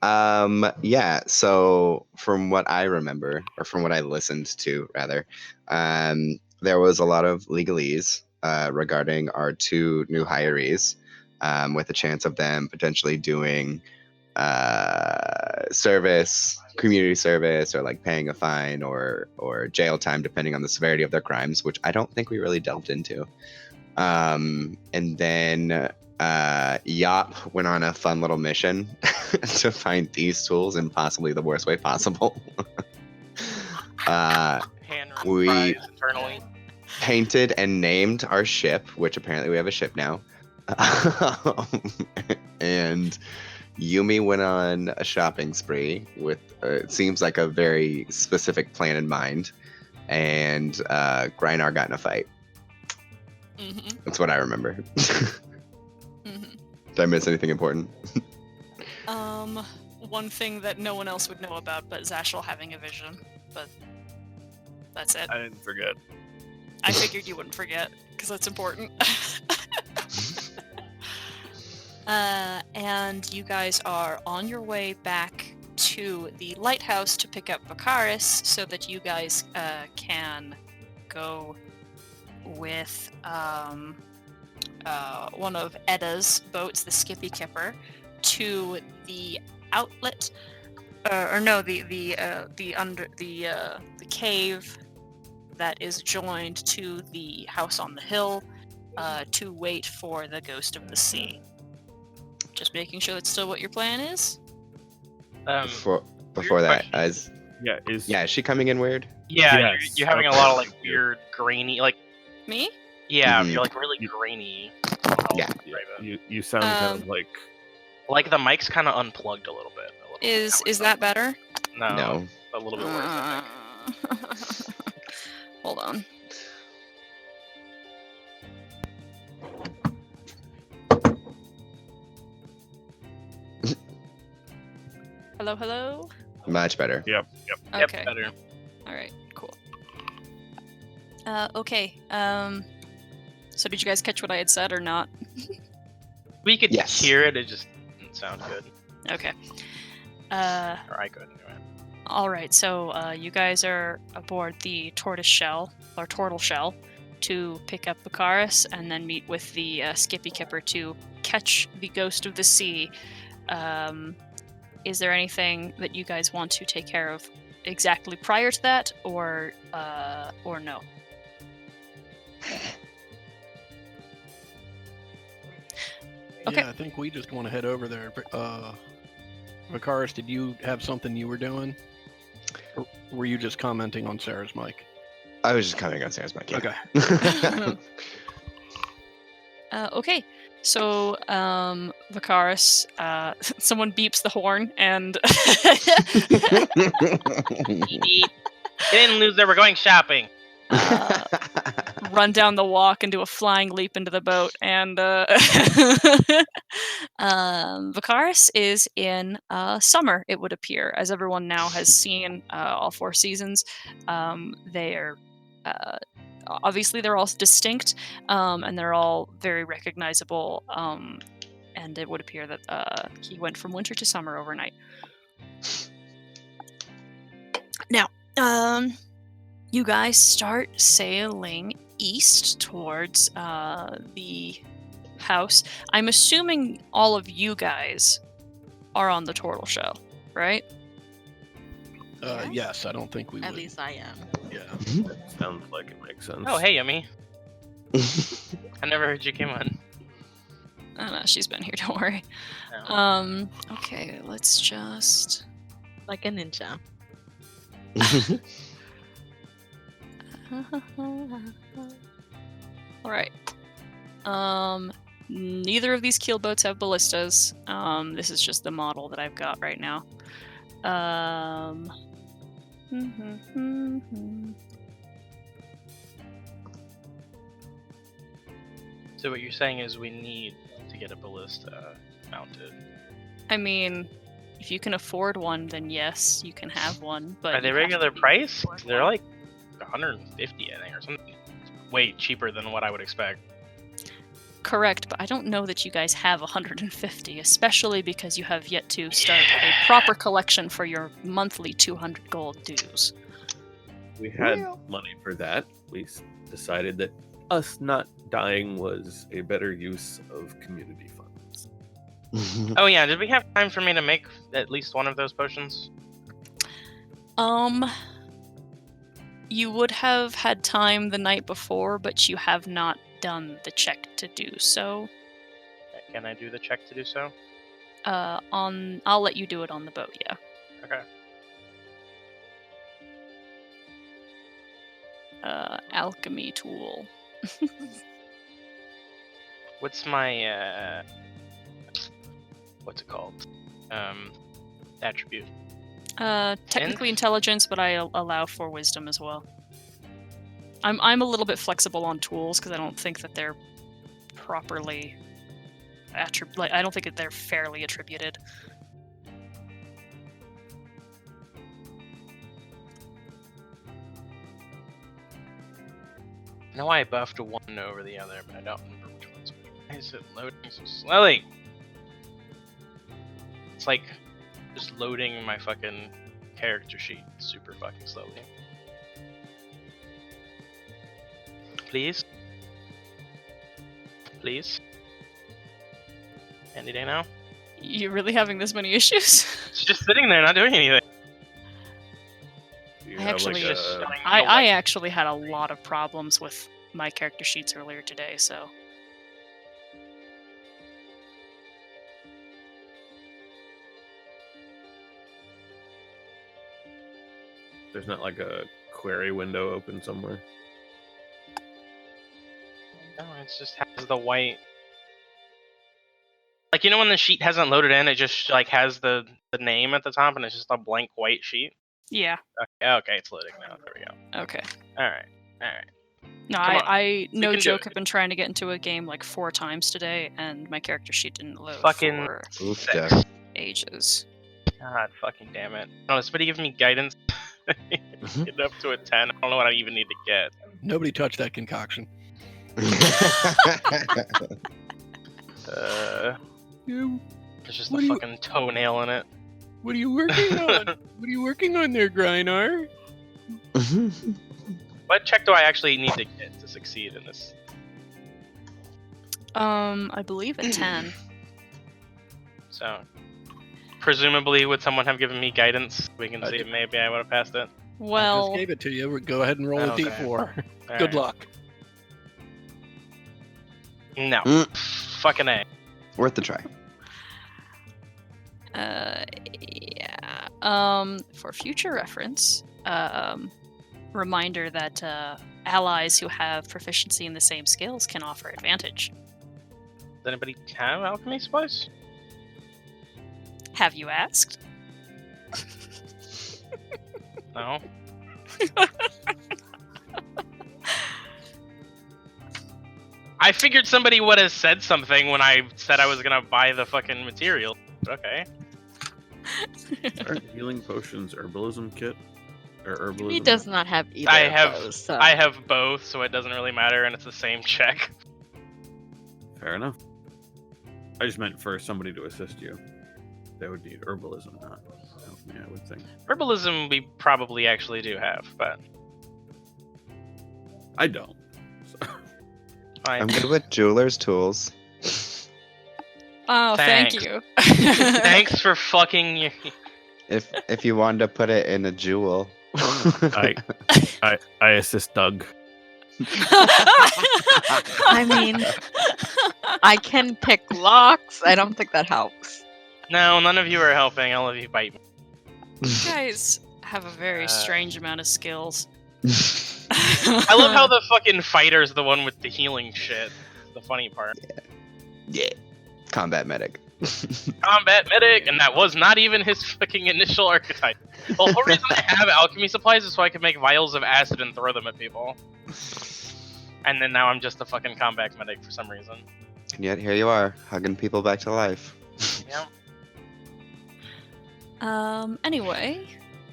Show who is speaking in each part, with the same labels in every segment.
Speaker 1: Yeah, so from what I remember, or from what I listened to, rather, there was a lot of legalese regarding our two new hirees, with a chance of them potentially doing service, community service, or like paying a fine or jail time, depending on the severity of their crimes, which I don't think we really delved into. And then Yop went on a fun little mission to find these tools in possibly the worst way possible. We
Speaker 2: internally.
Speaker 1: painted and named our ship, which apparently we have a ship now. And Yumi went on a shopping spree with, it seems like a very specific plan in mind. And Grynar got in a fight.
Speaker 3: Mm-hmm.
Speaker 1: That's what I remember.
Speaker 3: Mm-hmm.
Speaker 1: Did I miss anything important?
Speaker 3: One thing that no one else would know about, but Zashel having a vision. But that's it.
Speaker 4: I didn't forget.
Speaker 3: I figured you wouldn't forget, because that's important. And you guys are on your way back to the lighthouse to pick up Vicaris so that you guys can go with one of Edda's boats, the Skippy Kipper, to the outlet, the cave that is joined to the house on the hill, to wait for the Ghost of the Sea. Just making sure that's still what your plan is.
Speaker 1: Before that, is she coming in weird?
Speaker 2: Yeah,
Speaker 4: Yes.
Speaker 2: you're having a lot of like weird grainy, like
Speaker 3: Me?
Speaker 2: yeah,
Speaker 1: Mhm.
Speaker 2: you're like really grainy.
Speaker 1: Yeah.
Speaker 4: You sound kind of
Speaker 2: Like the mic's kind of unplugged a little bit.
Speaker 3: Is that better?
Speaker 2: No, a little bit worse. I think.
Speaker 3: Hold on. Hello?
Speaker 1: Much better.
Speaker 4: Yep.
Speaker 3: Okay.
Speaker 2: Better.
Speaker 3: Alright, cool. Okay, so did you guys catch what I had said or not?
Speaker 2: We could
Speaker 1: Yes.
Speaker 2: hear it. It just didn't sound good.
Speaker 3: Okay.
Speaker 2: Or I could anyway.
Speaker 3: Alright, so you guys are aboard the tortoise shell to pick up Vicaris and then meet with the Skippy Kipper to catch the Ghost of the Sea. Is there anything that you guys want to take care of exactly prior to that, or no? Okay.
Speaker 5: Yeah, I think we just want to head over there. Vicaris, did you have something you were doing? Or were you just commenting on Sarah's mic?
Speaker 1: I was just commenting on Sarah's mic. Yeah.
Speaker 5: Okay.
Speaker 3: Okay, so Vicaris, someone beeps the horn and
Speaker 2: They didn't lose. They were going shopping.
Speaker 3: run down the walk and do a flying leap into the boat. And Vicaris is in summer, it would appear, as everyone now has seen all 4 seasons. They are obviously they're all distinct, and they're all very recognizable. And it would appear that he went from winter to summer overnight. Now, you guys start sailing east towards the house. I'm assuming all of you guys are on the turtle shell, right?
Speaker 5: Yes, I don't think we would.
Speaker 6: At least I am.
Speaker 5: Yeah.
Speaker 4: sounds like it makes sense.
Speaker 2: Oh, hey, Yummy. I never heard you came on.
Speaker 3: Oh, no, she's been here, don't worry.
Speaker 2: No.
Speaker 3: Okay, let's just...
Speaker 6: Like a ninja.
Speaker 3: Alright. Neither of these keel boats have ballistas. This is just the model that I've got right now.
Speaker 2: So what you're saying is we need to get a ballista mounted.
Speaker 3: I mean, if you can afford one, then yes, you can have one. But
Speaker 2: Are they
Speaker 3: you have
Speaker 2: regular
Speaker 3: to be-
Speaker 2: price? They're like 150, I think, or something. Way cheaper than what I would expect.
Speaker 3: correct, but I don't know that you guys have 150, especially because you have yet to start a proper collection for your monthly 200 gold dues.
Speaker 4: We had money for that. We decided that us not dying was a better use of community funds.
Speaker 2: Oh yeah, did we have time for me to make at least one of those potions?
Speaker 3: You would have had time the night before, but you have not done the check to do so.
Speaker 2: Can I do the check to do so?
Speaker 3: I'll let you do it on the boat, yeah.
Speaker 2: Okay.
Speaker 3: Alchemy tool.
Speaker 2: What's my what's it called? Attribute.
Speaker 3: Technically intelligence, but I allow for wisdom as well. I'm a little bit flexible on tools because I don't think that they're properly I don't think that they're fairly attributed.
Speaker 2: I know I buffed one over the other, but I don't remember which one's which. Why is it loading so slowly? It's like just loading my fucking character sheet super fucking slowly. Please? Please? Any day now?
Speaker 3: You really having this many issues?
Speaker 2: It's just sitting there not doing anything.
Speaker 4: Do you
Speaker 3: I
Speaker 4: have
Speaker 3: actually-
Speaker 4: like
Speaker 2: Just
Speaker 4: a,
Speaker 2: telling me
Speaker 3: I actually had a lot of problems with my character sheets earlier today, so...
Speaker 4: there's not like a query window open somewhere?
Speaker 2: No, it just has the white. Like, you know when the sheet hasn't loaded in, it just like has the name at the top and it's just a blank white sheet?
Speaker 3: Yeah,
Speaker 2: Okay, it's loading now. There we go.
Speaker 3: okay.
Speaker 2: Alright.
Speaker 3: No,
Speaker 2: Come on.
Speaker 3: I no
Speaker 2: can do
Speaker 3: joke,
Speaker 2: it.
Speaker 3: have been trying to get into a game like 4 times today, and my character sheet didn't load
Speaker 2: Fucking
Speaker 3: for
Speaker 1: Oofda.
Speaker 3: ages.
Speaker 2: God fucking damn it. No, somebody give me guidance. Get up to a 10. I don't know what I even need to get.
Speaker 5: Nobody touched that concoction. You,
Speaker 2: There's just
Speaker 5: What
Speaker 2: a
Speaker 5: do you-
Speaker 2: fucking toenail in it.
Speaker 5: what are you working on? What are you working on there, Grynar?
Speaker 2: What check do I actually need to get to succeed in this?
Speaker 3: I believe a 10.
Speaker 2: So, presumably, would someone have given me guidance? We can
Speaker 5: I
Speaker 2: see
Speaker 5: did.
Speaker 2: if maybe I would have passed it.
Speaker 5: I
Speaker 3: Well,
Speaker 5: just gave it to you. Go ahead and roll a
Speaker 2: Okay.
Speaker 5: d4.
Speaker 2: Alright.
Speaker 5: Good luck.
Speaker 2: No.
Speaker 1: Mm.
Speaker 2: Fucking A.
Speaker 1: Worth the try.
Speaker 3: yeah. For future reference, reminder that allies who have proficiency in the same skills can offer advantage.
Speaker 2: Does anybody have alchemy supplies?
Speaker 3: Have you asked?
Speaker 2: No. I figured somebody would have said something when I said I was gonna buy the fucking material. Okay.
Speaker 4: Aren't healing potions herbalism kit? Or herbalism?
Speaker 6: He does not have either
Speaker 2: I
Speaker 6: of
Speaker 2: have-
Speaker 6: those, so.
Speaker 2: I have both, so it doesn't really matter, and it's the same check.
Speaker 4: Fair enough. I just meant for somebody to assist you. They would need herbalism, not alchemy, I would think.
Speaker 2: Herbalism we probably actually do have, but
Speaker 4: I don't. So.
Speaker 2: fine.
Speaker 1: I'm good with jeweler's tools.
Speaker 3: Oh, thank
Speaker 2: Thanks.
Speaker 3: you.
Speaker 2: Thanks for fucking your...
Speaker 1: If you wanted to put it in a jewel.
Speaker 4: I assist Doug.
Speaker 6: I mean, I can pick locks. I don't think that helps.
Speaker 2: No, none of you are helping. All of you bite me.
Speaker 3: You guys have a very strange amount of skills.
Speaker 2: I love how the fucking fighter's the one with the healing shit. The funny part.
Speaker 1: Yeah. Combat medic.
Speaker 2: Combat medic, and that was not even his fucking initial archetype. The whole reason I have alchemy supplies is so I can make vials of acid and throw them at people. And then now I'm just a fucking combat medic for some reason.
Speaker 1: And yet here you are, hugging people back to life.
Speaker 2: Yeah.
Speaker 3: Anyway,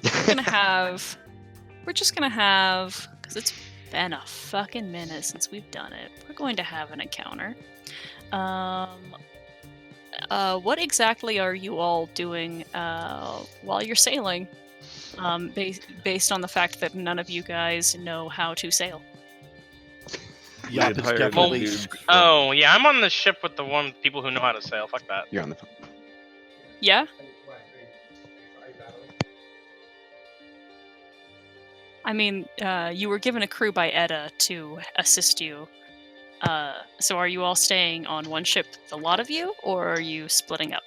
Speaker 3: we're just gonna have, because it's been a fucking minute since we've done it. We're going to have an encounter. What exactly are you all doing while you're sailing? Based on the fact that none of you guys know how to sail.
Speaker 4: We
Speaker 5: Yop
Speaker 4: had
Speaker 5: is
Speaker 4: hired
Speaker 5: definitely.
Speaker 4: dudes from-
Speaker 2: Oh, yeah, I'm on the ship with the one people who know how to sail. Fuck that.
Speaker 1: You're on the phone.
Speaker 3: Yeah? I mean, you were given a crew by Edda to assist you. So are you all staying on one ship, the lot of you, or are you splitting up?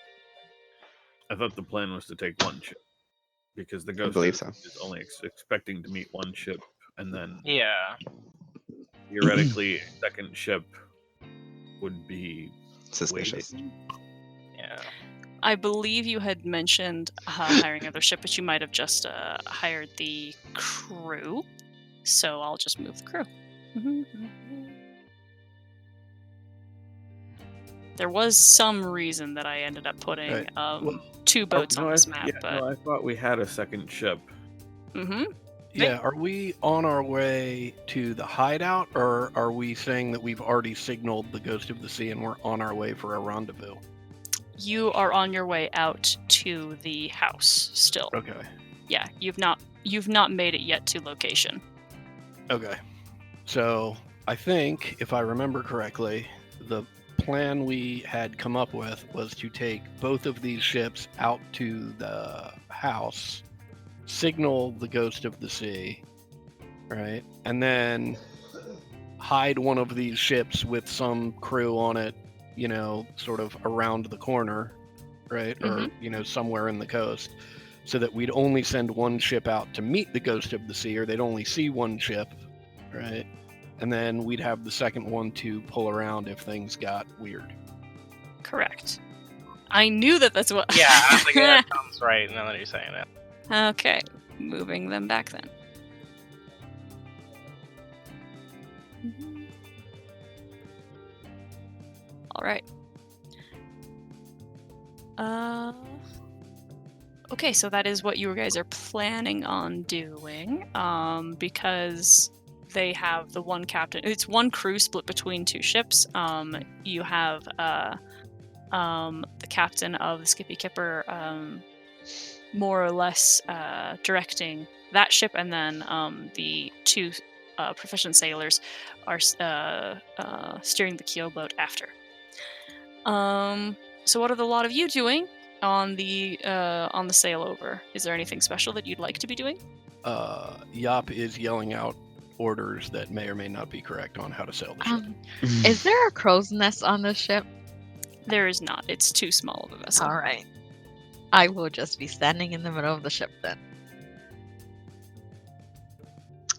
Speaker 4: I thought the plan was to take one ship because the
Speaker 1: I
Speaker 4: ghost
Speaker 1: believe so.
Speaker 4: is only expecting to meet one ship, and then
Speaker 2: Yeah.
Speaker 4: theoretically a second ship would be
Speaker 1: Suspicious.
Speaker 2: Yeah.
Speaker 3: I believe you had mentioned hiring another ship, but you might have just hired the crew. So I'll just move the crew. There was some reason that I ended up putting
Speaker 5: Right. Well,
Speaker 3: 2 boats on this map, but
Speaker 4: I thought we had a second ship.
Speaker 5: Yeah, are we on our way to the hideout, or are we saying that we've already signaled the Ghost of the Sea and we're on our way for a rendezvous?
Speaker 3: you are on your way out to the house still.
Speaker 5: Okay.
Speaker 3: Yeah, you've not made it yet to location.
Speaker 5: Okay. So I think, if I remember correctly, the plan we had come up with was to take both of these ships out to the house, signal the Ghost of the Sea, right? And then hide one of these ships with some crew on it, sort of around the corner, right? Or, somewhere in the coast, so that we'd only send one ship out to meet the Ghost of the Sea, or they'd only see one ship, right? And then we'd have the second one to pull around if things got weird.
Speaker 3: Correct. I knew that's what.
Speaker 2: Yeah, I was like, that sounds right now that you're saying it.
Speaker 3: Okay, moving them back then. All right. Okay, so that is what you guys are planning on doing, because they have the one captain. It's one crew split between 2 ships. You have the captain of the Skippy Kipper, more or less directing that ship, and then the 2 proficient sailors are steering the keel boat after. So what are the lot of you doing on the sail over? Is there anything special that you'd like to be doing?
Speaker 5: Yop is yelling out orders that may or may not be correct on how to sail the ship.
Speaker 6: Is there a crow's nest on this ship?
Speaker 3: There is not. It's too small of a vessel.
Speaker 6: All right. I will just be standing in the middle of the ship then.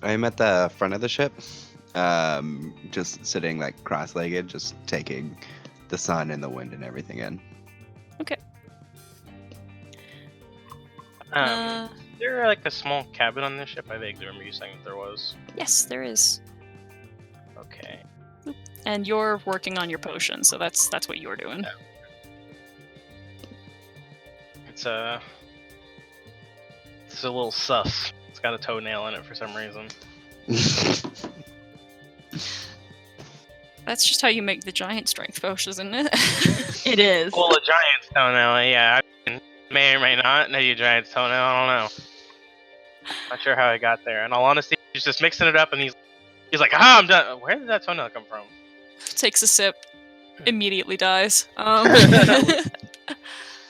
Speaker 1: I'm at the front of the ship, just sitting like cross-legged, just taking the sun and the wind and everything in.
Speaker 3: Okay.
Speaker 2: Is there like a small cabin on this ship? I vaguely remember you saying that there was.
Speaker 3: Yes, there is.
Speaker 2: Okay.
Speaker 3: And you're working on your potion, so that's what you're doing.
Speaker 2: Yeah. It's a little sus. It's got a toenail in it for some reason.
Speaker 3: That's just how you make the giant strength potion, isn't it?
Speaker 6: It is.
Speaker 2: Well, a giant's toenail, yeah. I may or may not know you giant's toenail. I don't know. Not sure how I got there. In all honesty, he's just mixing it up, and he's like, "Ah, I'm done." Where did that toenail come from?
Speaker 3: Takes a sip, immediately dies.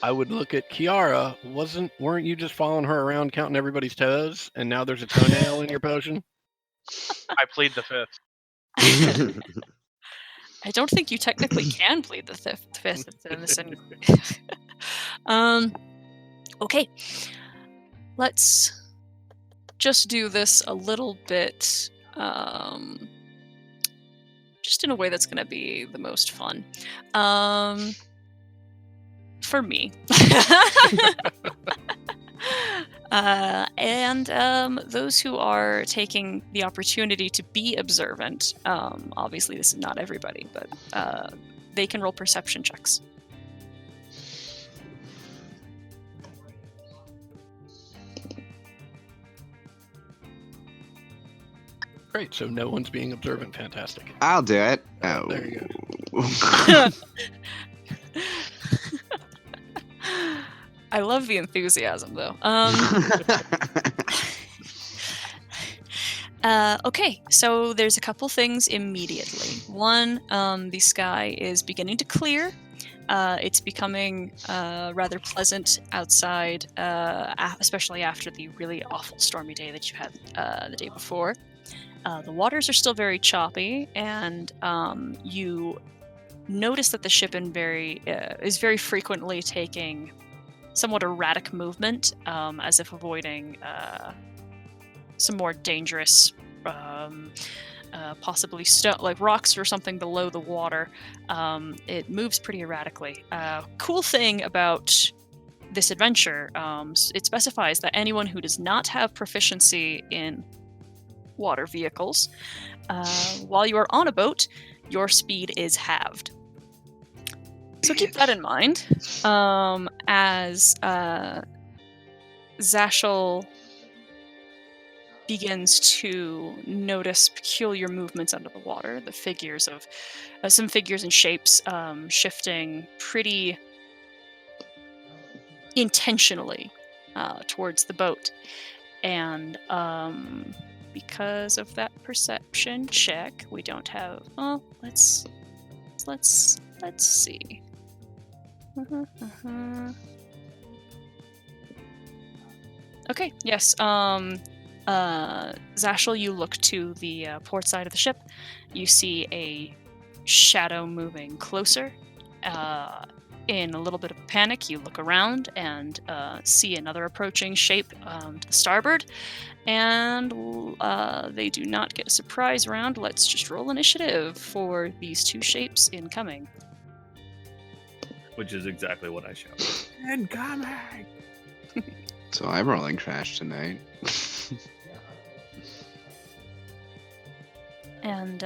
Speaker 5: I would look at Kiara. Weren't you just following her around counting everybody's toes, and now there's a toenail in your potion?
Speaker 2: I plead the fifth.
Speaker 3: I don't think you technically can plead the fifth in this. Okay. Let's just do this a little bit, just in a way that's going to be the most fun. For me. And those who are taking the opportunity to be observant, obviously this is not everybody, but they can roll perception checks.
Speaker 5: Great. So no one's being observant. Fantastic.
Speaker 1: I'll do it.
Speaker 5: Oh,
Speaker 1: Oh.
Speaker 5: there you
Speaker 3: I love the enthusiasm, though. Okay, so there's a couple things immediately. One, the sky is beginning to clear. It's becoming rather pleasant outside, especially after the really awful stormy day that you had the day before. The waters are still very choppy, and you notice that the ship is very frequently taking somewhat erratic movement, as if avoiding some more dangerous, possibly like rocks or something below the water. It moves pretty erratically. Cool thing about this adventure, it specifies that anyone who does not have proficiency in water vehicles, while you are on a boat, your speed is halved. So keep that in mind, as Zashel begins to notice peculiar movements under the water. The figures of some figures and shapes shifting pretty intentionally towards the boat, and because of that perception check, we don't have. Oh, let's see. Okay. Yes. Zashel, you look to the port side of the ship. You see a shadow moving closer. In a little bit of a panic, you look around and see another approaching shape to the starboard. And they do not get a surprise round. Let's just roll initiative for these two shapes incoming.
Speaker 4: Which is exactly what I shouted. Incoming!
Speaker 1: So I'm rolling trash tonight.
Speaker 3: And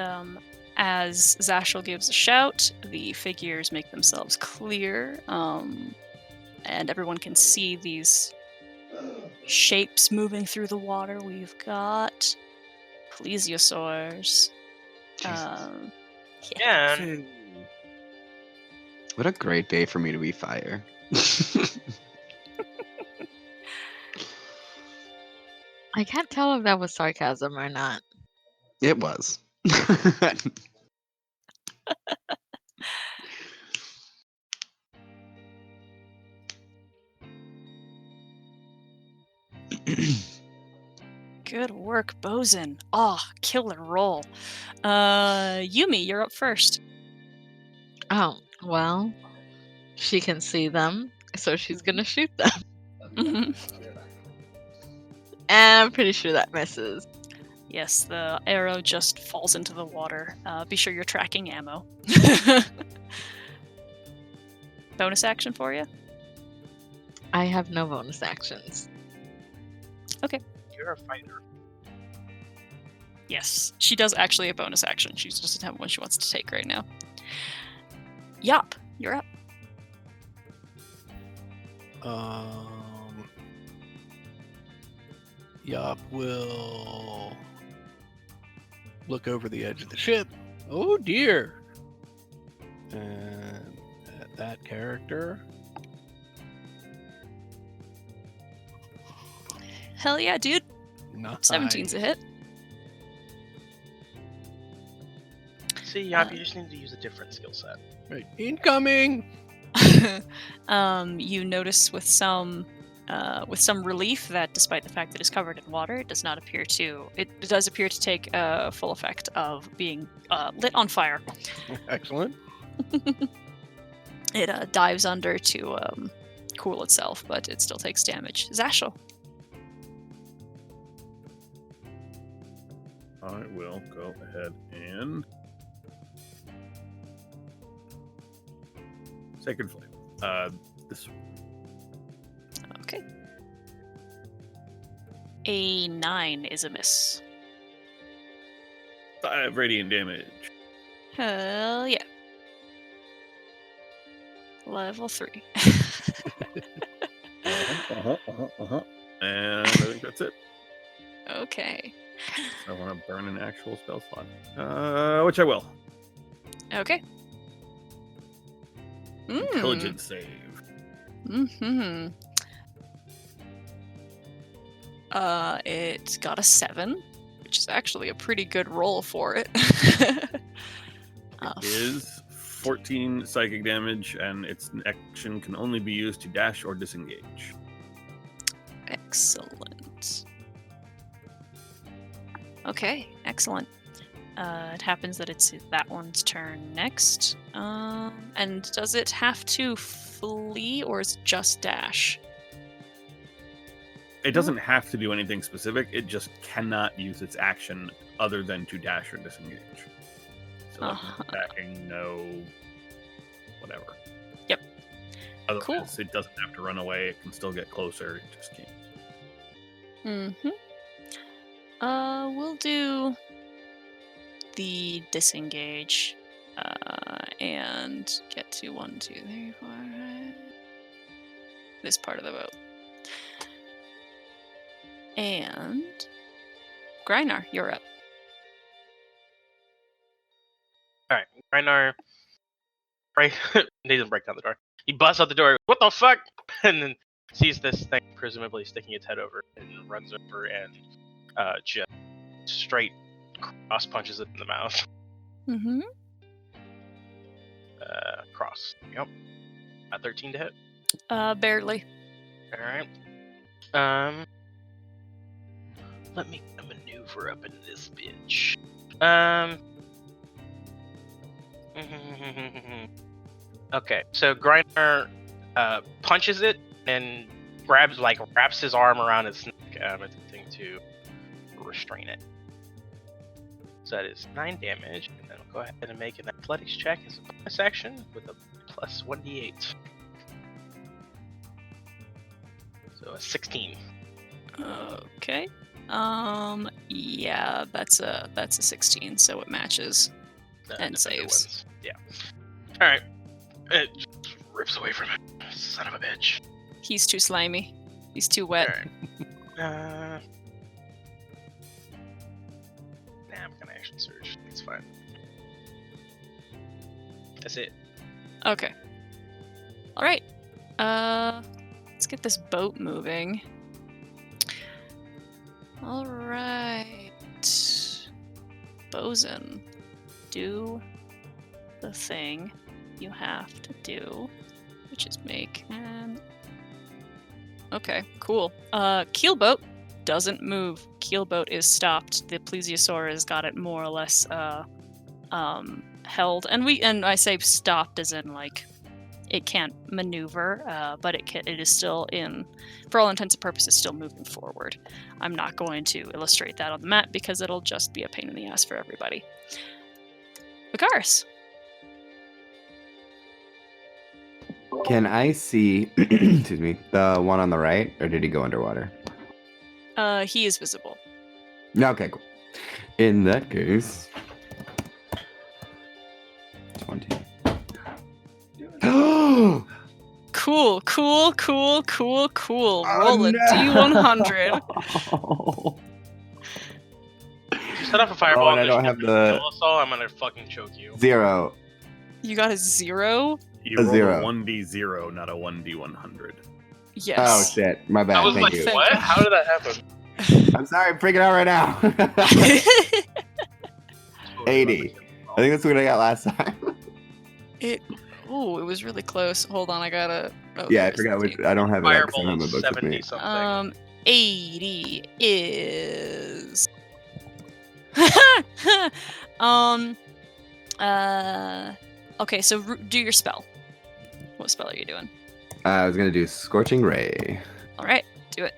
Speaker 3: as Zashel gives a shout, the figures make themselves clear, and everyone can see these shapes moving through the water. We've got plesiosaurs.
Speaker 2: Yeah.
Speaker 1: What a great day for me to be fire.
Speaker 6: I can't tell if that was sarcasm or not.
Speaker 1: It was.
Speaker 3: Good work, Bosun. Oh, killer roll. Yumi, you're up first.
Speaker 6: Oh, well, she can see them, so she's gonna shoot them.
Speaker 3: Mhm.
Speaker 6: And I'm pretty sure that misses.
Speaker 3: Yes, the arrow just falls into the water. Be sure you're tracking ammo. Bonus action for you?
Speaker 6: I have no bonus actions.
Speaker 2: You're a fighter.
Speaker 3: Yes, she does actually a bonus action. She just doesn't have one she wants to take right now. Yop, you're up.
Speaker 5: Yop will look over the edge of the ship. Oh dear! And at that character.
Speaker 3: Hell yeah, dude.
Speaker 5: Nice.
Speaker 3: 17's a hit.
Speaker 2: See, Yop, you just need to use a different skill set.
Speaker 5: Right. Incoming!
Speaker 3: You notice with some relief that despite the fact that it's covered in water, it does appear to take full effect of being lit on fire.
Speaker 5: Excellent.
Speaker 3: It dives under to cool itself, but it still takes damage. Zashel.
Speaker 4: I will go ahead and Sacred Flame. This
Speaker 3: Okay. A 9 is a miss.
Speaker 4: 5 radiant damage.
Speaker 3: Hell yeah. Level 3.
Speaker 4: And I think that's it.
Speaker 3: Okay.
Speaker 4: I want to burn an actual spell slot, which I will.
Speaker 3: Okay.
Speaker 4: Intelligence save.
Speaker 3: Mm-hmm. It got a 7, which is actually a pretty good roll for it.
Speaker 4: It is 14 psychic damage, and its action can only be used to dash or disengage.
Speaker 3: Excellent. Okay, excellent. It happens that it's that one's turn next. And does it have to flee, or is it just dash?
Speaker 4: It doesn't have to do anything specific. It just cannot use its action other than to dash or disengage. So like attacking, no, whatever.
Speaker 3: Yep.
Speaker 4: Otherwise,
Speaker 3: Cool.
Speaker 4: it doesn't have to run away. It can still get closer. It just can't.
Speaker 3: Mm-hmm. We'll do the disengage, and get to 1, 2, 3, 4, 5. This part of the boat. And Grynar, you're up.
Speaker 2: Alright, Reinar. Right, he doesn't break down the door. He busts out the door. What the fuck? And then sees this thing presumably sticking its head over, and runs over and just straight cross punches it in the mouth.
Speaker 3: Mm-hmm.
Speaker 2: Cross. Yep. 13 to hit.
Speaker 3: Barely.
Speaker 2: Alright. Let me maneuver up into this bitch. Okay, so Griner punches it and wraps his arm around its neck, attempting to restrain it. So that is 9 damage, and then I'll go ahead and make an athletics check as a bonus action with a plus 1d8. So a 16.
Speaker 3: Okay. Yeah, that's a 16, so it matches. And
Speaker 2: Defender
Speaker 3: saves.
Speaker 2: wins. Yeah. Alright. It just rips away from it. Son of a bitch.
Speaker 3: He's too slimy. He's too wet.
Speaker 2: Alright. Nah, I'm gonna action surge. It's fine. That's it.
Speaker 3: Okay. All right. Let's get this boat moving. All right. Bosun, do the thing you have to do, which is make an... Okay, cool. Keelboat doesn't move. Keelboat is stopped. The plesiosaur has got it more or less held, and I say stopped as in like it can't maneuver, but it is still for all intents and purposes, still moving forward. I'm not going to illustrate that on the map because it'll just be a pain in the ass for everybody. Vikaris.
Speaker 1: Can I see, excuse me, the one on the right, or did he go underwater?
Speaker 3: He is visible.
Speaker 1: Okay, cool. In that case, 20.
Speaker 3: Cool. Roll
Speaker 1: Oh,
Speaker 3: a D100.
Speaker 2: If you set off a fireball
Speaker 1: and I don't have the
Speaker 2: I'm gonna fucking choke you.
Speaker 1: 0.
Speaker 3: You got a 0?
Speaker 4: You
Speaker 1: A
Speaker 4: roll
Speaker 1: 0.
Speaker 4: a 1d0, not a 1d100.
Speaker 3: Yes.
Speaker 1: Oh shit, my bad.
Speaker 2: I was
Speaker 1: Thank
Speaker 2: like,
Speaker 1: you.
Speaker 3: Thank
Speaker 2: what?
Speaker 3: you.
Speaker 2: How did that happen?
Speaker 1: I'm sorry, I'm freaking out right now. 80. I think that's what I got last time.
Speaker 3: It was really close. Hold on, I gotta. Oh,
Speaker 1: Yeah, I
Speaker 3: there's
Speaker 1: forgot
Speaker 3: the
Speaker 1: which. I don't have it. I don't
Speaker 2: Fireball
Speaker 1: have my
Speaker 2: is
Speaker 1: book with
Speaker 2: 70
Speaker 1: me.
Speaker 2: something.
Speaker 3: 80 is. Okay, so do your spell. What spell are you doing?
Speaker 1: I was gonna do Scorching Ray.
Speaker 3: All right, do it.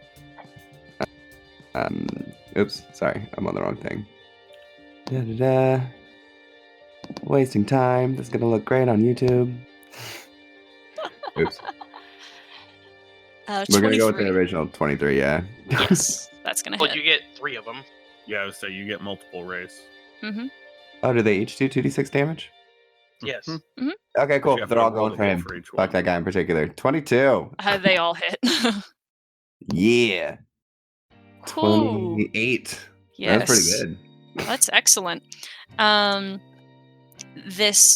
Speaker 1: Oops, sorry, I'm on the wrong thing. Da-da-da. Wasting time. That's gonna look great on YouTube. Oops. We're gonna go with the
Speaker 3: 23.
Speaker 1: original 23. Yeah.
Speaker 3: Yes, that's gonna
Speaker 2: Well,
Speaker 3: hit.
Speaker 2: you get 3 of them.
Speaker 4: Yeah, so you get multiple rays.
Speaker 3: Mm-hmm.
Speaker 1: Oh, do they each do 2d6 damage?
Speaker 2: Yes.
Speaker 4: Mhm.
Speaker 1: Okay, cool.
Speaker 4: you have
Speaker 1: They're
Speaker 4: to
Speaker 1: all
Speaker 4: roll
Speaker 1: going
Speaker 4: the
Speaker 1: for
Speaker 4: hit
Speaker 1: him.
Speaker 4: for each
Speaker 1: Fuck
Speaker 4: one.
Speaker 1: that guy in particular. 22.
Speaker 3: They all hit.
Speaker 1: Yeah.
Speaker 3: Cool.
Speaker 1: 28.
Speaker 3: Yes.
Speaker 1: That's pretty good.
Speaker 3: That's excellent.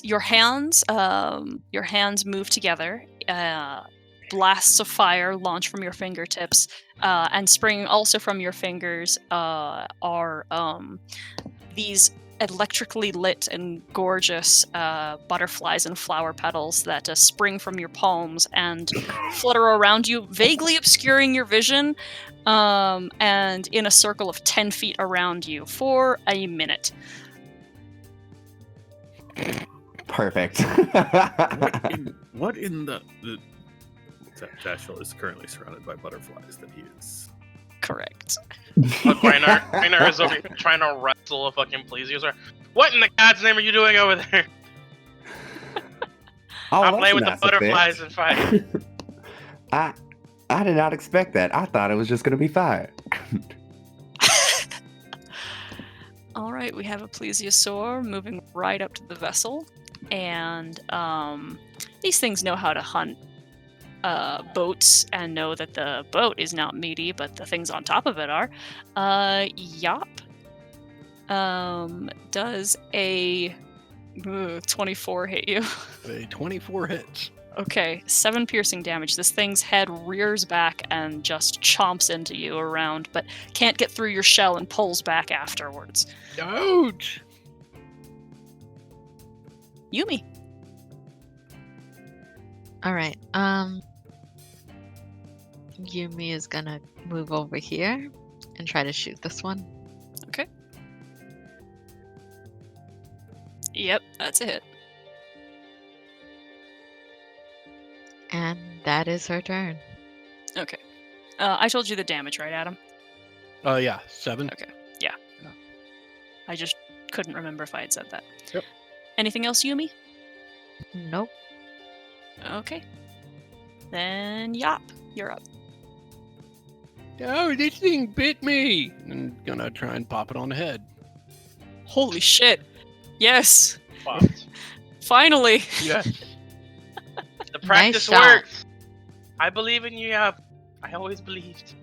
Speaker 3: Your hands move together. Blasts of fire launch from your fingertips, and springing also from your fingers are these electrically lit and gorgeous butterflies and flower petals that spring from your palms and flutter around you, vaguely obscuring your vision, and in a circle of 10 feet around you for a minute.
Speaker 1: Perfect.
Speaker 4: What in the Zashel is currently surrounded by butterflies that he is.
Speaker 3: Correct.
Speaker 2: Look, Reinar is over here trying to wrestle a fucking plesiosaur. What in the God's name are you doing over there?
Speaker 1: Oh,
Speaker 2: I'm
Speaker 1: that's
Speaker 2: playing with the
Speaker 1: nice of
Speaker 2: butterflies
Speaker 1: it.
Speaker 2: and fire.
Speaker 1: I did not expect that. I thought it was just gonna be fire.
Speaker 3: All right, we have a plesiosaur moving right up to the vessel, and these things know how to hunt boats and know that the boat is not meaty, but the things on top of it are. Yop. Does a 24 hit you?
Speaker 5: A 24 hits.
Speaker 3: Okay, 7 piercing damage. This thing's head rears back and just chomps into you around, but can't get through your shell and pulls back afterwards.
Speaker 5: Ouch!
Speaker 3: Yumi.
Speaker 6: All right. Yumi is gonna move over here and try to shoot this one.
Speaker 3: Okay. Yep, that's a hit.
Speaker 6: And that is her turn.
Speaker 3: Okay. I told you the damage, right, Adam?
Speaker 5: Yeah, 7.
Speaker 3: Okay. Yeah. I just couldn't remember if I had said that.
Speaker 5: Yep.
Speaker 3: Anything else, Yumi?
Speaker 6: Nope.
Speaker 3: Okay. Then Yop, you're up.
Speaker 5: Oh, this thing bit me! I'm gonna try and pop it on the head.
Speaker 3: Holy shit. Yes.
Speaker 2: Wow.
Speaker 3: Finally.
Speaker 5: Yes.
Speaker 2: The practice
Speaker 6: shot.
Speaker 2: works. I believe in you, Yap. I always believed.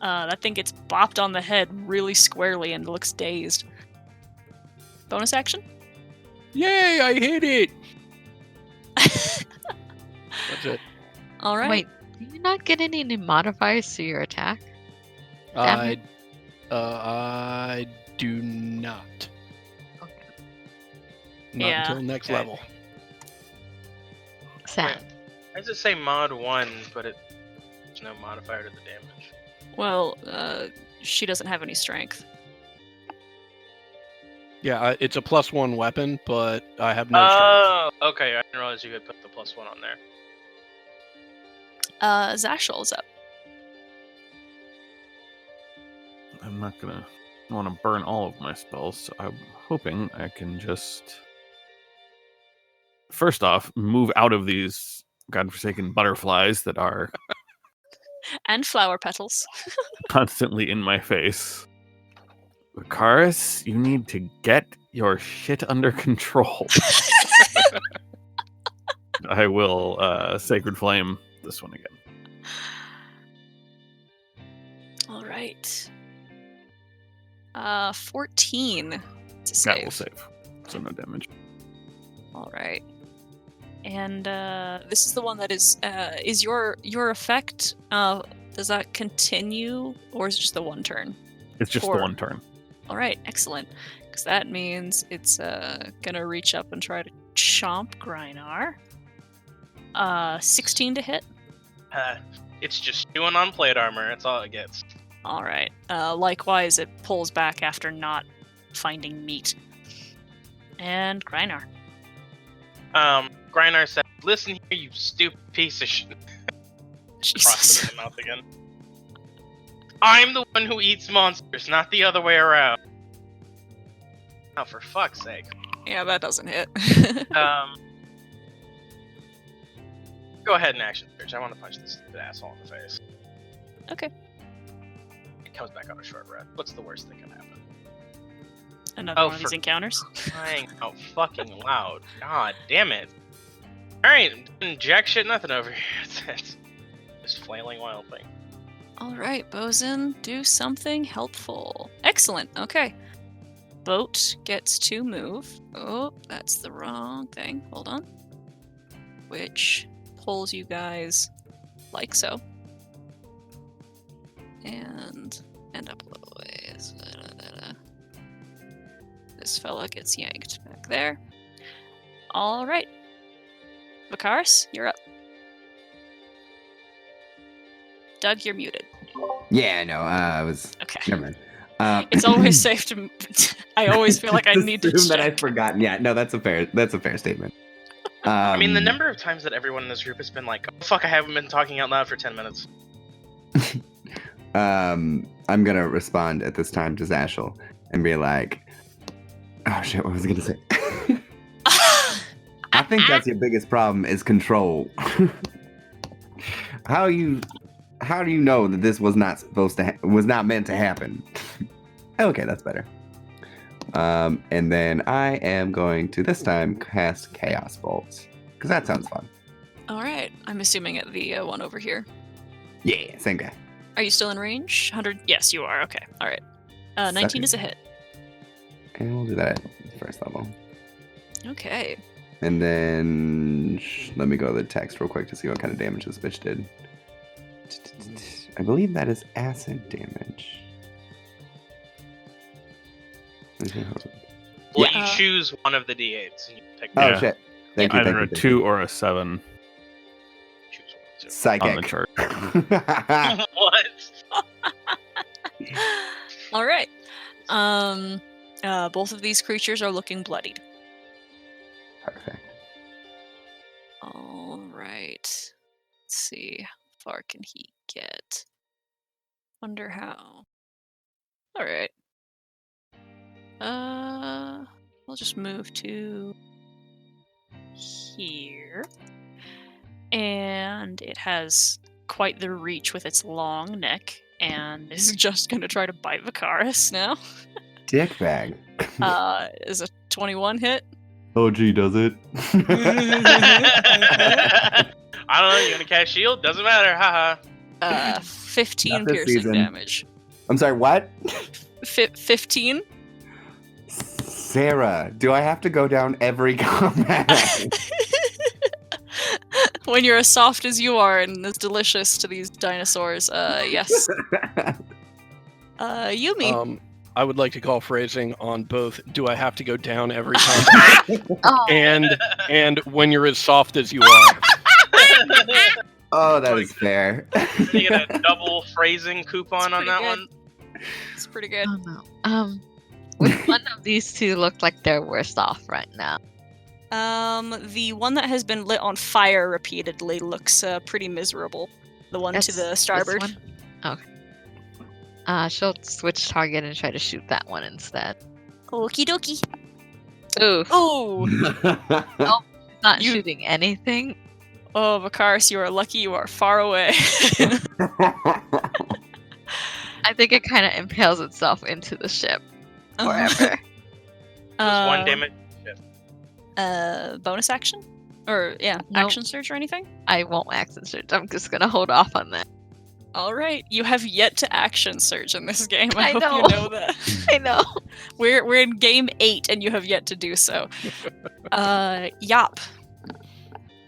Speaker 3: That thing gets bopped on the head really squarely and looks dazed. Bonus action?
Speaker 5: Yay! I hit it. That's it.
Speaker 3: All right.
Speaker 6: Wait, do you not get any new modifiers to your attack?
Speaker 5: I do not.
Speaker 6: Okay.
Speaker 5: Not
Speaker 3: Yeah.
Speaker 5: until next
Speaker 2: Okay.
Speaker 5: level.
Speaker 6: Sad.
Speaker 2: I just say mod 1, but there's no modifier to the damage.
Speaker 3: Well, she doesn't have any strength.
Speaker 5: Yeah, it's a +1 weapon, but I have no strength.
Speaker 2: Oh, okay. I didn't realize you had put the +1 on there.
Speaker 3: Zashel's up.
Speaker 4: I'm not gonna want to burn all of my spells, so I'm hoping I can just first off move out of these godforsaken butterflies that are
Speaker 3: And flower petals.
Speaker 4: constantly in my face. Karis, you need to get your shit under control. I will Sacred Flame this one again.
Speaker 3: All right. 14 to
Speaker 4: That
Speaker 3: save.
Speaker 4: will save. So no damage.
Speaker 3: All right. And this is the one that is your effect. Does that continue, or is it just the one turn?
Speaker 4: It's just
Speaker 3: Four.
Speaker 4: the one turn.
Speaker 3: All right, excellent. Because that means it's gonna reach up and try to chomp Grynar. 16 to hit.
Speaker 2: It's just chewing on plate armor. That's all it gets.
Speaker 3: All right. Likewise, it pulls back after not finding meat. And Grynar.
Speaker 2: Grynar said, "Listen here, you stupid piece of shit." Cross
Speaker 3: Jesus.
Speaker 2: it in the mouth again. I'm the one who eats monsters, not the other way around. Oh, for fuck's sake.
Speaker 3: Yeah, that doesn't hit.
Speaker 2: Go ahead and action search. I want to punch this stupid asshole in the face.
Speaker 3: Okay.
Speaker 2: It comes back on a short breath. What's the worst that can happen?
Speaker 3: Another
Speaker 2: Oh,
Speaker 3: one of these
Speaker 2: for-
Speaker 3: encounters.
Speaker 2: Crying out fucking loud. God damn it. Alright, jack shit nothing over here. It's just flailing wildly.
Speaker 3: All right, Bosun, do something helpful. Excellent. Okay. Boat gets to move. Oh, that's the wrong thing. Hold on. Which pulls you guys like so. And end up a little ways. This fella gets yanked back there. All right. Vakaris, you're up. Doug, you're muted.
Speaker 1: Yeah, no, I was.
Speaker 3: Okay.
Speaker 1: Never mind.
Speaker 3: It's always safe to. I always feel like I need to
Speaker 1: assume that
Speaker 3: check.
Speaker 1: I've forgotten. Yeah, no, that's a fair statement.
Speaker 2: I mean, the number of times that everyone in this group has been like, oh, fuck, I haven't been talking out loud for 10 minutes.
Speaker 1: I'm gonna respond at this time to Zashel and be like, "Oh shit, what was I gonna say?" I think that's your biggest problem is control. How do you know that this was not was not meant to happen? Okay, that's better. And then I am going to this time cast Chaos Bolt because that sounds fun.
Speaker 3: All right. I'm assuming at the one over here.
Speaker 1: Yeah, same guy.
Speaker 3: Are you still in range? 100? Yes, you are. Okay. All right. 19 is a hit.
Speaker 1: And we'll do that at first level.
Speaker 3: Okay.
Speaker 1: And then let me go to the text real quick to see what kind of damage this bitch did. I believe that is acid damage.
Speaker 2: Well,
Speaker 3: Yeah.
Speaker 2: you choose one of the d8s and you pick
Speaker 1: Oh
Speaker 4: Yeah.
Speaker 1: shit! Thank you.
Speaker 4: Either
Speaker 1: Thank
Speaker 4: a
Speaker 1: you.
Speaker 4: 2 or a 7
Speaker 2: choose one. So.
Speaker 1: Psychic.
Speaker 4: on the chart.
Speaker 2: What?
Speaker 3: All right. Both of these creatures are looking bloodied.
Speaker 1: Perfect.
Speaker 3: All right. Let's see. How far can he get? Wonder how. All right. We'll just move to here. And it has quite the reach with its long neck and is just going to try to bite Vakaris now.
Speaker 1: Dickbag.
Speaker 3: Is a 21 hit?
Speaker 1: OG does it.
Speaker 2: I don't know, you gonna cast shield? Doesn't matter, haha.
Speaker 3: 15
Speaker 1: Not this
Speaker 3: piercing
Speaker 1: season.
Speaker 3: damage.
Speaker 1: I'm sorry, what?
Speaker 3: 15?
Speaker 1: Sarah, do I have to go down every combat?
Speaker 3: When you're as soft as you are and as delicious to these dinosaurs, yes. Yumi.
Speaker 5: I would like to call phrasing on both. Do I have to go down every time?
Speaker 6: Oh,
Speaker 5: and when you're as soft as you are.
Speaker 1: Oh, that is fair.
Speaker 2: You get a double phrasing coupon on
Speaker 3: pretty
Speaker 2: that
Speaker 3: good.
Speaker 2: one.
Speaker 3: It's pretty good.
Speaker 6: oh no. Which one of these two look like they're worse off right now?
Speaker 3: The one that has been lit on fire repeatedly looks pretty miserable. The one to the
Speaker 6: This
Speaker 3: starboard.
Speaker 6: one? Okay. She'll switch target and try to shoot that one instead.
Speaker 3: Okie dokie.
Speaker 6: Ooh,
Speaker 3: Oh!
Speaker 6: not
Speaker 3: you-
Speaker 6: shooting anything.
Speaker 3: Oh, Vakaris, you are lucky you are far away.
Speaker 6: I think it kind of impales itself into the ship forever.
Speaker 2: Just one damage.
Speaker 3: Bonus action? Or, yeah,
Speaker 6: Nope.
Speaker 3: action surge or anything?
Speaker 6: I won't action surge. I'm just gonna hold off on that.
Speaker 3: Alright, you have yet to action surge in this game. I
Speaker 6: I
Speaker 3: hope
Speaker 6: know.
Speaker 3: you know that.
Speaker 6: I know.
Speaker 3: We're in game 8 and you have yet to do so. Yop.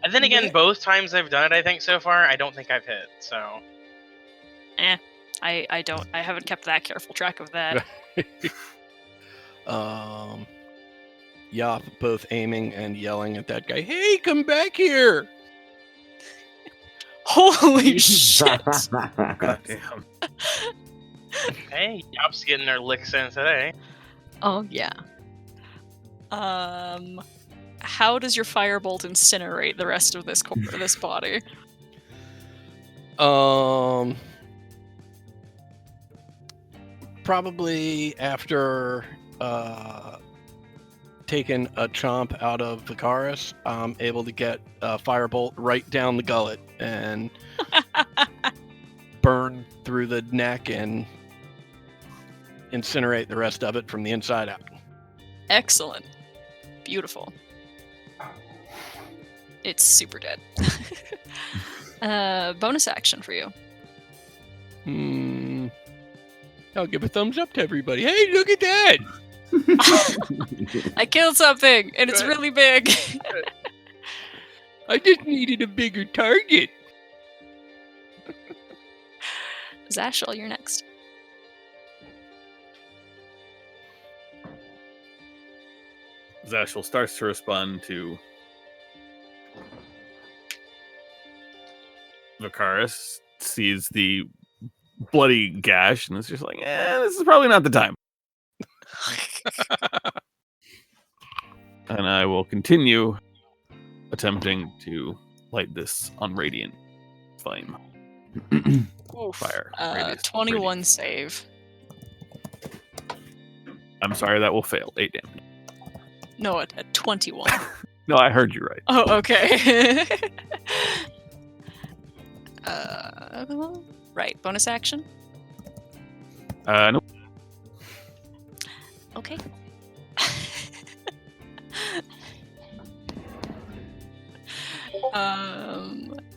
Speaker 2: And then again, both times I've done it, I think so far, I don't think I've hit. So
Speaker 3: I haven't kept that careful track of that.
Speaker 5: Yop, both aiming and yelling at that guy. Hey, come back here!
Speaker 3: Holy shit!
Speaker 4: Goddamn.
Speaker 2: hey, Yop's getting her licks in today.
Speaker 6: Oh yeah.
Speaker 3: How does your firebolt incinerate the rest of this this body?
Speaker 5: Probably after taking a chomp out of Vakaris, I'm able to get a firebolt right down the gullet and burn through the neck and incinerate the rest of it from the inside out.
Speaker 3: Excellent. Beautiful. It's super dead. Bonus action for you.
Speaker 5: I'll give a thumbs up to everybody. Hey, look at that!
Speaker 3: I killed something, and it's really big.
Speaker 5: I just needed a bigger target.
Speaker 3: Zashel, you're next.
Speaker 4: Zashel starts to respond to Vicaris, sees the bloody gash, and is just like, this is probably not the time. And I will continue attempting to light this on radiant flame. Fire. Radius,
Speaker 3: 21
Speaker 4: radiant.
Speaker 3: save.
Speaker 4: I'm sorry, that will fail. 8 damage.
Speaker 3: No, at 21.
Speaker 4: No, I heard you right.
Speaker 3: Oh, okay. Right, bonus action.
Speaker 4: Nope.
Speaker 3: Okay.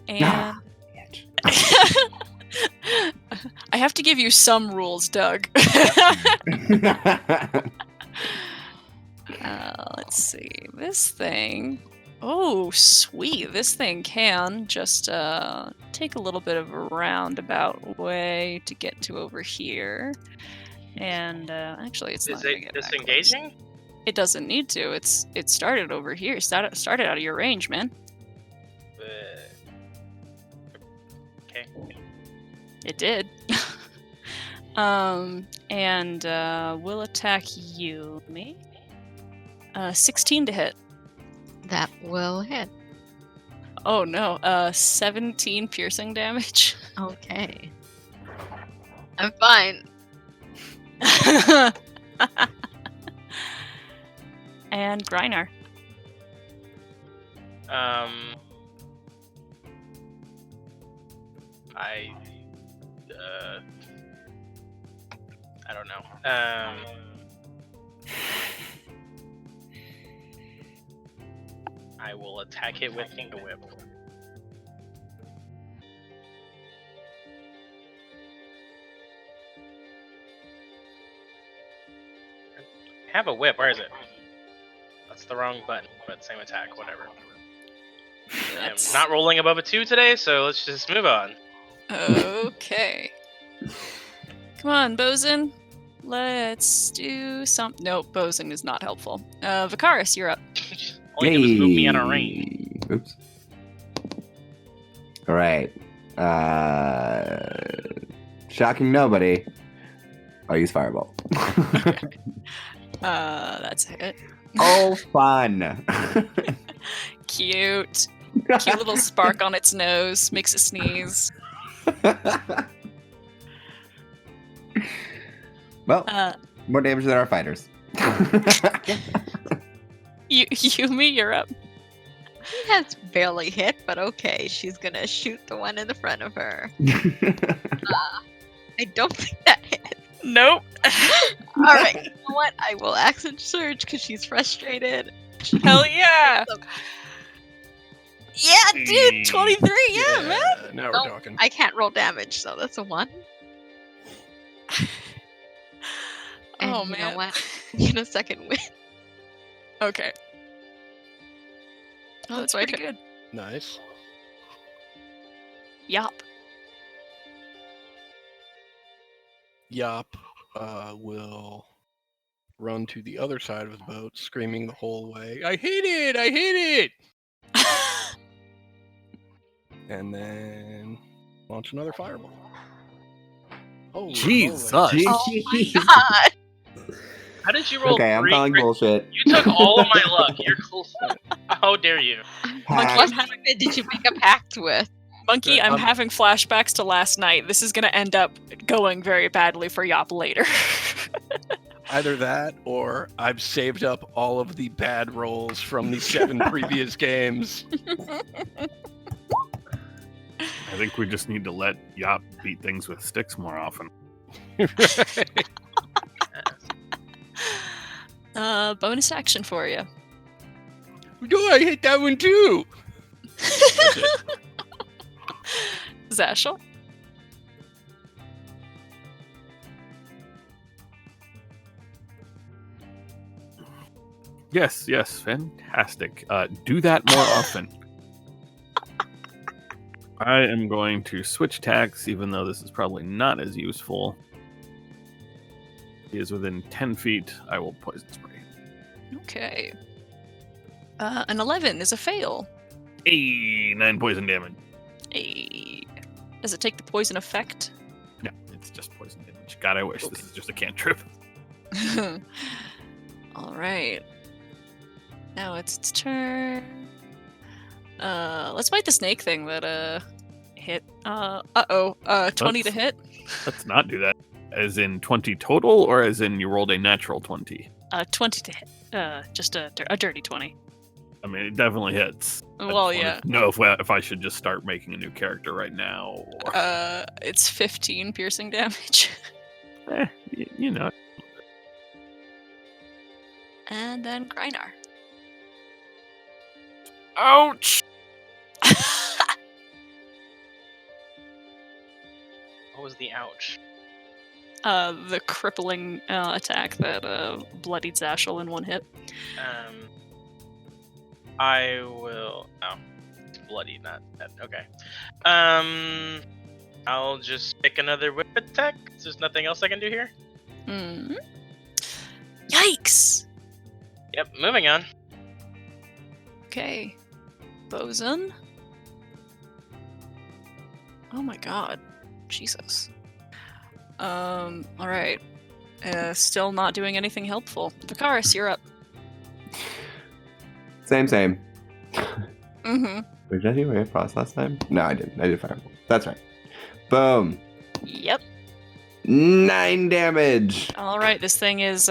Speaker 3: And I have to give you some rules, Doug. Let's see. This thing. Oh, sweet. This thing can just take a little bit of a roundabout way to get to over here. And actually, it's not.
Speaker 2: Is it disengaging?
Speaker 3: It doesn't need to. It started over here. Started out of your range, man.
Speaker 2: Okay.
Speaker 3: It did. And we'll attack you, me. 16 to hit.
Speaker 6: That will hit.
Speaker 3: Oh no, 17 piercing damage.
Speaker 6: Okay. I'm fine.
Speaker 3: And Grynar.
Speaker 2: I don't know. I will attack it with the whip. I have a whip. Where is it? That's the wrong button, but same attack, whatever. I'm not rolling above a 2 today, so let's just move on.
Speaker 3: Okay. Come on, Bosun. Let's do some. Nope, Bosun is not helpful. Vicaris, you're up.
Speaker 2: All you do is move me out of range.
Speaker 7: Oops. All right. Shocking nobody. I'll use Fireball.
Speaker 3: That's a hit.
Speaker 7: Oh, fun.
Speaker 3: Cute. Cute little spark on its nose. Makes it sneeze.
Speaker 7: Well, more damage than our fighters.
Speaker 3: Yumi, you're up.
Speaker 6: She has barely hit, but okay. She's gonna shoot the one in the front of her. I don't think that hit.
Speaker 3: Nope.
Speaker 6: Alright, you know what? I will accent surge because she's frustrated.
Speaker 3: Hell yeah. Yeah, dude, 23, yeah, man.
Speaker 5: Now
Speaker 6: Nope.
Speaker 5: we're talking.
Speaker 6: I can't roll damage, so that's a 1. And
Speaker 3: Oh,
Speaker 6: you
Speaker 3: man.
Speaker 6: know what? In a second win.
Speaker 3: Okay. Oh, that's pretty good.
Speaker 5: Nice.
Speaker 3: Yop.
Speaker 5: Yop will run to the other side of the boat, screaming the whole way, I hit it! I hit it! And then launch another fireball. Holy
Speaker 4: Jesus.
Speaker 5: moly.
Speaker 6: Oh my god!
Speaker 2: How did you roll
Speaker 7: Okay, I'm
Speaker 2: 3
Speaker 7: calling
Speaker 2: crit-
Speaker 7: bullshit.
Speaker 2: You took all of my luck. You're close. How dare you?
Speaker 7: Pack.
Speaker 6: What happened did you make a pact with?
Speaker 3: Monkey, I'm
Speaker 5: I'm-
Speaker 3: having flashbacks to last night. This is gonna end up going very badly for Yop later.
Speaker 5: Either that, or I've saved up all of the bad rolls from the 7 previous games.
Speaker 4: I think we just need to let Yop beat things with sticks more often.
Speaker 3: Bonus action for you.
Speaker 5: Oh, I hit that one too!
Speaker 3: Zashel?
Speaker 4: Yes, fantastic. Do that more often. I am going to switch tacks, even though this is probably not as useful. He is within 10 feet. I will poison spray.
Speaker 3: Okay. An 11 is a fail.
Speaker 4: Hey, 9 poison damage.
Speaker 3: Hey. Does it take the poison effect?
Speaker 4: No, it's just poison damage. God, I wish this is just a cantrip.
Speaker 3: All right. Now it's its turn. Let's bite the snake thing that hit. 20 to hit.
Speaker 4: Let's not do that. As in 20 total, or as in you rolled a natural 20?
Speaker 3: 20 to hit. Just a dirty 20.
Speaker 4: I mean, it definitely hits.
Speaker 3: Well, yeah.
Speaker 4: No, if I should just start making a new character right now. Or...
Speaker 3: It's 15 piercing damage.
Speaker 4: You know.
Speaker 3: And then Grynar.
Speaker 4: Ouch!
Speaker 2: What was the ouch?
Speaker 3: The crippling attack that bloodied Zashel in one hit.
Speaker 2: I will. Oh, it's bloody, not that. Okay. I'll just pick another whip attack. There's nothing else I can do here.
Speaker 3: Yikes!
Speaker 2: Yep, moving on.
Speaker 3: Okay. Bosun. Oh my god. Jesus. Alright. Still not doing anything helpful. Vicaris, you're up.
Speaker 7: Same.
Speaker 3: Mm-hmm.
Speaker 7: Wait, did I do Ray of Frost last time? No, I didn't. I did Fireball. That's right. Boom.
Speaker 3: Yep.
Speaker 7: 9 damage.
Speaker 3: Alright, this thing is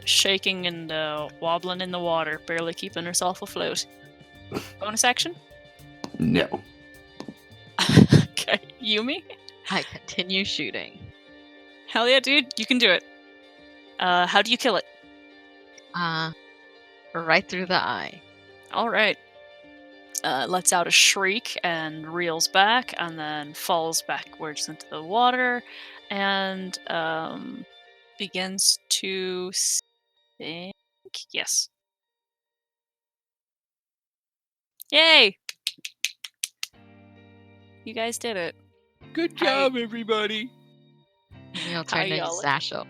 Speaker 3: shaking and wobbling in the water, barely keeping herself afloat. Bonus action?
Speaker 7: No.
Speaker 3: Okay. Yumi?
Speaker 6: I continue shooting.
Speaker 3: Hell yeah, dude. You can do it. How do you kill it?
Speaker 6: Right through the eye.
Speaker 3: Alright. Lets out a shriek and reels back and then falls backwards into the water and begins to sink. Yes. Yay! You guys did it.
Speaker 5: Good job, everybody.
Speaker 6: Maybe I'll turn to
Speaker 3: y'all.
Speaker 6: Zashel.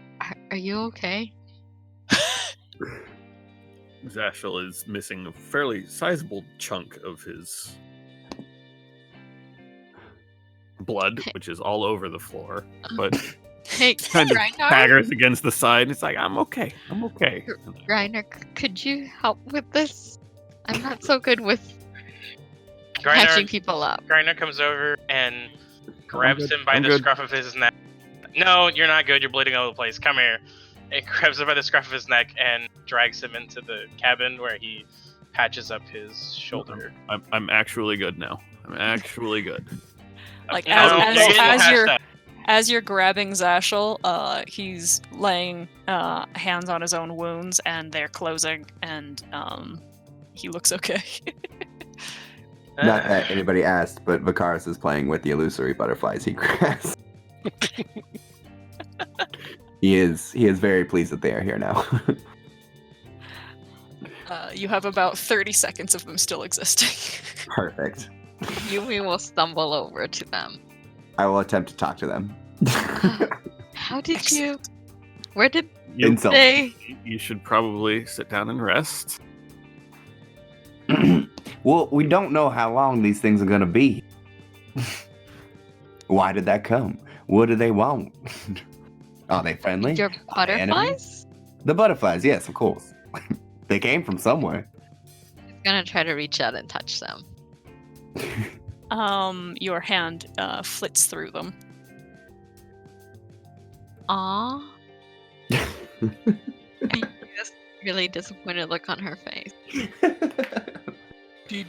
Speaker 6: Are you okay?
Speaker 4: Zashel is missing a fairly sizable chunk of his blood, which is all over the floor, but
Speaker 6: Hey,
Speaker 4: kind of
Speaker 6: Grynar?
Speaker 4: staggers against the side. It's like, I'm okay.
Speaker 6: Grynar, could you help with this? I'm not so good with patching people up.
Speaker 2: Griner comes over and grabs
Speaker 4: good.
Speaker 2: him by
Speaker 4: I'm
Speaker 2: the
Speaker 4: good.
Speaker 2: scruff of his neck. No, you're not good. You're bleeding all over the place. Come here. It grabs him by the scruff of his neck and drags him into the cabin where he patches up his shoulder.
Speaker 4: I'm actually good now. I'm actually good.
Speaker 3: Like,
Speaker 2: No,
Speaker 3: as-
Speaker 2: you're
Speaker 3: as-
Speaker 2: getting
Speaker 3: as
Speaker 2: past
Speaker 3: you're-
Speaker 2: that.
Speaker 3: As you're grabbing Zashel, he's laying hands on his own wounds, and they're closing, and he looks okay.
Speaker 7: Not that anybody asked, but Vicaris is playing with the illusory butterflies he grabs. He is very pleased that they are here now.
Speaker 3: You have about 30 seconds of them still existing.
Speaker 7: Perfect.
Speaker 6: Yumi will stumble over to them.
Speaker 7: I will attempt to talk to them.
Speaker 6: How did you? Where did
Speaker 7: Insult.
Speaker 6: they?
Speaker 4: You should probably sit down and rest.
Speaker 7: Well, we don't know how long these things are going to be. Why did that come? What do they want? Are they friendly?
Speaker 6: Your
Speaker 7: Are they enemies?
Speaker 6: butterflies?
Speaker 7: The butterflies, yes, of course. They came from somewhere.
Speaker 6: I'm gonna try to reach out and touch them.
Speaker 3: Your hand flits through them.
Speaker 6: Aww. This really disappointed look on her face.
Speaker 5: Did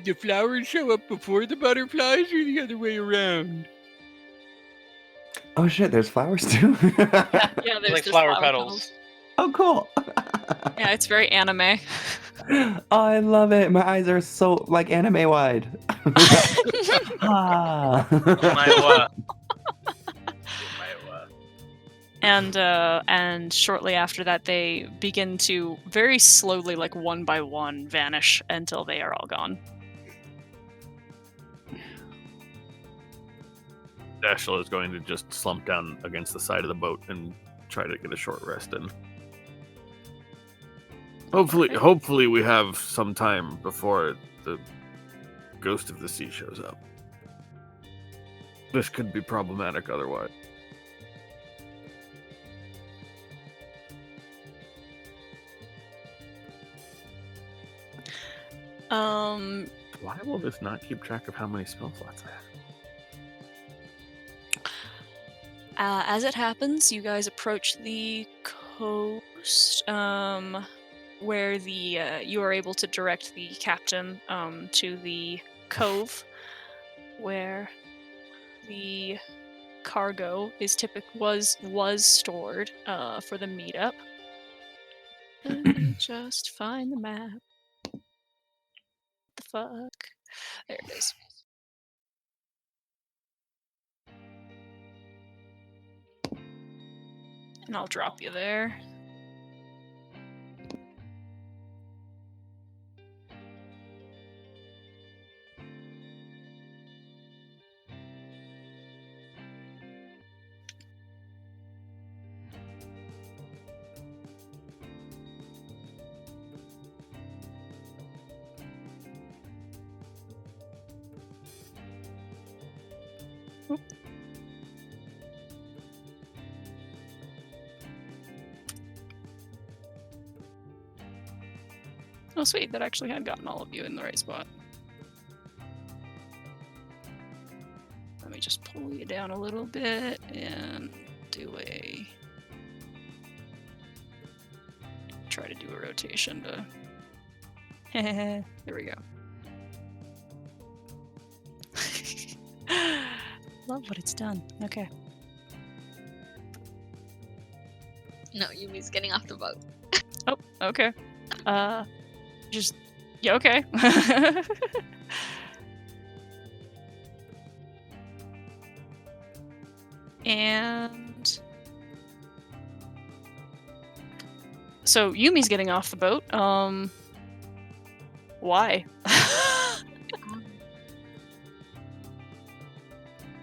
Speaker 5: the flowers show up before the butterflies or the other way around?
Speaker 7: Oh shit, there's flowers too?
Speaker 3: Yeah,
Speaker 2: It's
Speaker 3: there's
Speaker 2: like
Speaker 3: just
Speaker 2: flower petals.
Speaker 7: Oh, cool.
Speaker 3: Yeah, it's very anime.
Speaker 7: Oh, I love it. My eyes are so like anime wide. Ah.
Speaker 2: My
Speaker 3: And shortly after that, they begin to very slowly, like one by one, vanish until they are all gone.
Speaker 4: Dashel is going to just slump down against the side of the boat and try to get a short rest in. Hopefully we have some time before the Ghost of the Sea shows up. This could be problematic otherwise. Why will this not keep track of how many spell slots I have?
Speaker 3: As it happens, you guys approach the coast, where you are able to direct the captain to the cove, where the cargo was stored for the meetup. Let me just find the map. What the fuck? There it is. And I'll drop you there. Oop. Oh, sweet. That actually had gotten all of you in the right spot. Let me just pull you down a little bit and try to do a rotation to... there we go. Love what it's done. Okay.
Speaker 6: No, Yumi's getting off the boat.
Speaker 3: Oh, okay. Yeah, okay. And so Yumi's getting off the boat. Why?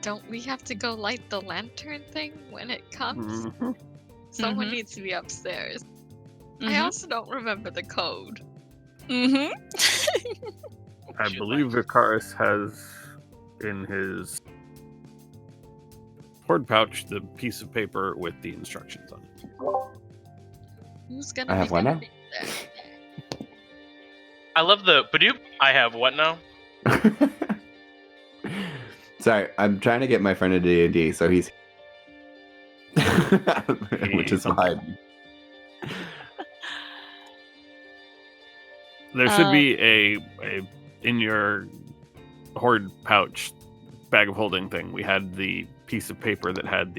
Speaker 6: Don't we have to go light the lantern thing when it comes?
Speaker 4: Mm-hmm.
Speaker 6: Someone
Speaker 3: Mhm.
Speaker 6: needs to be upstairs. I also don't remember the code.
Speaker 3: Mm-hmm.
Speaker 4: I believe Vicaris has in his hoard pouch the piece of paper with the instructions on it.
Speaker 6: Who's gonna
Speaker 7: I have one now.
Speaker 6: there?
Speaker 2: I love the Badoop. I have what now?
Speaker 7: Sorry, I'm trying to get my friend into D&D, so he's... Which is fine.
Speaker 4: There should be a in your hoard pouch bag of holding thing. We had the piece of paper that had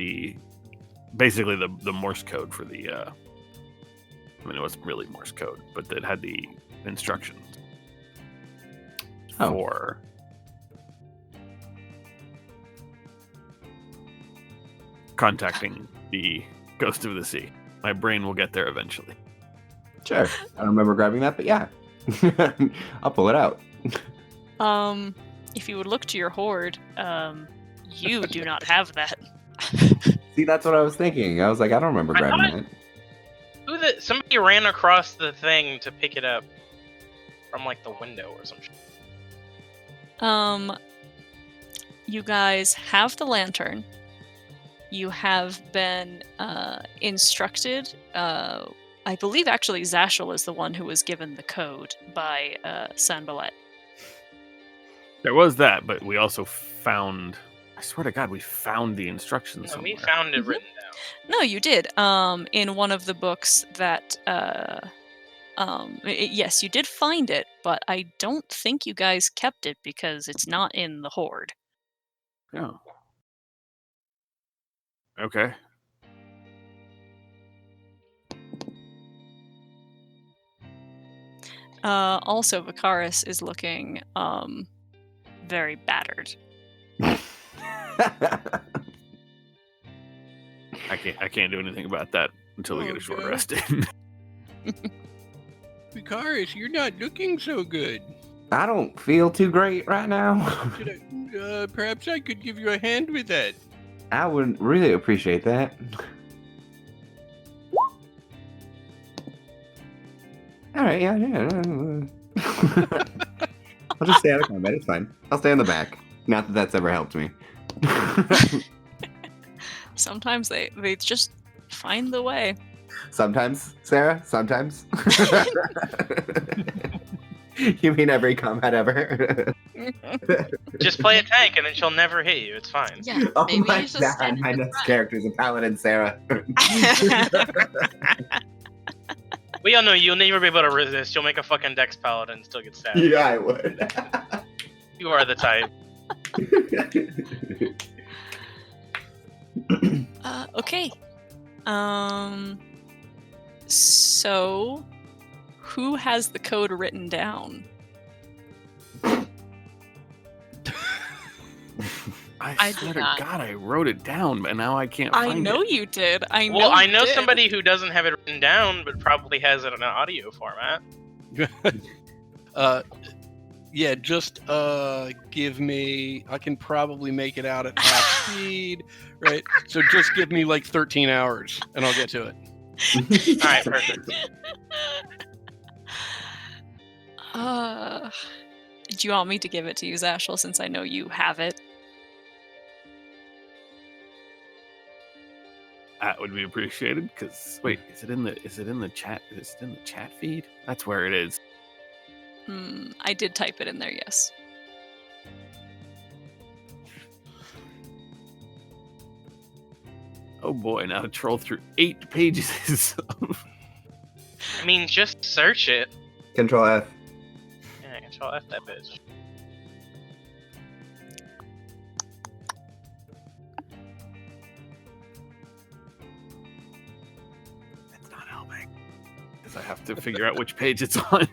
Speaker 4: basically the Morse code for the. I mean, it wasn't really Morse code, but that had the instructions for contacting the Ghost of the Sea. My brain will get there eventually.
Speaker 7: Sure. I don't remember grabbing that, but yeah. I'll pull it out.
Speaker 3: If you would look to your hoard, you do not have that.
Speaker 7: See, that's what I was thinking. I was like, I don't remember grabbing that.
Speaker 2: Somebody ran across the thing to pick it up from like the window or some shit.
Speaker 3: You guys have the lantern. You have been instructed. I believe actually Zashel is the one who was given the code by Sanballat.
Speaker 4: There was that, but we also found. I swear to God, we found the instructions.
Speaker 2: No, we
Speaker 4: somewhere.
Speaker 2: found it written down.
Speaker 3: No, you did. In one of the books that. Yes, you did find it, but I don't think you guys kept it because it's not in the hoard.
Speaker 4: Oh. Okay.
Speaker 3: Also, Vicaris is looking very battered.
Speaker 4: I I can't do anything about that until we get a short
Speaker 5: God.
Speaker 4: rest in.
Speaker 5: Vicaris, you're not looking so good.
Speaker 7: I don't feel too great right now.
Speaker 5: Perhaps I could give you a hand with that.
Speaker 7: I would really appreciate that. All right, yeah. I'll just stay out of combat. It's fine. I'll stay in the back. Not that that's ever helped me.
Speaker 3: Sometimes they just find the way.
Speaker 7: Sometimes, Sarah. Sometimes. You mean every combat ever?
Speaker 2: Just play a tank and then she'll never hit you. It's fine.
Speaker 6: Yeah,
Speaker 7: Oh
Speaker 6: maybe
Speaker 7: my
Speaker 6: you just
Speaker 7: god,
Speaker 6: stand
Speaker 7: my
Speaker 6: in the
Speaker 7: next
Speaker 6: front.
Speaker 7: character is a paladin, Sarah.
Speaker 2: We all know you'll never be able to resist. You'll make a fucking Dex Paladin and still get stabbed.
Speaker 7: Yeah, I would.
Speaker 2: You are the type.
Speaker 3: Okay. So, who has the code written down?
Speaker 4: I
Speaker 6: do
Speaker 4: swear to
Speaker 6: not.
Speaker 4: God, I wrote it down, but now I can't find
Speaker 3: I know
Speaker 4: it.
Speaker 3: you did. I know.
Speaker 2: Well, I
Speaker 3: you
Speaker 2: know
Speaker 3: did.
Speaker 2: somebody who doesn't have it written down, but probably has it in an audio format.
Speaker 5: Yeah, just give me. I can probably make it out at half speed, right? So just give me like 13 hours, and I'll get to it.
Speaker 2: All right, perfect.
Speaker 3: Do you want me to give it to you, Zashel, since I know you have it?
Speaker 4: That would be appreciated. Because wait, is it in the chat? Is it in the chat feed? That's where it is.
Speaker 3: I did type it in there, yes.
Speaker 4: Oh boy, now to troll through 8 pages.
Speaker 2: I mean, just search it.
Speaker 7: Control F.
Speaker 2: Yeah, Control F that bitch.
Speaker 4: That's not helping. Because I have to figure out which page it's on.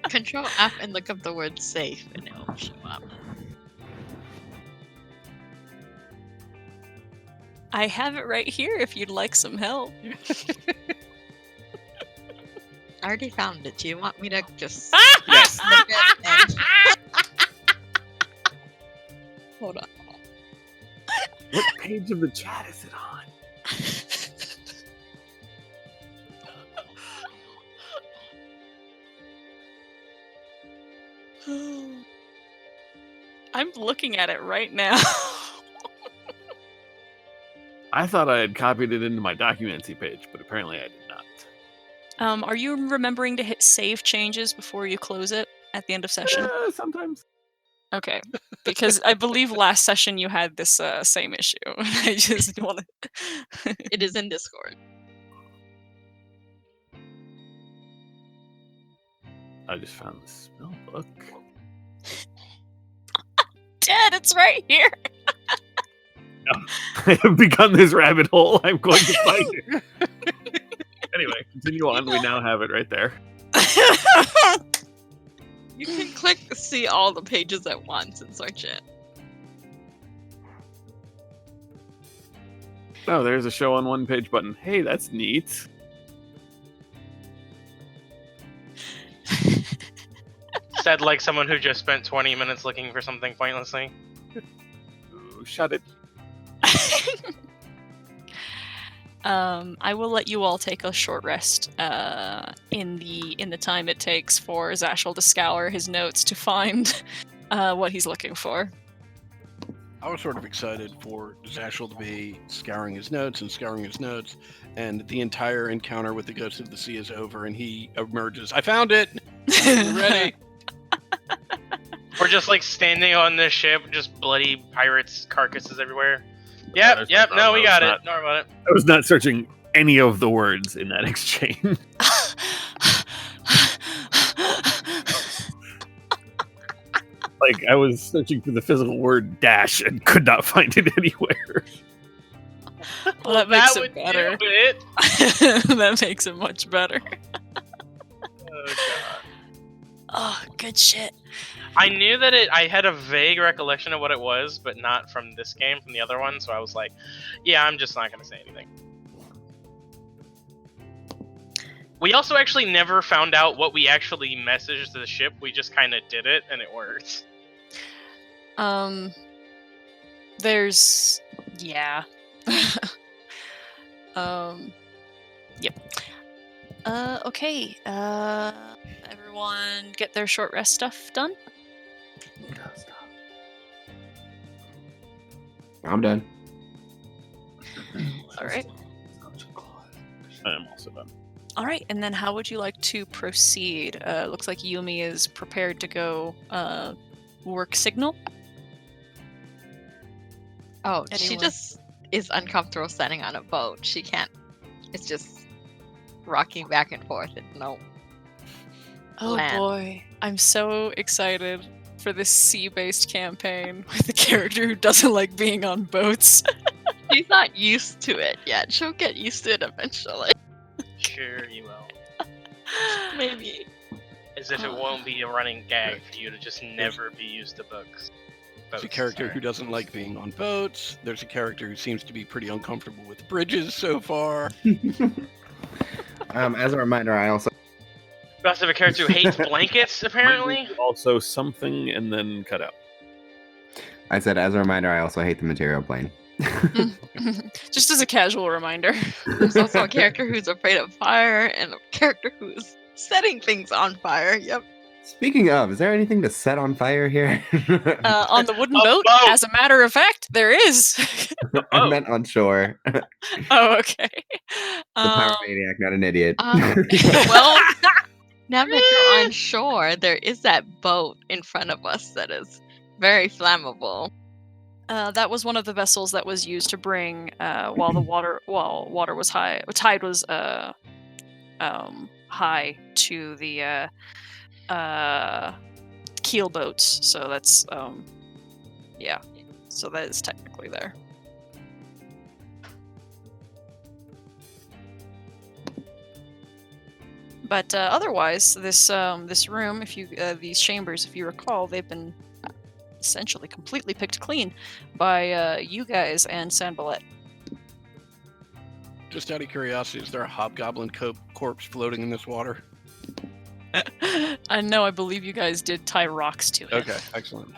Speaker 6: Control F and look up the word safe, and it will show up.
Speaker 3: I have it right here if you'd like some help.
Speaker 6: I already found it. Do you want me to just
Speaker 4: Yes.
Speaker 6: look it and... Hold on.
Speaker 4: What page of the chat is it on?
Speaker 3: I'm looking at it right now.
Speaker 4: I thought I had copied it into my Documentsy page, but apparently I did not.
Speaker 3: Are you remembering to hit save changes before you close it at the end of session?
Speaker 4: Sometimes.
Speaker 3: Okay, because I believe last session you had this same issue. I just want to.
Speaker 6: It is in Discord.
Speaker 4: I just found the spell book.
Speaker 3: Dad, it's right here.
Speaker 4: I have begun this rabbit hole. I'm going to find it. Anyway, continue on. We now have it right there.
Speaker 6: You can click see all the pages at once and search it.
Speaker 4: Oh, there's a show on one page button. Hey, that's neat.
Speaker 2: Said like someone who just spent 20 minutes looking for something pointlessly.
Speaker 4: Ooh, shut it.
Speaker 3: I will let you all take a short rest in the time it takes for Zashel to scour his notes to find what he's looking for.
Speaker 5: I was sort of excited for Zashel to be scouring his notes, and the entire encounter with the Ghost of the Sea is over, and he emerges. I found it! You're ready!
Speaker 2: We're just like standing on this ship, just bloody pirates' carcasses everywhere.
Speaker 4: Yeah,
Speaker 2: Yep,
Speaker 4: there's no
Speaker 2: no, we
Speaker 4: problem.
Speaker 2: got
Speaker 4: It's
Speaker 2: it.
Speaker 4: not-
Speaker 2: Don't worry about it.
Speaker 4: I was not searching any of the words in that exchange. Like, I was searching for the physical word dash and could not find it anywhere.
Speaker 3: Well, that makes it
Speaker 2: would
Speaker 3: better.
Speaker 2: do it.
Speaker 3: That makes it much better.
Speaker 2: Oh, God.
Speaker 3: Oh, good shit.
Speaker 2: I knew that I had a vague recollection of what it was, but not from this game, from the other one. So I was like, yeah, I'm just not going to say anything. We also actually never found out what we actually messaged to the ship. We just kind of did it, and it worked.
Speaker 3: There's... Yeah. Yep. Okay. Everyone get their short rest stuff done?
Speaker 7: I'm done.
Speaker 3: Alright.
Speaker 4: I am also done.
Speaker 3: Alright, and then how would you like to proceed? Looks like Yumi is prepared to go work signal.
Speaker 6: Oh, she
Speaker 3: Anyone?
Speaker 6: just is uncomfortable standing on a boat. She can't. It's just rocking back and forth. No.
Speaker 3: Oh
Speaker 6: Land.
Speaker 3: boy, I'm so excited for this sea-based campaign with a character who doesn't like being on boats.
Speaker 6: She's not used to it yet. She'll get used to it eventually.
Speaker 2: Sure, you will.
Speaker 6: Maybe.
Speaker 2: As if it won't be a running gag for you to just never be used to books.
Speaker 5: There's a character who doesn't like being on boats. There's a character who seems to be pretty uncomfortable with bridges so far.
Speaker 7: As a reminder, I also
Speaker 2: We also have a character who hates blankets, apparently.
Speaker 4: Also something and then cut out.
Speaker 7: said, as a reminder, I also hate the material plane.
Speaker 3: Just as a casual reminder.
Speaker 6: There's also a character who's afraid of fire and a character who's setting things on fire. Yep.
Speaker 7: Speaking of, is there anything to set on fire here?
Speaker 3: On the wooden
Speaker 2: A
Speaker 3: boat,
Speaker 2: boat!
Speaker 3: as a matter of fact, there is.
Speaker 7: I meant on shore. The
Speaker 3: Oh, okay.
Speaker 7: pyromaniac, not an idiot.
Speaker 6: Well, now that you're on shore, there is that boat in front of us that is very flammable.
Speaker 3: That was one of the vessels that was used to bring while water was high. Tide was high to the keel boats. So that's yeah. So that is technically there. But otherwise, this room, if you these chambers, if you recall, they've been essentially completely picked clean by you guys and Sanballet.
Speaker 5: Just out of curiosity, is there a hobgoblin corpse floating in this water?
Speaker 3: I know. I believe you guys did tie rocks to it.
Speaker 5: Okay, excellent.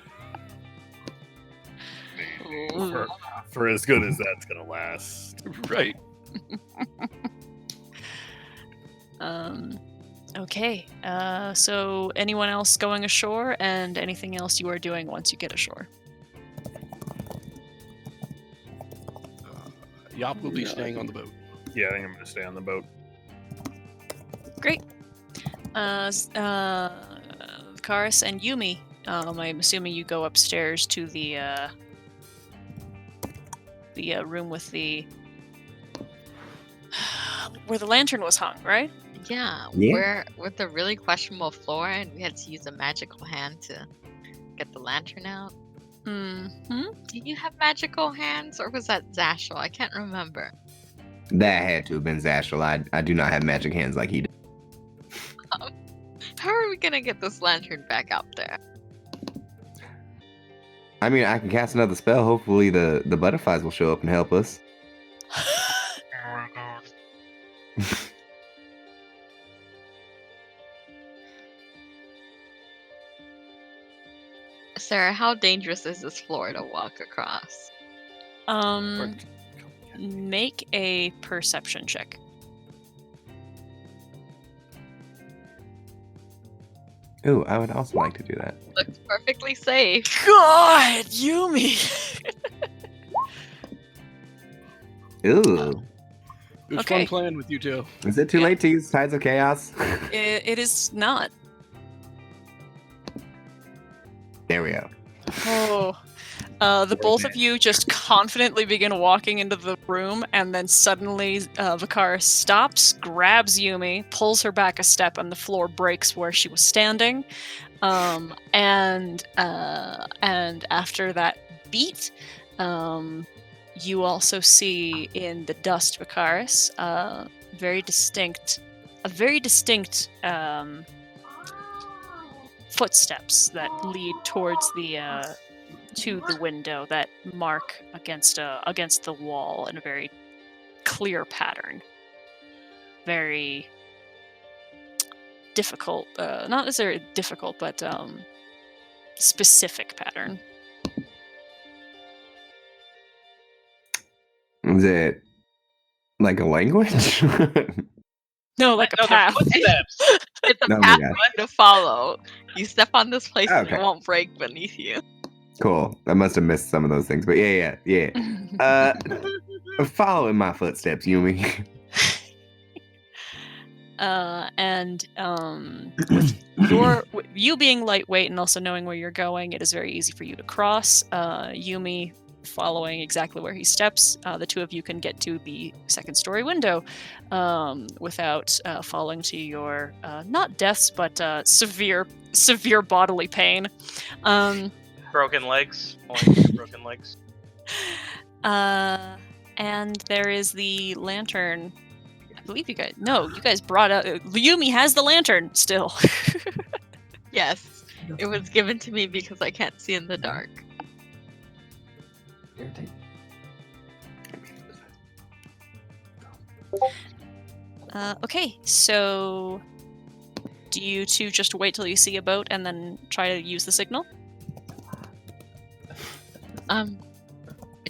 Speaker 4: For as good as that's gonna last.
Speaker 5: Right.
Speaker 3: Okay. So anyone else going ashore, and anything else you are doing once you get ashore?
Speaker 5: Yop will be staying on the boat.
Speaker 4: Yeah, I think I'm gonna stay on the boat.
Speaker 3: Great. Karis and Yumi. I'm assuming you go upstairs to the room with the where the lantern was hung, right?
Speaker 6: Yeah,
Speaker 7: Yeah.
Speaker 6: we're with a really questionable floor, and we had to use a magical hand to get the lantern out.
Speaker 3: Mm-hmm.
Speaker 6: Did you have magical hands, or was that Zashel? I can't remember.
Speaker 7: That had to have been Zashel. I do not have magic hands like he did.
Speaker 6: How are we gonna get this lantern back out there?
Speaker 7: I mean, I can cast another spell. Hopefully the butterflies will show up and help us.
Speaker 2: Oh my god.
Speaker 6: Sarah, how dangerous is this floor to walk across?
Speaker 3: Make a perception check.
Speaker 7: Ooh, I would also like to do that.
Speaker 6: Looks perfectly safe.
Speaker 3: God, Yumi.
Speaker 7: Ooh.
Speaker 5: It was
Speaker 3: Okay.
Speaker 5: fun playing with you two.
Speaker 7: Is it too
Speaker 3: Yeah.
Speaker 7: late to use Tides of Chaos?
Speaker 3: It is not.
Speaker 7: There we go.
Speaker 3: Oh. The both of you just confidently begin walking into the room, and then suddenly Vakara stops, grabs Yumi, pulls her back a step, and the floor breaks where she was standing. And after that beat, you also see in the dust, Vakaris, a very distinct footsteps that lead towards the to the window that mark against the wall in a very clear pattern. Very difficult, not necessarily difficult, but specific pattern.
Speaker 7: Is it like a language?
Speaker 3: No, like a
Speaker 2: No, they're
Speaker 3: path.
Speaker 2: footsteps.
Speaker 6: It's a
Speaker 7: Oh my
Speaker 6: path
Speaker 7: God.
Speaker 6: to follow. You step on this place and
Speaker 7: Okay.
Speaker 6: it won't break beneath you.
Speaker 7: Cool. I must have missed some of those things, but yeah. Follow in my footsteps, Yumi.
Speaker 3: And with you being lightweight and also knowing where you're going, it is very easy for you to cross. Yumi following exactly where he steps, the two of you can get to the second story window without falling to your not deaths, but severe bodily pain.
Speaker 2: Broken legs. Only broken legs.
Speaker 3: And there is the lantern. I believe you guys brought out. Yumi has the lantern still.
Speaker 6: Yes, it was given to me because I can't see in the dark.
Speaker 3: Okay, so do you two just wait till you see a boat and then try to use the signal?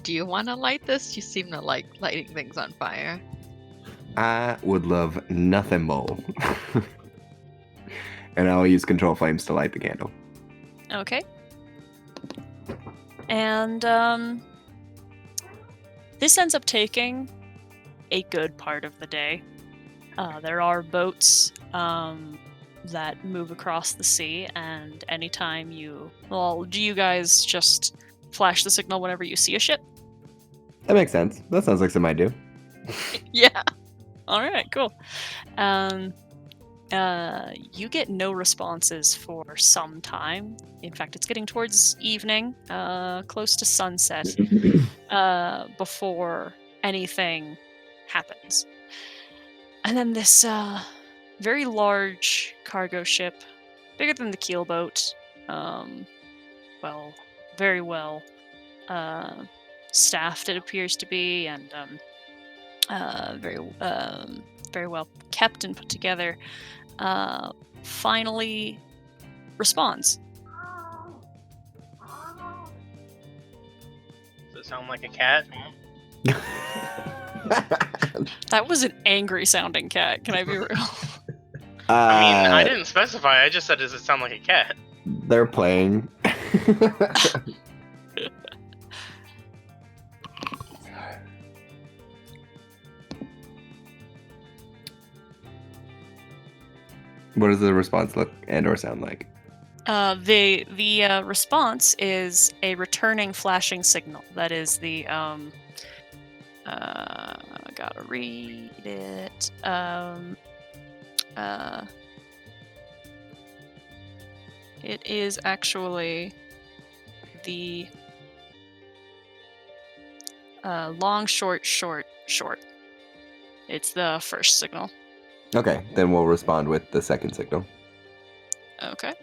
Speaker 6: Do you want to light this? You seem to like lighting things on fire.
Speaker 7: I would love nothing more. And I'll use control flames to light the candle.
Speaker 3: Okay. And this ends up taking a good part of the day. There are boats that move across the sea, and anytime do you guys just flash the signal whenever you see a ship?
Speaker 7: That makes sense. That sounds like something I do.
Speaker 6: Yeah.
Speaker 3: All right, cool. You get no responses for some time. In fact, it's getting towards evening, close to sunset, before anything happens. And then this very large cargo ship, bigger than the keelboat, very well staffed it appears to be, and very well kept and put together, finally responds.
Speaker 2: Does it sound like a cat?
Speaker 3: That was an angry sounding cat, can I be real?
Speaker 2: I mean, I didn't specify. I just said, does it sound like a cat?
Speaker 7: They're playing. What does the response look and/or sound like?
Speaker 3: The response is a returning flashing signal. That is the gotta read it. It is actually the long, short. It's the first signal.
Speaker 7: Okay, then we'll respond with the second signal.
Speaker 3: Okay.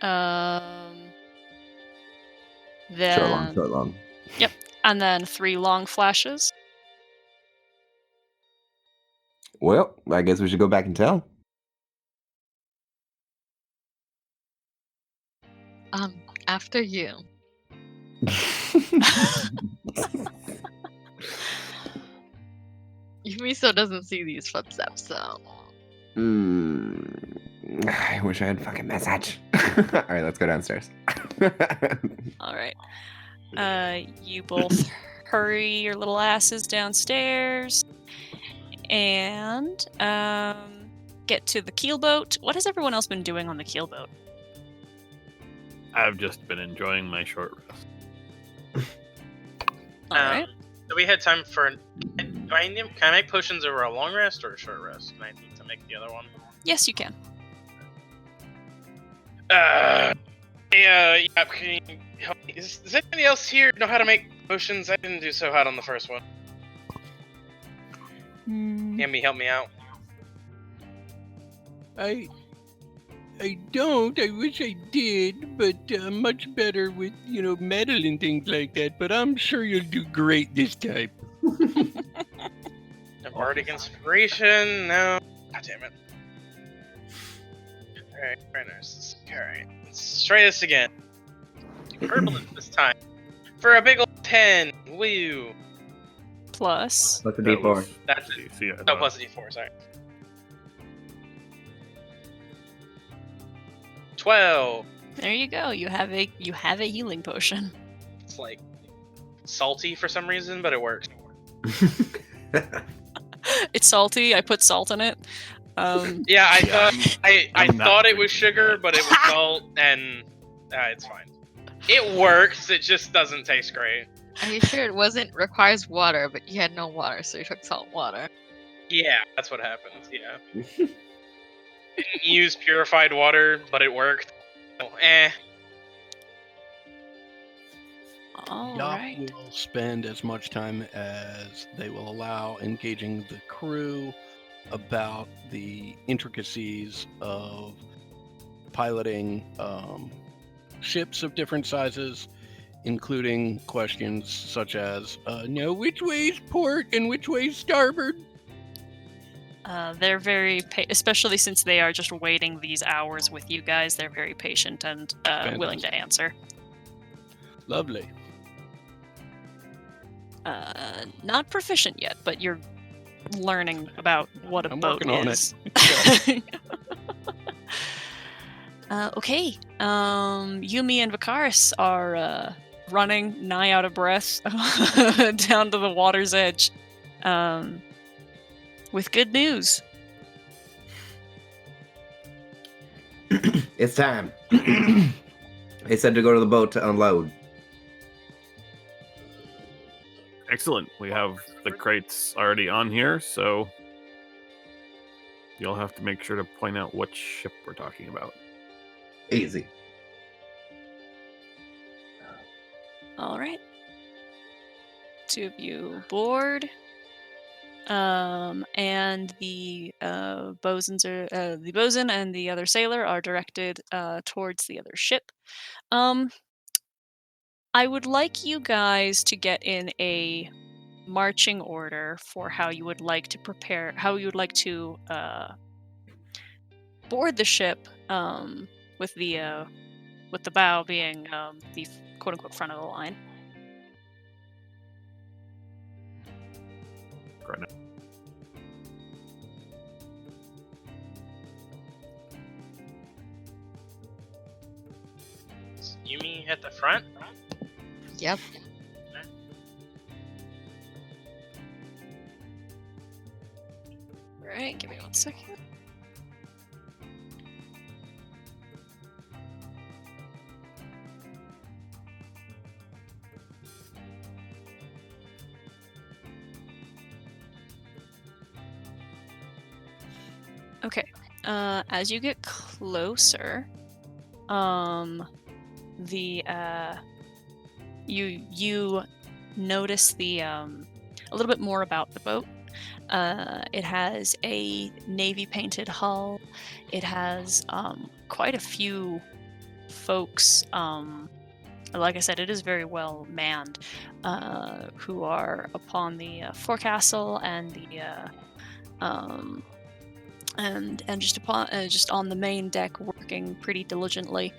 Speaker 3: Then
Speaker 7: Short, long.
Speaker 3: Yep, and then 3 long flashes.
Speaker 7: Well, I guess we should go back and tell.
Speaker 6: After you. Yumiso doesn't see these footsteps, so.
Speaker 7: I wish I had fucking message. All right, let's go downstairs.
Speaker 3: All right. You both hurry your little asses downstairs and get to the keelboat. What has everyone else been doing on the keelboat?
Speaker 4: I've just been enjoying my short rest.
Speaker 3: All right.
Speaker 2: So we had time for. Can I make potions over a long rest or a short rest? Can I need to make the other one?
Speaker 3: Yes, you can.
Speaker 2: Yeah. Can you help me? Does anybody else here know how to make potions? I didn't do so hot on the first one. Can help me out?
Speaker 5: I I don't. I wish I did, but I'm much better with, metal and things like that. But I'm sure you'll do great this time.
Speaker 2: A bardic inspiration? No. God damn it. Alright, very nice. Alright, let's try this again. Herbalist this time. For a big old 10. Woo.
Speaker 3: Plus.
Speaker 7: What's the
Speaker 4: That
Speaker 7: D4?
Speaker 4: was-
Speaker 2: That's it.
Speaker 4: See, I
Speaker 2: Oh,
Speaker 4: thought-
Speaker 2: plus a d4, sorry. 12.
Speaker 3: There you go. You have a healing potion.
Speaker 2: It's like salty for some reason, but it works.
Speaker 3: It's salty. I put salt in it.
Speaker 2: Yeah, I
Speaker 4: Yeah,
Speaker 2: thought I
Speaker 4: I'm not
Speaker 2: thought it was
Speaker 4: drinking
Speaker 2: sugar,
Speaker 4: that.
Speaker 2: but it was salt, and it's fine. It works. It just doesn't taste great.
Speaker 6: Are you sure it wasn't requires water, but you had no water, so you took salt water?
Speaker 2: Yeah, that's what happens. Yeah. Didn't use purified water, but it worked. Oh,
Speaker 3: All
Speaker 5: Yop
Speaker 3: right.
Speaker 5: will spend as much time as they will allow engaging the crew about the intricacies of piloting ships of different sizes, including questions such as, now which way is port and which way is starboard?
Speaker 3: They're very, especially since they are just waiting these hours with you guys. They're very patient and willing to answer.
Speaker 5: Lovely.
Speaker 3: Not proficient yet, but you're learning about what a
Speaker 5: I'm
Speaker 3: boat
Speaker 5: working on
Speaker 3: is. Okay. Yumi and Vakaris are running nigh out of breath down to the water's edge. With good news.
Speaker 7: It's time. They said to go to the boat to unload.
Speaker 4: Excellent. We have the crates already on here, so you'll have to make sure to point out what ship we're talking about.
Speaker 7: Easy.
Speaker 3: All right. Two of you board. And the the bosun and the other sailor are directed towards the other ship. I would like you guys to get in a marching order for how you would like to prepare, how you would like to board the ship, with the bow being the quote unquote front of the line.
Speaker 2: Yumi at the front.
Speaker 6: Yep.
Speaker 3: Right, give me 1 second. Okay. As you get closer, you notice a little bit more about the boat. It has a navy painted hull. It has quite a few folks. Like I said, it is very well manned, who are upon the forecastle and the and just upon just on the main deck, working pretty diligently.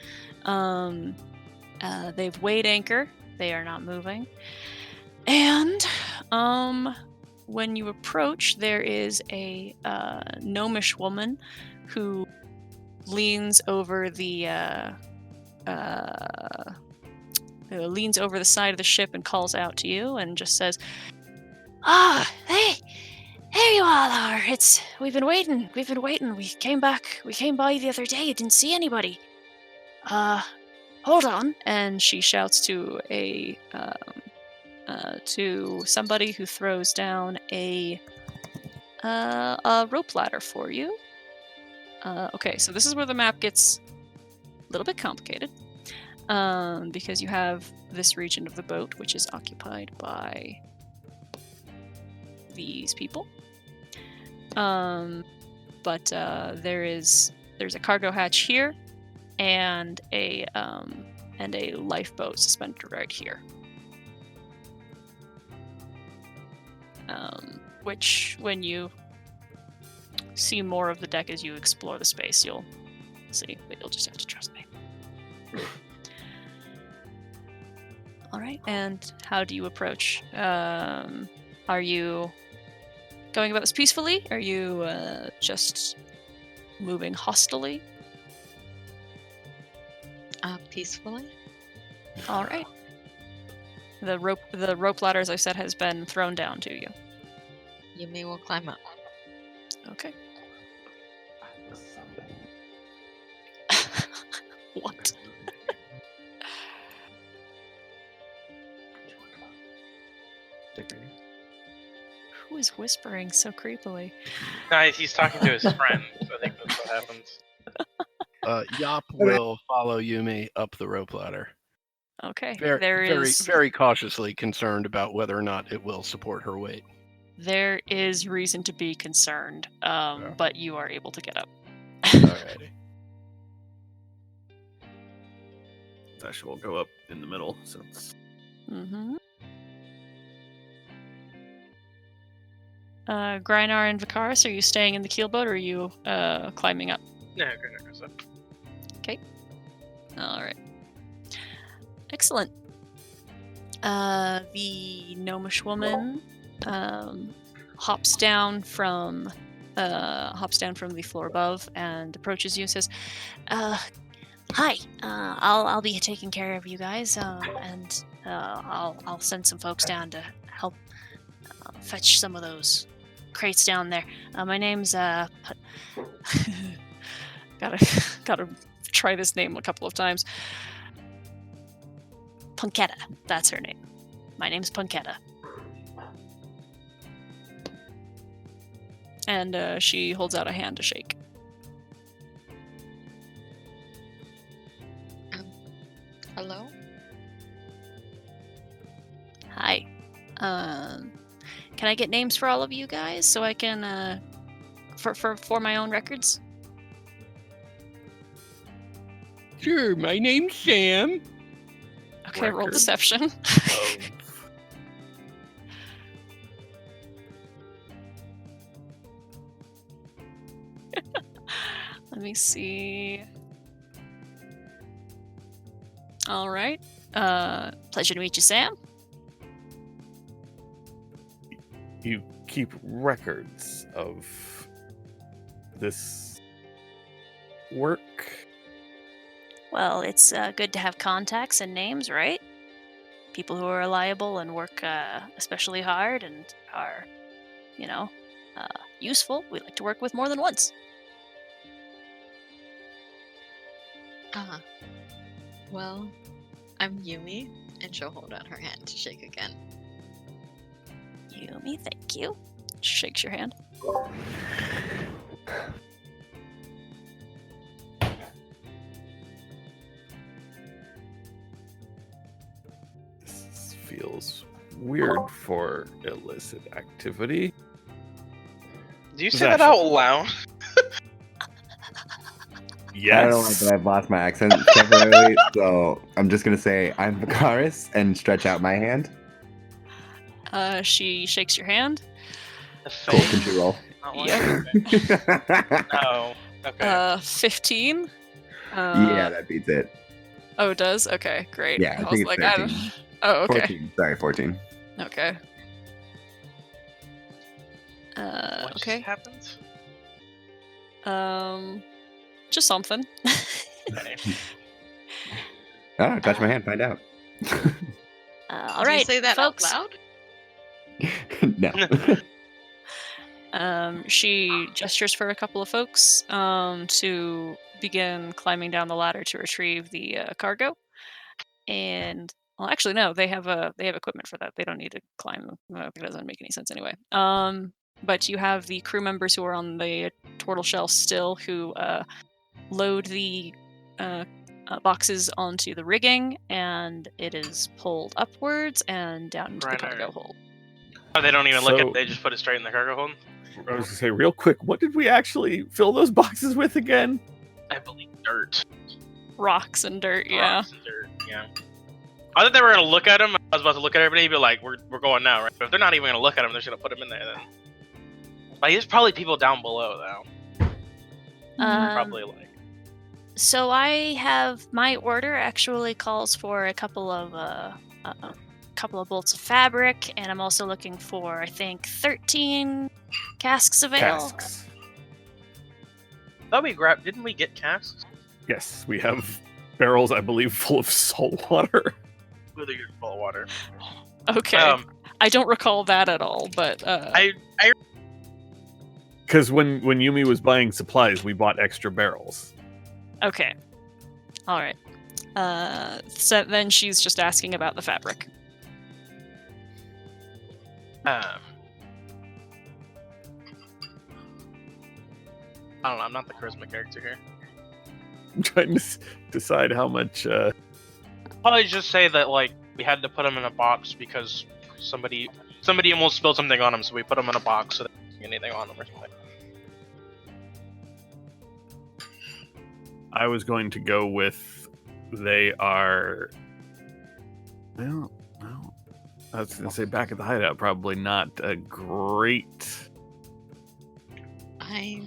Speaker 3: They've weighed anchor. They are not moving. And when you approach, there is a gnomish woman who leans over the side of the ship and calls out to you and just says, "Ah, hey, there you all are. We've been waiting. We came by the other day. Didn't see anybody. Hold on." And she shouts to to somebody who throws down a rope ladder for you. Okay, so this is where the map gets a little bit complicated, because you have this region of the boat which is occupied by these people. But there is there's a cargo hatch here, and a lifeboat suspended right here. Which, when you see more of the deck as you explore the space, you'll see, but you'll just have to trust me. All right, and how do you approach? Are you going about this peacefully? Are you just moving hostily?
Speaker 6: Peacefully.
Speaker 3: All right. The rope ladder, as I said, has been thrown down to you.
Speaker 6: Yumi will climb up.
Speaker 3: Okay. What? Who is whispering so creepily?
Speaker 2: Nice, he's talking to his friend. So I think that's what happens.
Speaker 5: Yop will follow Yumi up the rope ladder.
Speaker 3: Okay.
Speaker 5: Very cautiously concerned about whether or not it will support her weight.
Speaker 3: There is reason to be concerned, but you are able to get up.
Speaker 5: Alrighty.
Speaker 4: Tasha will go up in the middle since.
Speaker 3: Mm-hmm. Grynar and Vicaris, are you staying in the keelboat or are you climbing up?
Speaker 2: Yeah, Griner goes up.
Speaker 3: Okay. All right. Excellent. The gnomish woman hops down from the floor above and approaches you and says, "Hi. I'll be taking care of you guys, and I'll send some folks down to help fetch some of those crates down there. My name's gotta try this name a couple of times. Punketta. That's her name. My name's Punketta." And she holds out a hand to shake.
Speaker 6: Hello?
Speaker 3: Hi. Can I get names for all of you guys so I can for my own records?
Speaker 5: Sure, my name's Sam.
Speaker 3: Okay, roll
Speaker 4: Records.
Speaker 3: deception. Let me see. All right. Pleasure to meet you, Sam.
Speaker 4: You keep records of this work?
Speaker 3: Well, it's good to have contacts and names, right? People who are reliable and work especially hard and are, useful. We like to work with more than once.
Speaker 6: Well, I'm Yumi, and she'll hold out her hand to shake again.
Speaker 3: Yumi, thank you. Shakes your hand.
Speaker 4: This feels weird for illicit activity.
Speaker 2: Do you say that out loud?
Speaker 4: Yes.
Speaker 7: I don't know why, but I've lost my accent temporarily, so I'm just gonna say I'm Vicaris and stretch out my hand.
Speaker 3: She shakes your hand.
Speaker 2: The
Speaker 7: Cool,
Speaker 2: face.
Speaker 7: can you roll?
Speaker 2: Not like
Speaker 3: Yeah.
Speaker 2: it. Oh, okay.
Speaker 3: 15.
Speaker 7: Yeah, that beats it.
Speaker 3: Oh, it does? Okay, great.
Speaker 7: Yeah, I
Speaker 3: was
Speaker 7: think it's
Speaker 3: like,
Speaker 7: 13.
Speaker 3: Oh, okay.
Speaker 7: 14. Sorry, 14.
Speaker 3: Okay.
Speaker 2: What just
Speaker 3: Okay.
Speaker 2: happened?
Speaker 3: Just something.
Speaker 2: Okay.
Speaker 7: Oh, touch my hand, find out.
Speaker 3: All
Speaker 6: Do
Speaker 3: right,
Speaker 6: you say that
Speaker 3: folks.
Speaker 6: out loud?
Speaker 7: No.
Speaker 3: She gestures for a couple of folks to begin climbing down the ladder to retrieve the cargo. And well, actually, no, they have equipment for that. They don't need to climb. It doesn't make any sense anyway. But you have the crew members who are on the turtle shell still, who load the boxes onto the rigging, and it is pulled upwards and down into the
Speaker 2: Griner.
Speaker 3: cargo hold.
Speaker 2: Oh, they don't even look at
Speaker 4: So-
Speaker 2: it. They just put it straight in the cargo hold.
Speaker 4: I was gonna say real quick, what did we actually fill those boxes with again?
Speaker 2: I believe dirt.
Speaker 3: Rocks and dirt, yeah.
Speaker 2: Rocks and dirt, yeah. I thought they were gonna look at him. I was about to look at everybody and be like, we're going now, right? But if they're not even gonna look at him, they're just gonna put him in there then. But there's probably people down below though. Probably like.
Speaker 3: So I have my order actually calls for a couple of bolts of fabric, and I'm also looking for, I think, 13 casks of ale.
Speaker 4: Casks.
Speaker 2: Thought didn't we get casks?
Speaker 4: Yes, we have barrels, I believe, full of salt water.
Speaker 2: Really good full of water.
Speaker 3: Okay. I don't recall that at all, but
Speaker 4: Because when Yumi was buying supplies, we bought extra barrels.
Speaker 3: Okay. All right. So then she's just asking about the fabric.
Speaker 2: I don't know. I'm not the charisma character here.
Speaker 4: I'm trying to decide how much.
Speaker 2: Probably just say that like we had to put him in a box because somebody almost spilled something on him, so we put him in a box so that there wasn't anything on him or something.
Speaker 4: I was going to go with they are. Well, I was going to say back at the hideout, probably not a great.
Speaker 6: I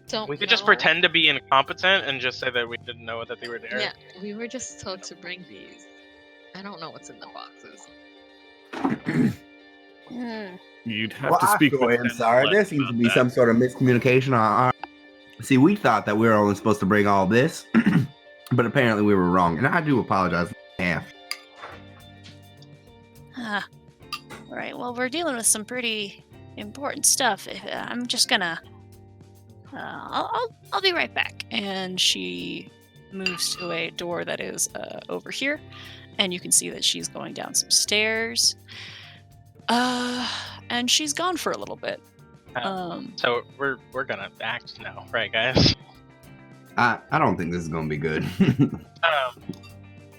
Speaker 6: don't.
Speaker 2: We could just pretend to be incompetent and just say that we didn't know that they were there.
Speaker 6: Yeah, we were just told to bring these. I don't know what's in the boxes.
Speaker 4: You'd have to speak with them.
Speaker 7: Sorry, there seems to be some sort of miscommunication on our. See, we thought that we were only supposed to bring all this, but apparently we were wrong, and I do apologize. Half.
Speaker 3: All right. Well, we're dealing with some pretty important stuff. I'm just gonna. I'll be right back. And she moves to a door that is over here, and you can see that she's going down some stairs. And she's gone for a little bit.
Speaker 2: So we're gonna act now, right, guys?
Speaker 7: I don't think this is gonna be good.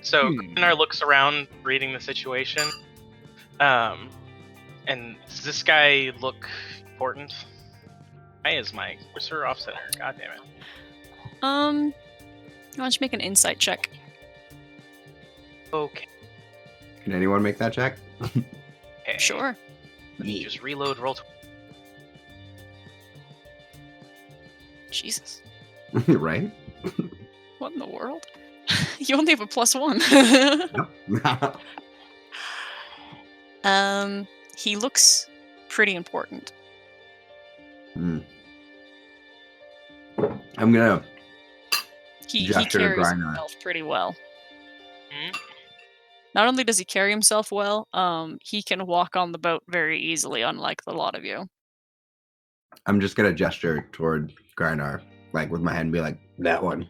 Speaker 2: So Gunnar looks around, reading the situation. And does this guy look important? Where's her off center? God damn it.
Speaker 3: Why don't you make an insight check?
Speaker 2: Okay.
Speaker 7: Can anyone make that check?
Speaker 2: Okay.
Speaker 3: Sure.
Speaker 2: Let me just reload roll.
Speaker 3: Jesus.
Speaker 7: Right?
Speaker 3: What in the world? You only have a +1. He looks pretty important.
Speaker 7: I'm gonna.
Speaker 3: He
Speaker 7: gesture to
Speaker 3: carries
Speaker 7: Griner.
Speaker 3: himself pretty well.
Speaker 2: Hmm?
Speaker 3: Not only does he carry himself well, he can walk on the boat very easily, unlike the lot of you.
Speaker 7: I'm just gonna gesture toward Grinar, like with my hand, and be like, "That one."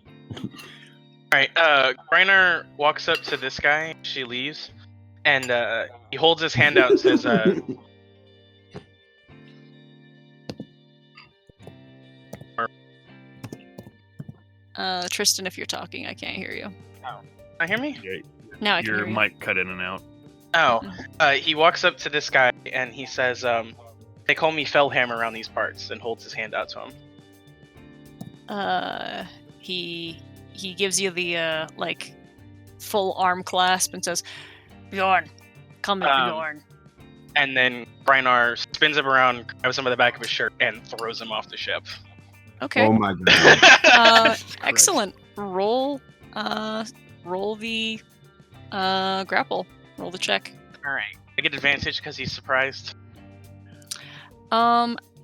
Speaker 2: Alright, Griner walks up to this guy, she leaves, and he holds his hand out and says,
Speaker 3: Tristan, if you're talking, I can't hear you.
Speaker 2: I hear me?
Speaker 4: Yeah,
Speaker 3: Now I can
Speaker 4: your
Speaker 3: hear you.
Speaker 4: mic cut in and out.
Speaker 2: Oh, he walks up to this guy and he says, they call me Fellhammer around these parts, and holds his hand out to him.
Speaker 3: He gives you the like full arm clasp and says, "Bjorn, come in, Bjorn."
Speaker 2: And then Griner spins him around, grabs him by the back of his shirt, and throws him off the ship.
Speaker 3: Okay.
Speaker 7: Oh my god!
Speaker 3: Excellent. Roll the grapple. Roll the check.
Speaker 2: Alright. I get advantage because he's surprised.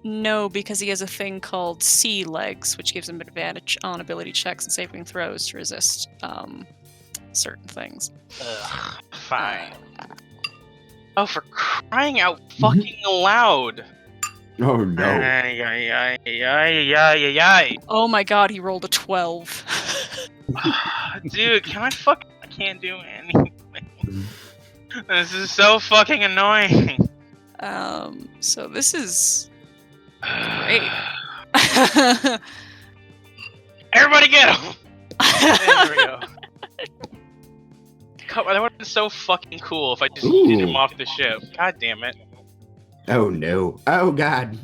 Speaker 3: No, because he has a thing called sea legs, which gives him advantage on ability checks and saving throws to resist certain things.
Speaker 2: Ugh, fine. Oh, for crying out fucking loud!
Speaker 7: Oh no!
Speaker 2: Ay, ay, ay, ay, ay, ay,
Speaker 3: Oh my god, he rolled a 12.
Speaker 2: ay. Dude, I can't do anything. This is so fucking annoying.
Speaker 3: So this is great.
Speaker 2: Everybody get him! There we go. That would have been so fucking cool if I just yeeted him off the ship. God damn it.
Speaker 7: Oh no! Oh god!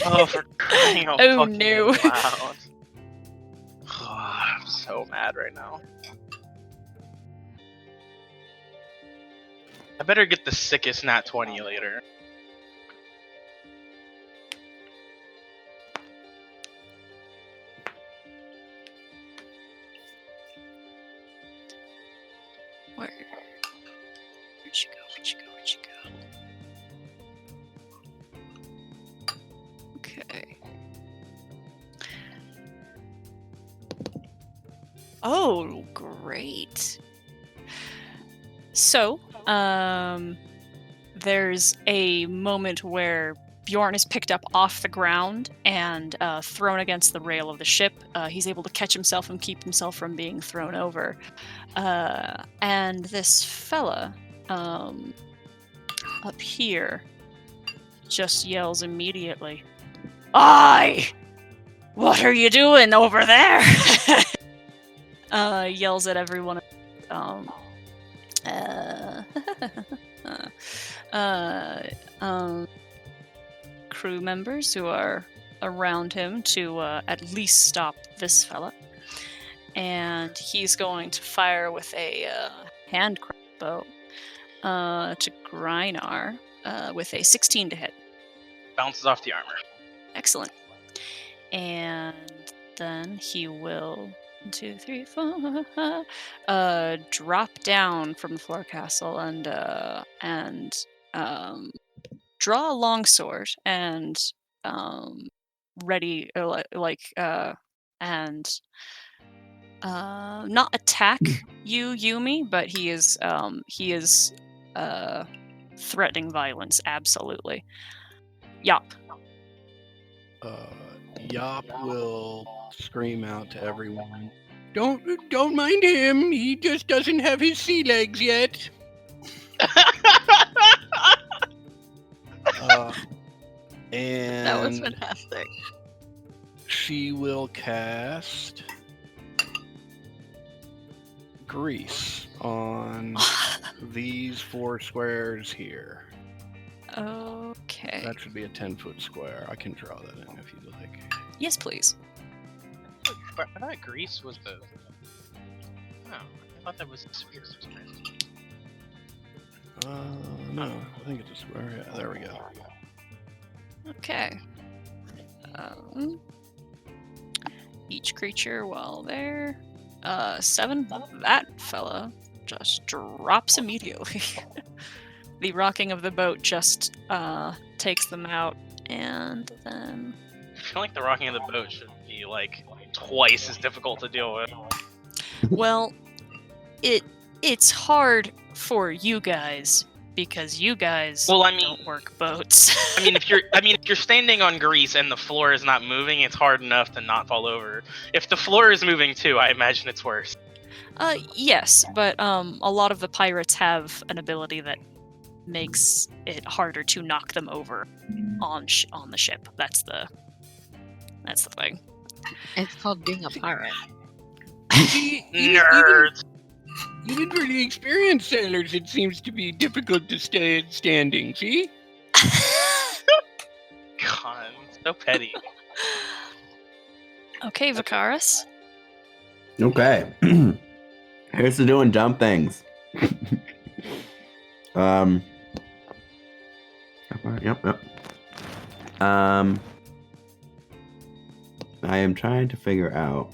Speaker 2: Oh, for crying out
Speaker 3: Oh,
Speaker 2: fucking
Speaker 3: no.
Speaker 2: loud. so mad right now. I better get the sickest nat 20 later.
Speaker 3: Where'd you go? Okay. Oh, great. So, there's a moment where Bjorn is picked up off the ground and thrown against the rail of the ship. He's able to catch himself and keep himself from being thrown over. And this fella up here just yells immediately, "Aye! What are you doing over there?" Yells at everyone. Crew members who are around him to at least stop this fella. And he's going to fire with a hand crossbow to Grynar with a 16 to hit.
Speaker 2: Bounces off the armor.
Speaker 3: Excellent. And then he will 1, 2, 3, 4 drop down from the floor castle and draw a longsword and ready and not attack you, Yumi, but he is threatening violence, absolutely. Yop.
Speaker 5: Yop will scream out to everyone, Don't mind him. He just doesn't have his sea legs yet." And
Speaker 6: That was fantastic.
Speaker 5: she will cast Grease on these 4 squares here.
Speaker 3: Okay.
Speaker 5: That should be a 10-foot square. I can draw that in if you'd like.
Speaker 3: Yes, please.
Speaker 2: But I thought Greece was the... Oh, I thought that was the sphere.
Speaker 5: No, I think it's a square. Yeah, there we go.
Speaker 3: Okay. Each creature while there. 7. That fella just drops immediately. The rocking of the boat just takes them out, and then...
Speaker 2: I feel like the rocking of the boat should be like twice as difficult to deal with.
Speaker 3: Well, it's hard for you guys because you guys don't work boats.
Speaker 2: I mean, if you're standing on grease and the floor is not moving, it's hard enough to not fall over. If the floor is moving too, I imagine it's worse.
Speaker 3: Yes, but a lot of the pirates have an ability that makes it harder to knock them over on the ship. That's the thing.
Speaker 6: It's called being a pirate.
Speaker 2: Nerds.
Speaker 5: Even for the experienced sailors, it seems to be difficult to stay standing. See?
Speaker 2: God, so petty.
Speaker 3: Okay, Vicaris.
Speaker 7: Okay. Here's to doing dumb things. Yep. I am trying to figure out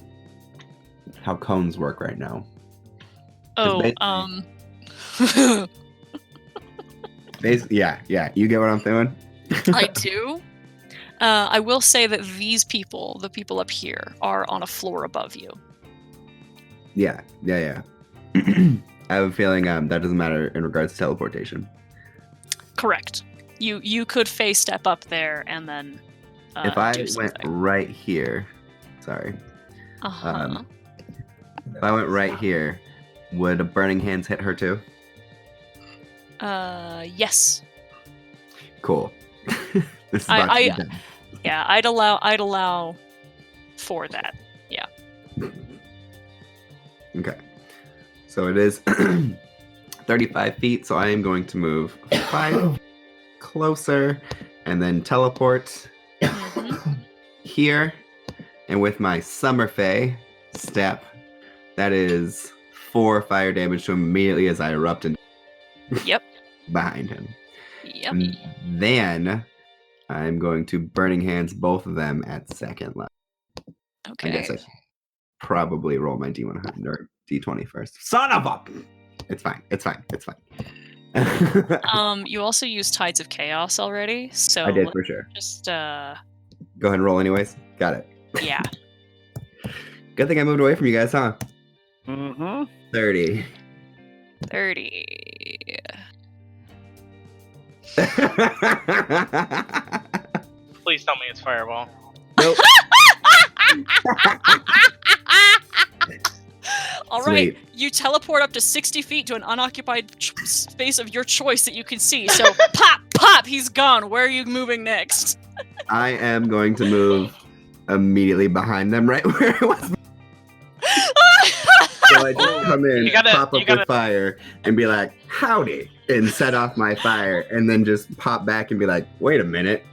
Speaker 7: how cones work right now. Yeah, you get what I'm doing?
Speaker 3: I do. I will say that these people, the people up here, are on a floor above you.
Speaker 7: Yeah. I have a feeling that doesn't matter in regards to teleportation.
Speaker 3: Correct. You could phase step up there and then
Speaker 7: if I
Speaker 3: do
Speaker 7: went
Speaker 3: something.
Speaker 7: right here, sorry.
Speaker 3: Uh-huh.
Speaker 7: If I went right here, would a burning hands hit her too?
Speaker 3: Yes.
Speaker 7: Cool. This is about to be done.
Speaker 3: Yeah, I'd allow for that. Yeah.
Speaker 7: Okay. So it is 35 feet, so I am going to move 5 closer and then teleport here. And with my Summer Fae step, That is 4 fire damage to him immediately as I erupt in
Speaker 3: Yep.
Speaker 7: behind him.
Speaker 3: Yep.
Speaker 7: And then I'm going to Burning Hands both of them at second level.
Speaker 3: Okay.
Speaker 7: I guess I should probably roll my D100 or D20 first. Son of a... It's fine. It's fine. It's fine.
Speaker 3: You also used Tides of Chaos already, so
Speaker 7: I did for sure.
Speaker 3: just
Speaker 7: Go ahead and roll anyways. Got it.
Speaker 3: yeah.
Speaker 7: Good thing I moved away from you guys, huh?
Speaker 4: Mm-hmm.
Speaker 7: 30.
Speaker 3: 30.
Speaker 2: Please tell me it's fireball.
Speaker 7: Nope.
Speaker 3: All right,
Speaker 7: Sweet.
Speaker 3: you teleport up to 60 feet to an unoccupied space of your choice that you can see. So pop, pop, he's gone. Where are you moving next?
Speaker 7: I am going to move immediately behind them, right where it was. So I just come in,
Speaker 2: You gotta-
Speaker 7: pop
Speaker 2: you
Speaker 7: up
Speaker 2: gotta-
Speaker 7: with fire, and be like, howdy, and set off my fire, and then just pop back and be like, wait a minute.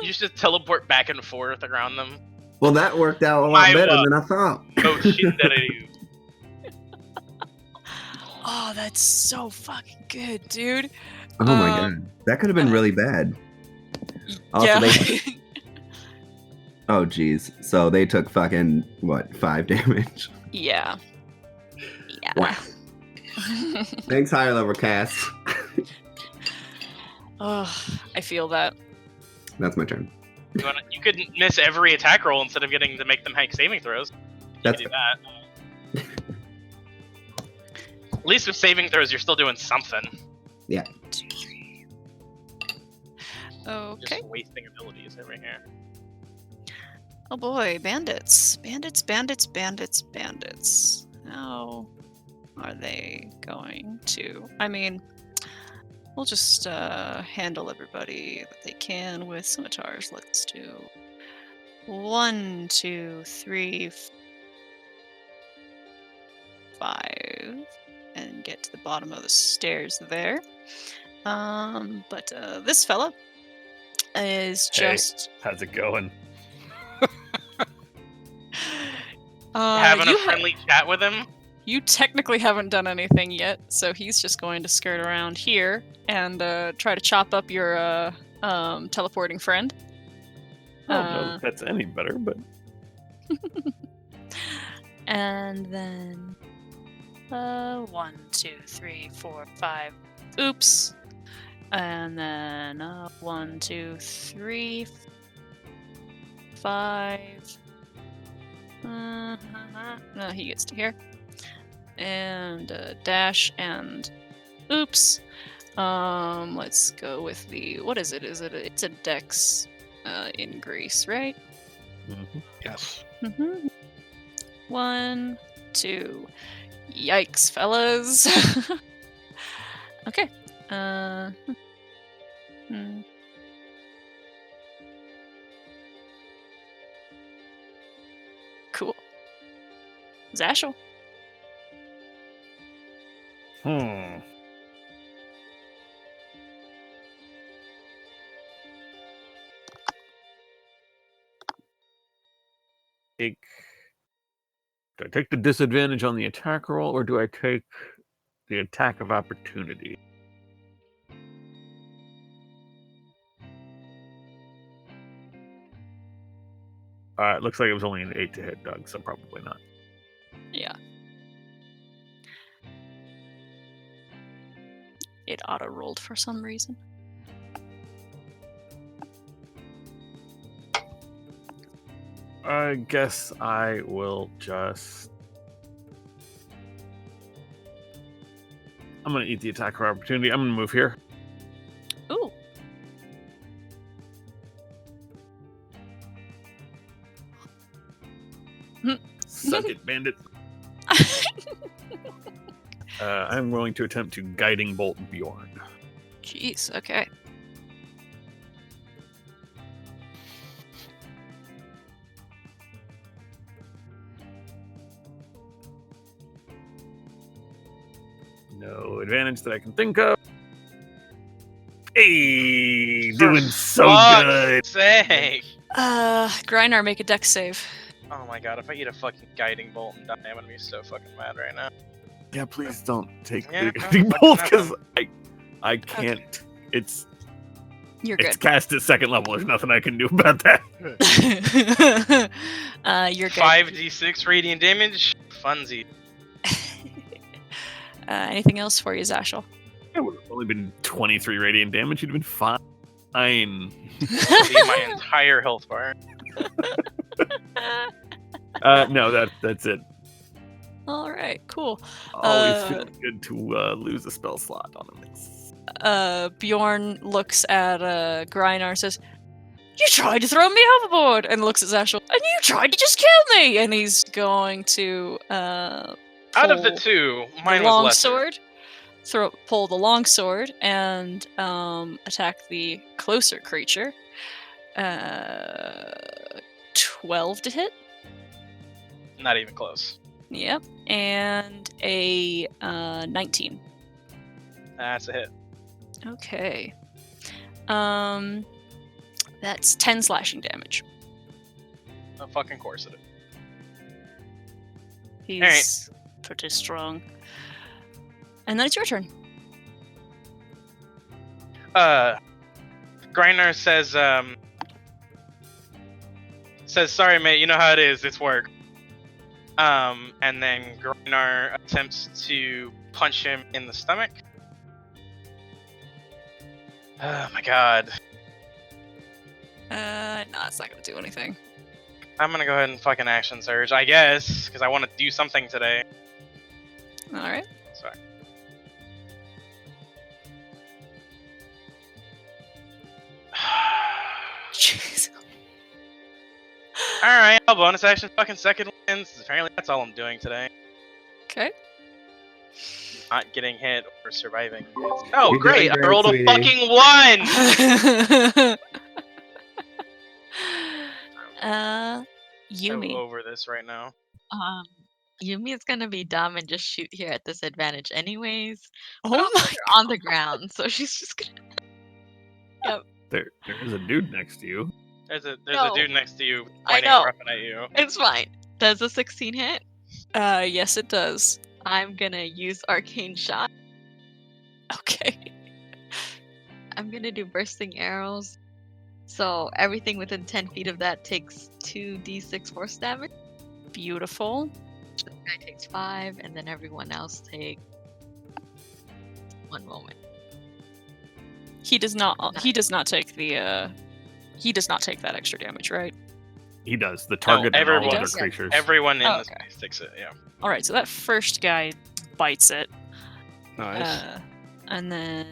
Speaker 2: You should teleport back and forth around them.
Speaker 7: Well, that worked out a lot
Speaker 2: My
Speaker 7: better
Speaker 2: love.
Speaker 7: than I thought.
Speaker 2: Oh shit, that you.
Speaker 3: Oh, that's so fucking good, dude.
Speaker 7: Oh my god. That could have been really bad. Also,
Speaker 3: yeah.
Speaker 7: Oh, geez. So they took fucking, what, 5 damage?
Speaker 3: Yeah. Yeah.
Speaker 7: Wow. Thanks, higher level cast.
Speaker 3: Oh, I feel that.
Speaker 7: That's my turn.
Speaker 2: You could miss every attack roll instead of getting to make them make saving throws. You
Speaker 7: That's
Speaker 2: could do that. At least with saving throws, you're still doing something.
Speaker 3: 2, 3. Okay.
Speaker 2: Just wasting abilities over here.
Speaker 3: Oh boy, bandits. Bandits, bandits, bandits, bandits. How are they going to... I mean, we'll just handle everybody that they can with scimitars. Let's do 1, 2, 3, 5, and get to the bottom of the stairs there. But this fella is
Speaker 4: Hey.
Speaker 3: just
Speaker 4: How's it going?
Speaker 2: Having a
Speaker 3: you
Speaker 2: friendly chat with him.
Speaker 3: You technically haven't done anything yet, so he's just going to skirt around here and try to chop up your teleporting friend.
Speaker 4: I don't know if that's any better, but
Speaker 3: And then 1, 2, 3, 4, 5. Oops. And then 1, 2, 3, 5. No, he gets to here. And dash and oops. Let's go with the what is it? It's a dex increase, right?
Speaker 5: Yes.
Speaker 3: Mm-hmm. 1, 2. Yikes, fellas. Okay. Cool. Zashel.
Speaker 4: Do I take the disadvantage on the attack roll, or do I take the attack of opportunity? It looks like it was only an 8 to hit, Doug, so probably not.
Speaker 3: Yeah. It auto-rolled for some reason.
Speaker 4: I guess I will just... I'm going to eat the attack of opportunity. I'm going to move here.
Speaker 3: Ooh.
Speaker 4: Suck it, bandit. I'm going to attempt to Guiding Bolt Bjorn.
Speaker 3: Jeez, okay.
Speaker 4: No advantage that I can think of. Hey, doing so
Speaker 2: Fuck's
Speaker 4: good.
Speaker 2: sake.
Speaker 3: Grinar, make a dex save.
Speaker 2: Oh my god, if I eat a fucking guiding bolt and die, I'm gonna be so fucking mad right now.
Speaker 4: Yeah, please don't take
Speaker 2: Yeah,
Speaker 4: the
Speaker 2: no,
Speaker 4: guiding
Speaker 2: fucking
Speaker 4: bolt
Speaker 2: nothing.
Speaker 4: because I can't. It's
Speaker 3: You're
Speaker 4: it's
Speaker 3: good.
Speaker 4: cast at second level. There's nothing I can do about that.
Speaker 3: You're good.
Speaker 2: 5d6 radiant damage. Funsy.
Speaker 3: Anything else for you, Zashel?
Speaker 4: It would have only been 23 radiant damage. You'd have been fine.
Speaker 2: Leave my entire health bar.
Speaker 4: No, that's it.
Speaker 3: All right, cool.
Speaker 4: Always feels good to lose a spell slot on a miss.
Speaker 3: Bjorn looks at Grynar and says, "You tried to throw me overboard," and looks at Zashel, "And you tried to just kill me!" And he's going to
Speaker 2: Out of the two, mine
Speaker 3: the
Speaker 2: was
Speaker 3: long
Speaker 2: lesser.
Speaker 3: sword. Pull the long sword and attack the closer creature. 12 to hit.
Speaker 2: Not even close.
Speaker 3: Yep, and a 19.
Speaker 2: That's a hit.
Speaker 3: Okay. That's 10 slashing damage.
Speaker 2: Of fucking course it is.
Speaker 3: He's pretty strong. And then it's your turn.
Speaker 2: Griner says, "Sorry, mate. You know how it is. It's work." And then Griner attempts to punch him in the stomach. Oh my god.
Speaker 3: No, it's not gonna do anything.
Speaker 2: I'm gonna go ahead and fucking action surge, I guess, because I want to do something today.
Speaker 3: Alright.
Speaker 2: Sorry.
Speaker 3: Jeez.
Speaker 2: Alright, I'll bonus action fucking second wins. Apparently that's all I'm doing today.
Speaker 3: Okay.
Speaker 2: Not getting hit or surviving. Oh,
Speaker 7: You're
Speaker 2: great!
Speaker 7: doing
Speaker 2: I
Speaker 7: great,
Speaker 2: rolled a
Speaker 7: sweetie.
Speaker 2: fucking 1!
Speaker 3: Yumi.
Speaker 2: I'm over this right now.
Speaker 6: Yumi is gonna be dumb and just shoot here at disadvantage anyways.
Speaker 3: Oh
Speaker 6: But also
Speaker 3: my
Speaker 6: you're on the ground, so she's just gonna.
Speaker 4: There is a dude next to you.
Speaker 2: There's a
Speaker 6: No.
Speaker 2: dude next to you
Speaker 6: I
Speaker 2: pointing
Speaker 6: know.
Speaker 2: a weapon at you.
Speaker 6: It's fine. Does a 16 hit?
Speaker 3: Yes, it does.
Speaker 6: I'm gonna use arcane shot.
Speaker 3: Okay.
Speaker 6: I'm gonna do bursting arrows. So everything within 10 feet of that takes 2d6 force damage.
Speaker 3: Beautiful.
Speaker 6: This guy takes 5, and then everyone else take 1 moment.
Speaker 3: He does not. He does not take the. He does not take that extra damage, right?
Speaker 4: He does. The target and all
Speaker 2: everyone
Speaker 4: other
Speaker 3: does.
Speaker 4: creatures.
Speaker 2: Everyone in
Speaker 3: Oh,
Speaker 2: this
Speaker 3: okay.
Speaker 2: place takes it, yeah.
Speaker 3: All right. So that first guy bites it,
Speaker 5: Nice.
Speaker 3: and then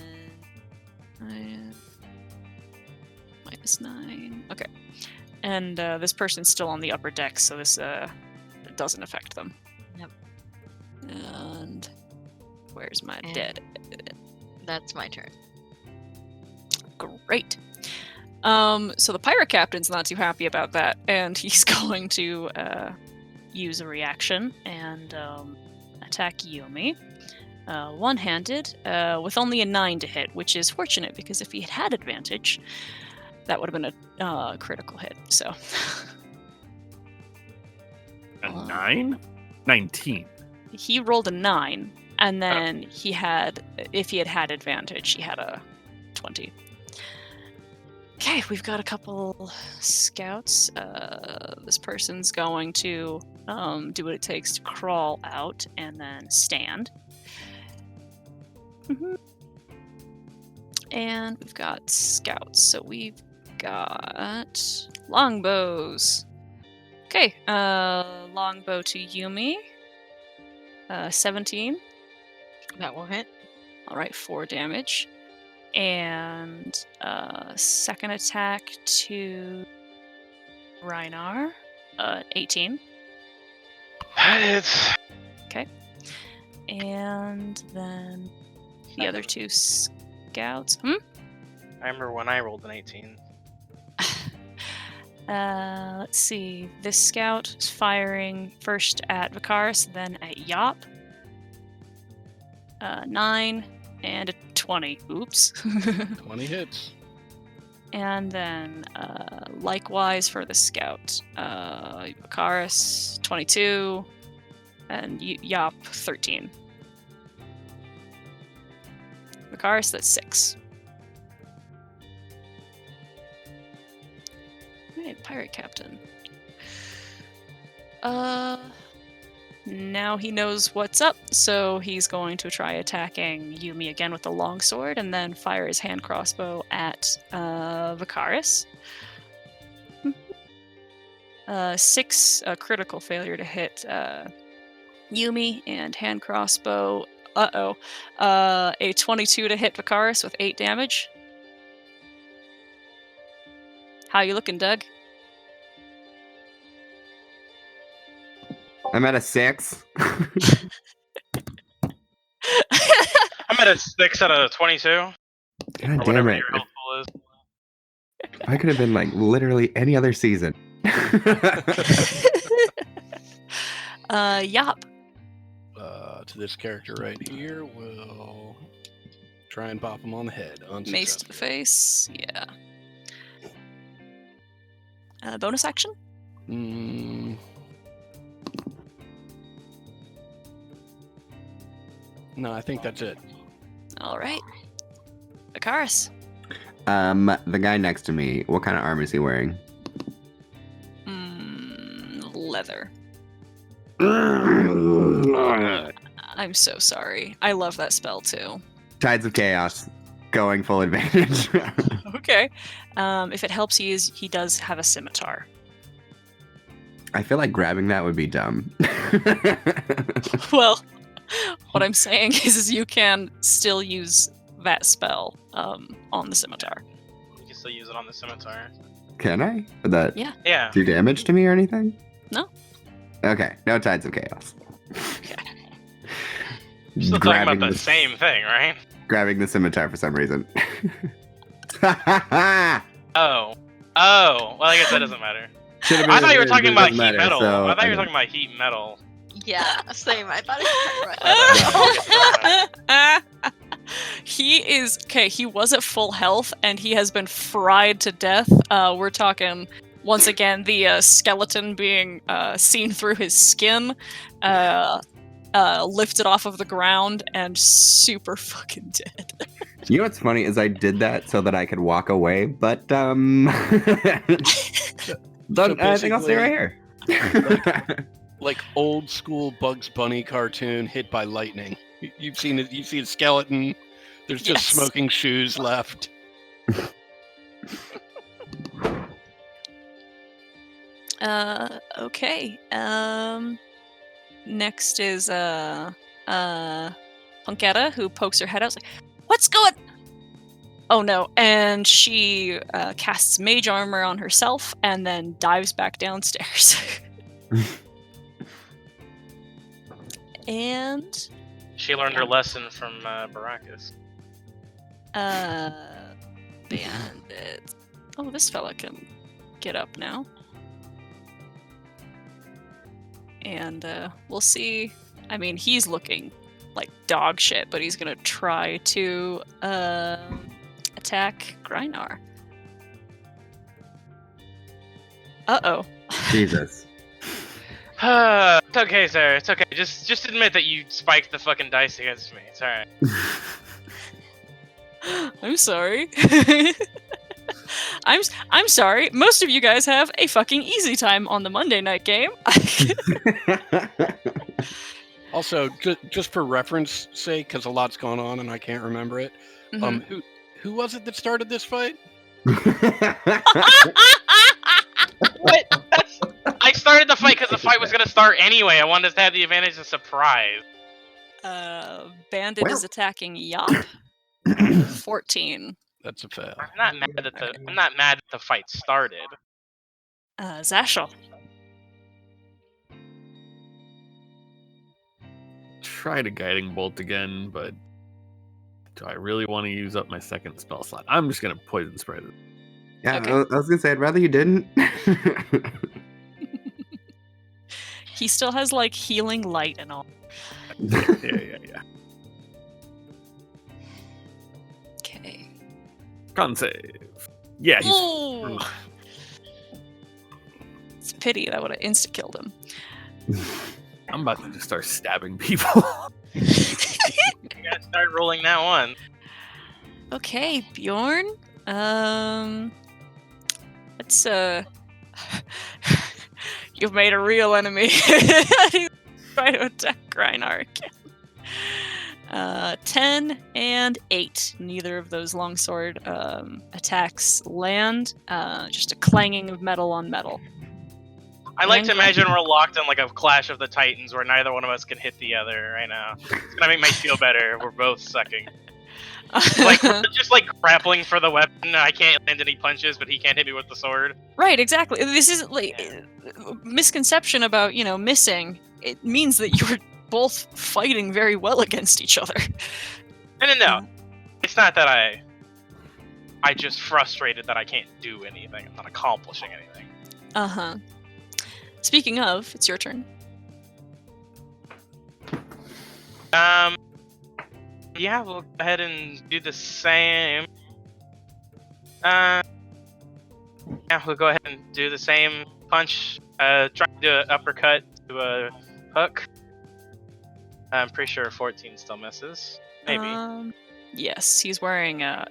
Speaker 3: -9. Okay. And this person's still on the upper deck, so this doesn't affect them.
Speaker 6: Yep.
Speaker 3: And where's my
Speaker 6: And-
Speaker 3: dead?
Speaker 6: That's my turn.
Speaker 3: Great. So the pirate captain's not too happy about that, and he's going to use a reaction and attack Yumi. One-handed, with only a 9 to hit, which is fortunate because if he had had advantage, that would have been a critical hit. So
Speaker 4: A 9? 19.
Speaker 3: he rolled a 9, and then he had, if he had had advantage, he had a 20. Okay, we've got a couple scouts. This person's going to do what it takes to crawl out and then stand. And we've got scouts, so we've got longbows. Okay, longbow to Yumi. 17.
Speaker 6: That will hit.
Speaker 3: All right, 4 damage. And second attack to Reinar. 18.
Speaker 2: That is.
Speaker 3: And then the other 2 scouts.
Speaker 2: I remember when I rolled an 18.
Speaker 3: Let's see. This scout is firing first at Vicaris, then at Yop. 9 and a 20. Oops.
Speaker 5: 20 hits.
Speaker 3: And then likewise for the scout. Icarus, 22, and Yop, 13. Icarus, that's 6. Alright, pirate captain. Now he knows what's up, so he's going to try attacking Yumi again with the longsword, and then fire his hand crossbow at Vicaris. 6, critical failure to hit Yumi, and hand crossbow. A 22 to hit Vicaris with 8 damage. How you looking, Doug?
Speaker 7: I'm at a 6.
Speaker 2: I'm at a 6 out of 22.
Speaker 7: God
Speaker 2: Or
Speaker 7: damn
Speaker 2: whatever
Speaker 7: it.
Speaker 2: your helpful is.
Speaker 7: I could have been like literally any other season.
Speaker 3: Yop.
Speaker 5: To this character right here, we'll try and pop him on the head.
Speaker 3: Mace to the
Speaker 5: Unsuccessful.
Speaker 3: face. Yeah. Bonus action?
Speaker 5: No, I think that's it.
Speaker 3: All right. Vicaris.
Speaker 7: The guy next to me, what kind of armor is he wearing?
Speaker 3: Leather. I'm so sorry. I love that spell too.
Speaker 7: Tides of Chaos, going full advantage.
Speaker 3: Okay. If it helps, he does have a scimitar.
Speaker 7: I feel like grabbing that would be dumb.
Speaker 3: Well, what I'm saying is you can still use that spell on the scimitar.
Speaker 2: You can still use it on the scimitar.
Speaker 7: Can I? Would that
Speaker 2: Yeah.
Speaker 7: do damage to me or anything?
Speaker 3: No.
Speaker 7: Okay, no Tides of Chaos.
Speaker 2: We're still talking about the same thing, right?
Speaker 7: Grabbing the scimitar for some reason.
Speaker 2: Oh. Well, I guess that doesn't matter.
Speaker 7: Should've
Speaker 2: I
Speaker 7: been-
Speaker 2: thought you were
Speaker 7: it
Speaker 2: talking about
Speaker 7: doesn't
Speaker 2: heat
Speaker 7: matter,
Speaker 2: metal.
Speaker 7: so
Speaker 2: I thought you were
Speaker 7: okay.
Speaker 2: talking about heat metal.
Speaker 6: Yeah, same. I thought it was
Speaker 3: He was at full health and he has been fried to death. We're talking once again the skeleton being seen through his skin, lifted off of the ground and super fucking dead.
Speaker 7: You know what's funny is I did that so that I could walk away, but I think I'll stay right here.
Speaker 5: Like old school Bugs Bunny cartoon hit by lightning. You've seen it. You see a skeleton. There's just
Speaker 3: Yes.
Speaker 5: smoking shoes left.
Speaker 3: Okay. Next is Punketta, who pokes her head out. Like, what's going? Oh no! And she casts mage armor on herself and then dives back downstairs. And
Speaker 2: She learned her lesson from Baracus.
Speaker 3: bandit. Oh, this fella can get up now. And we'll see. I mean, he's looking like dog shit, but he's gonna try to attack Grynar. Uh-oh.
Speaker 7: Jesus.
Speaker 2: It's okay, sir. It's okay. Just admit that you spiked the fucking dice against me. It's alright.
Speaker 3: I'm sorry. I'm sorry. Most of you guys have a fucking easy time on the Monday night game.
Speaker 5: Also, just for reference sake, because a lot's gone on and I can't remember it.
Speaker 3: Mhm.
Speaker 5: Who was it that started this fight?
Speaker 2: What? I started the fight because the fight was gonna start anyway. I wanted to have the advantage of surprise.
Speaker 3: Bandit is attacking Yop. 14.
Speaker 5: That's a fail.
Speaker 2: I'm not mad that the fight started.
Speaker 3: Zashel.
Speaker 4: Try to guiding bolt again, but do I really want to use up my second spell slot? I'm just gonna poison spray it.
Speaker 7: Yeah,
Speaker 3: Okay.
Speaker 7: I was gonna say I'd rather you didn't.
Speaker 3: He still has like healing light and all.
Speaker 4: Yeah.
Speaker 3: Okay.
Speaker 4: Con save. Yeah, he's
Speaker 3: Ooh. It's a pity that would have insta-killed him.
Speaker 4: I'm about to just start stabbing people.
Speaker 2: You gotta start rolling that one.
Speaker 3: Okay, Bjorn. Let's You've made a real enemy. He's trying to attack Reinar again. 10 and 8. Neither of those longsword attacks land. Just a clanging of metal on metal.
Speaker 2: I like to imagine we're locked in like a Clash of the Titans where neither one of us can hit the other right now. It's gonna make me feel better. We're both sucking. Like we're just like grappling for the weapon. I can't land any punches, but he can't hit me with the sword.
Speaker 3: Right, exactly. This isn't like misconception about, missing. It means that you're both fighting very well against each other.
Speaker 2: No. It's not that I just frustrated that I can't do anything. I'm not accomplishing anything.
Speaker 3: Uh-huh. Speaking of, it's your turn.
Speaker 2: Yeah, we'll go ahead and do the same. Yeah, we'll go ahead and do the same punch. Try to do an uppercut to a hook. I'm pretty sure 14 still misses. Maybe.
Speaker 3: Yes, he's wearing a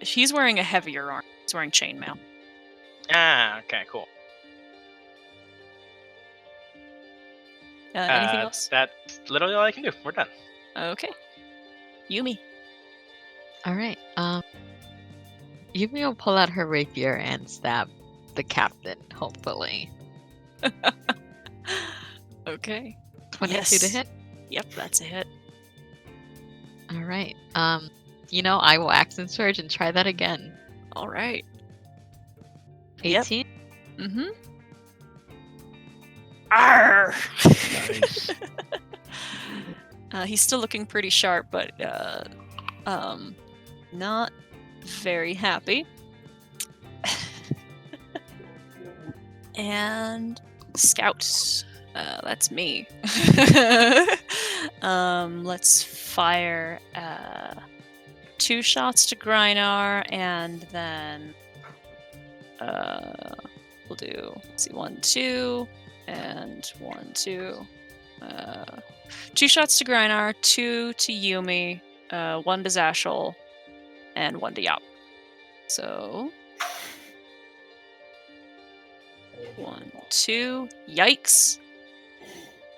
Speaker 3: heavier armor. He's wearing chainmail.
Speaker 2: Okay, cool.
Speaker 3: Anything else?
Speaker 2: That's literally all I can do. We're done.
Speaker 3: Okay. Yumi.
Speaker 6: All right. Yumi will pull out her rapier and stab the captain, hopefully.
Speaker 3: Okay.
Speaker 6: 22 to hit?
Speaker 3: Yep, that's a hit.
Speaker 6: All right. I will accent surge and try that again.
Speaker 3: All right.
Speaker 6: 18?
Speaker 3: Yep. Mm-hmm. Arr!
Speaker 5: Nice.
Speaker 3: He's still looking pretty sharp, but not very happy. And Scout. That's me. Let's fire 2 shots to Grynar, and then we'll do 1, 2, and 1, 2. 2 shots to Grynar, 2 to Yumi, 1 to Zashel, and 1 to Yop. So 1, 2. Yikes.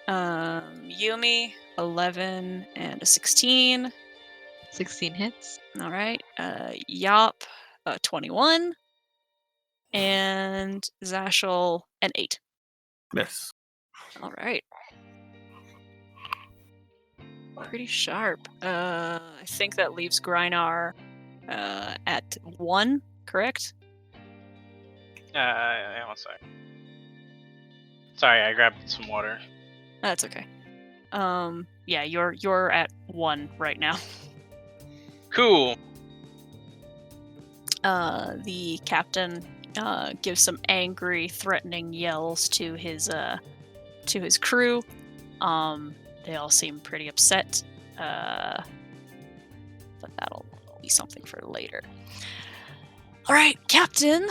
Speaker 3: Yumi, 11 and a 16.
Speaker 6: 16 hits.
Speaker 3: All right. Yop, 21. And Zashel, an 8.
Speaker 4: Yes.
Speaker 3: All right. Pretty sharp. I think that leaves Grynar at 1, correct?
Speaker 2: Yeah, one sec. Sorry, I grabbed some water.
Speaker 3: That's okay. Yeah, you're at 1 right now.
Speaker 2: Cool.
Speaker 3: The captain gives some angry, threatening yells to his crew. They all seem pretty upset. But that'll be something for later. All right, Captain.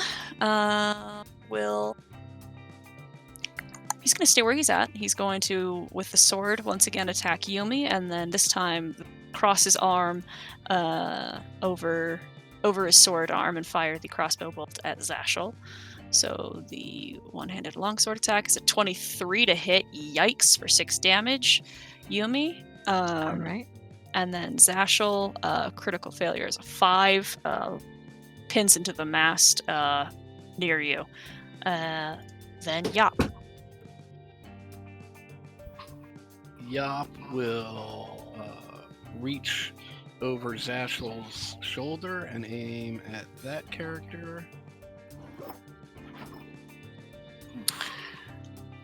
Speaker 3: He's going to stay where he's at. He's going to, with the sword, once again attack Yumi, and then this time cross his arm over his sword arm and fire the crossbow bolt at Zashel. So the one-handed longsword attack is a 23 to hit. Yikes, for 6 damage. Yumi.
Speaker 6: All right.
Speaker 3: And then Zashel, critical failure is a 5. Pins into the mast near you. Then Yop.
Speaker 5: Yop will reach over Zashel's shoulder and aim at that character.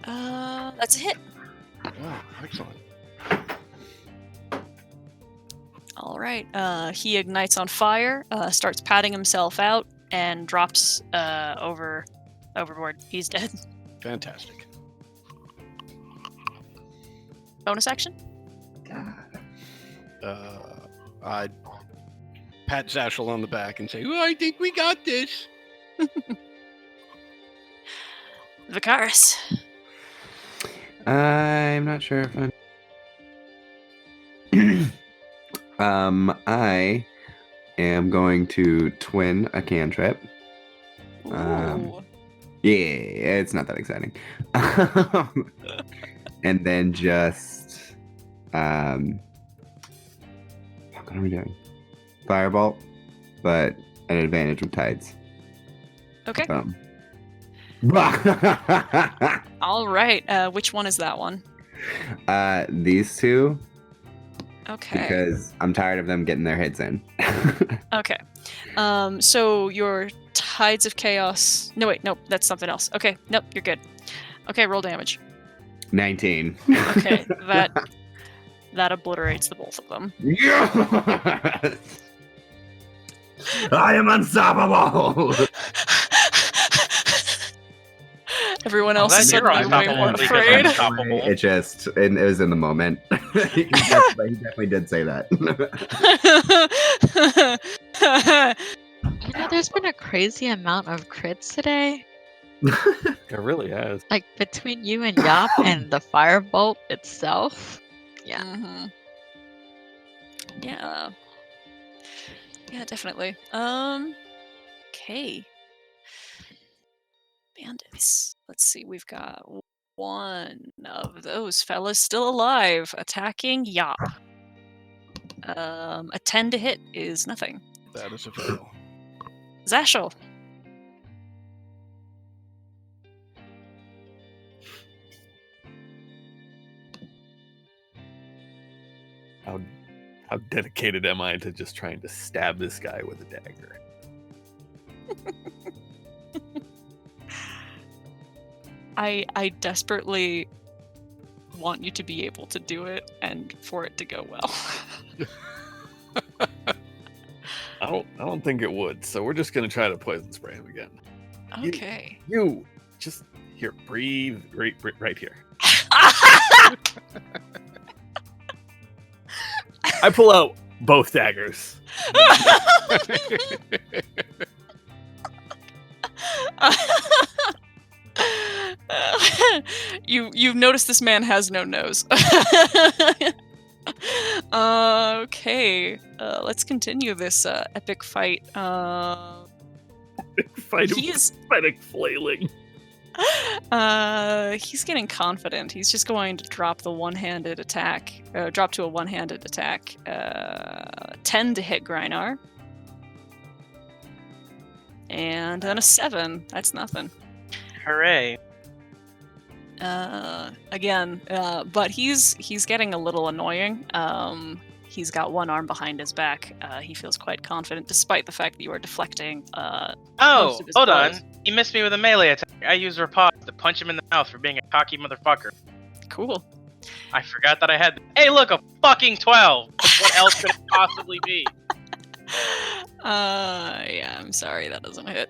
Speaker 3: That's a hit.
Speaker 5: Oh, excellent.
Speaker 3: All right. He ignites on fire, starts patting himself out, and drops overboard. He's dead.
Speaker 5: Fantastic.
Speaker 3: Bonus action?
Speaker 5: I'd pat Zashel on the back and say, "Oh, I think we got this."
Speaker 3: Vicaris.
Speaker 7: I'm not sure if I'm. I am going to twin a cantrip.
Speaker 3: Ooh.
Speaker 7: Yeah, it's not that exciting. And then just what are we doing? Firebolt, but an advantage with tides.
Speaker 3: Okay.
Speaker 7: Boom.
Speaker 3: All right. Which one is that one?
Speaker 7: These two,
Speaker 3: Okay.
Speaker 7: because I'm tired of them getting their hits in.
Speaker 3: Okay. So your Tides of Chaos. No, wait. Nope. That's something else. Okay. Nope. You're good. Okay. Roll damage.
Speaker 7: 19.
Speaker 3: Okay. That obliterates the both of them.
Speaker 7: Yes! I am unstoppable.
Speaker 3: Everyone
Speaker 2: Well,
Speaker 3: else is
Speaker 2: then you're
Speaker 3: suddenly way
Speaker 2: unstoppable
Speaker 3: more
Speaker 2: because
Speaker 3: afraid.
Speaker 2: I'm unstoppable.
Speaker 7: It was in the moment. he definitely did say that.
Speaker 6: There's been a crazy amount of crits today.
Speaker 4: It really has.
Speaker 6: Like between you and Yop and the firebolt itself. Yeah.
Speaker 3: Mhm. Yeah. Yeah, definitely. Okay. Bandits. Let's see. We've got one of those fellas still alive, attacking Yop. A 10 to hit is nothing.
Speaker 5: That is a fail.
Speaker 3: Zashel.
Speaker 4: How dedicated am I to just trying to stab this guy with a dagger?
Speaker 3: I desperately want you to be able to do it and for it to go well.
Speaker 4: I don't think it would. So we're just gonna try to poison spray him again.
Speaker 3: Okay.
Speaker 4: You just here, breathe right here. I pull out both daggers.
Speaker 3: You've noticed this man has no nose. Okay, let's continue this epic fight.
Speaker 4: Fight him,
Speaker 3: He's
Speaker 4: fighting flailing.
Speaker 3: he's getting confident. He's just going to drop the one-handed attack. Drop to a one-handed attack. 10 to hit Grynar. And then a 7. That's nothing.
Speaker 2: Hooray.
Speaker 3: Again, but he's getting a little annoying. He's got one arm behind his back. He feels quite confident, despite the fact that you are deflecting. Most
Speaker 2: Oh,
Speaker 3: of his
Speaker 2: hold
Speaker 3: blows.
Speaker 2: on. He missed me with a melee attack. I used riposte to punch him in the mouth for being a cocky motherfucker.
Speaker 3: Cool.
Speaker 2: I forgot that I had. Hey, look, a fucking 12. What else could it possibly be?
Speaker 3: Yeah, I'm sorry, that doesn't hit.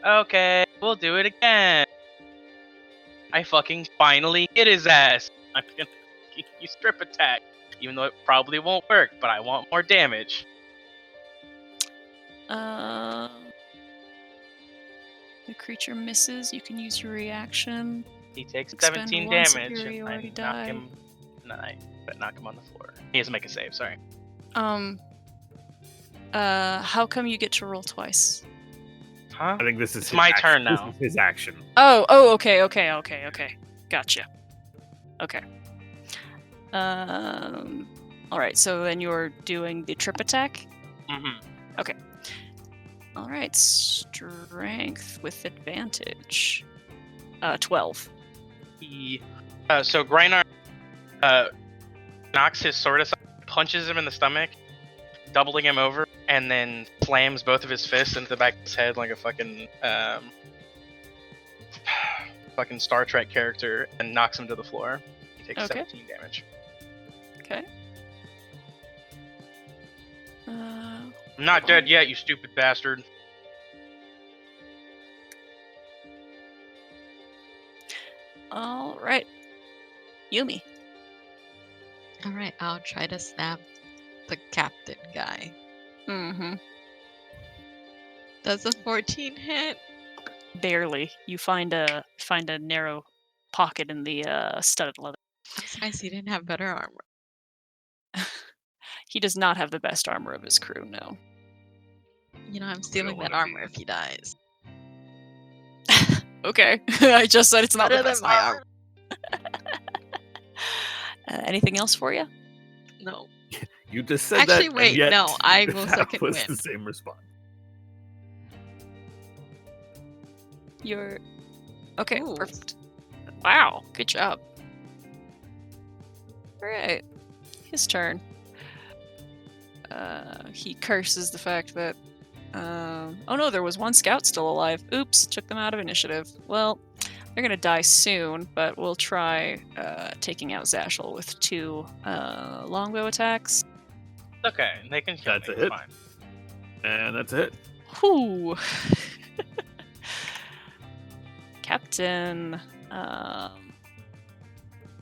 Speaker 2: Okay, we'll do it again. I fucking finally hit his ass. I'm gonna use strip attack, even though it probably won't work, but I want more damage.
Speaker 3: The creature misses. You can use your reaction.
Speaker 2: He takes
Speaker 3: Expend
Speaker 2: 17
Speaker 3: one
Speaker 2: damage,
Speaker 3: superiority
Speaker 2: and I knock
Speaker 3: die.
Speaker 2: him. Knock him on the floor. He has to make a save. Sorry.
Speaker 3: How come you get to roll twice?
Speaker 2: Huh?
Speaker 4: I think this is
Speaker 2: It's my turn now.
Speaker 4: This is his action.
Speaker 3: Oh, okay. Gotcha. Okay. All right. So then you're doing the trip attack.
Speaker 2: Mm-hmm.
Speaker 3: All right. Strength with advantage. 12.
Speaker 2: So Grynar knocks his sword aside, punches him in the stomach, doubling him over, and then slams both of his fists into the back of his head like a fucking fucking Star Trek character, and knocks him to the floor. He takes
Speaker 3: Okay.
Speaker 2: 17 damage.
Speaker 3: Okay.
Speaker 2: I'm not dead yet, you stupid bastard.
Speaker 3: All right. Yumi.
Speaker 6: All right, I'll try to stab the captain guy.
Speaker 3: Mm-hmm.
Speaker 6: Does a 14 hit?
Speaker 3: Barely. You find a narrow pocket in the studded leather.
Speaker 6: I'm surprised he didn't have better armor.
Speaker 3: He does not have the best armor of his crew, no.
Speaker 6: You know, I'm stealing
Speaker 4: wanna
Speaker 6: that armor if he dies.
Speaker 3: Okay. I just said it's not
Speaker 6: Better
Speaker 3: the
Speaker 6: than
Speaker 3: best
Speaker 6: my
Speaker 3: armor. Anything else for you?
Speaker 6: No.
Speaker 4: You just said that.
Speaker 6: Actually,
Speaker 4: and
Speaker 6: wait,
Speaker 4: yet
Speaker 6: no, I will
Speaker 4: that
Speaker 6: second
Speaker 4: was
Speaker 6: win.
Speaker 4: the same response.
Speaker 3: You're okay.
Speaker 6: Ooh.
Speaker 3: Perfect. Wow, good job. All right, his turn. He curses the fact that. Oh no, there was one scout still alive. Oops, took them out of initiative. Well, they're gonna die soon, but we'll try taking out Zashel with 2 longbow attacks.
Speaker 2: Okay, they can kill
Speaker 4: That's
Speaker 2: me.
Speaker 4: a hit.
Speaker 2: It's fine.
Speaker 4: And that's it.
Speaker 3: Whew. Captain.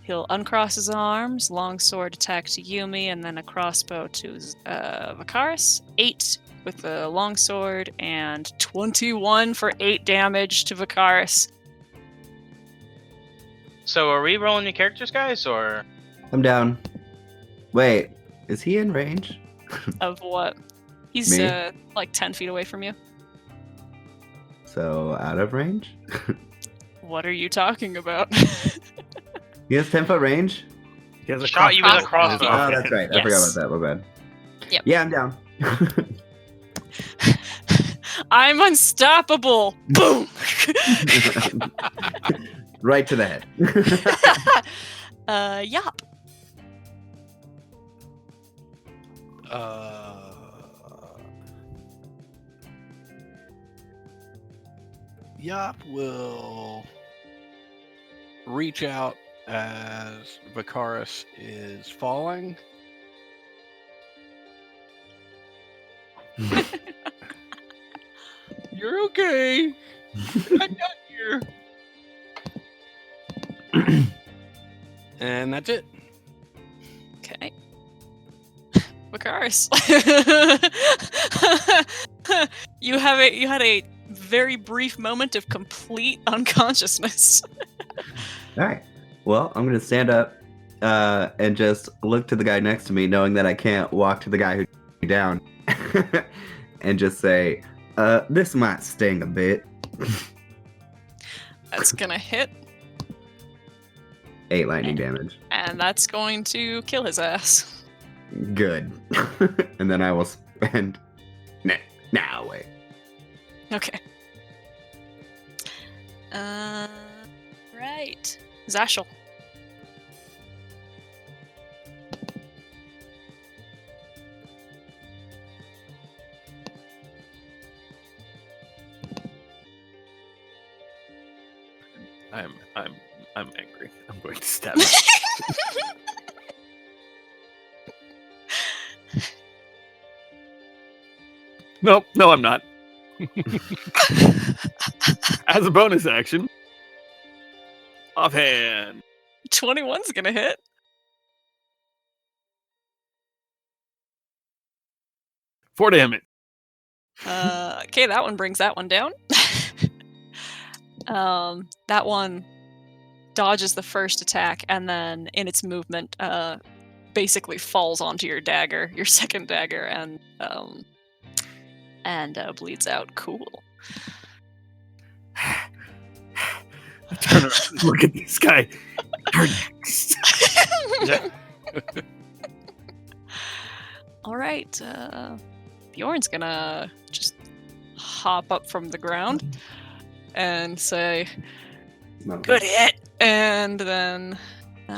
Speaker 3: He'll uncross his arms, longsword attack to Yumi, and then a crossbow to Vakaris. 8 with the longsword, and 21 for 8 damage to Vakaris.
Speaker 2: So are we rolling new characters, guys, or
Speaker 7: I'm down. Wait, is he in range?
Speaker 3: Of what? He's
Speaker 7: Me?
Speaker 3: like 10 feet away from you.
Speaker 7: So out of range?
Speaker 3: What are you talking about?
Speaker 7: He has 10-foot range?
Speaker 4: He has a
Speaker 2: Shot you with a
Speaker 4: crossbow in his
Speaker 2: crossbow.
Speaker 7: Oh,
Speaker 4: offhand.
Speaker 7: that's right. I
Speaker 3: Yes.
Speaker 7: forgot about that. My bad.
Speaker 3: Yep.
Speaker 7: Yeah, I'm down.
Speaker 3: I'm unstoppable! Boom!
Speaker 7: Right to the head.
Speaker 3: Yop.
Speaker 5: Yop will reach out as Vakaris is falling. You're okay. I'm not here. And that's it.
Speaker 3: Okay. Vakaris. You had a very brief moment of complete unconsciousness.
Speaker 7: All right. Well, I'm going to stand up and just look to the guy next to me, knowing that I can't walk to the guy who took me down, and just say, this might sting a bit.
Speaker 3: That's gonna hit,
Speaker 7: 8 lightning damage.
Speaker 3: and that's going to kill his ass.
Speaker 7: Good. And then I will spend... Nah, wait.
Speaker 3: Okay. Right. Zashel.
Speaker 4: I'm angry. I'm going to stab him. No, I'm not. As a bonus action, offhand.
Speaker 3: 21's gonna hit.
Speaker 4: Four damage.
Speaker 3: Okay, that one brings that one down. That one dodges the first attack, and then in its movement, basically falls onto your dagger, your second dagger, and bleeds out. Cool.
Speaker 4: I turn around and look at this guy. You're next.
Speaker 3: All right, Bjorn's gonna just hop up from the ground and say, "Good hit," and then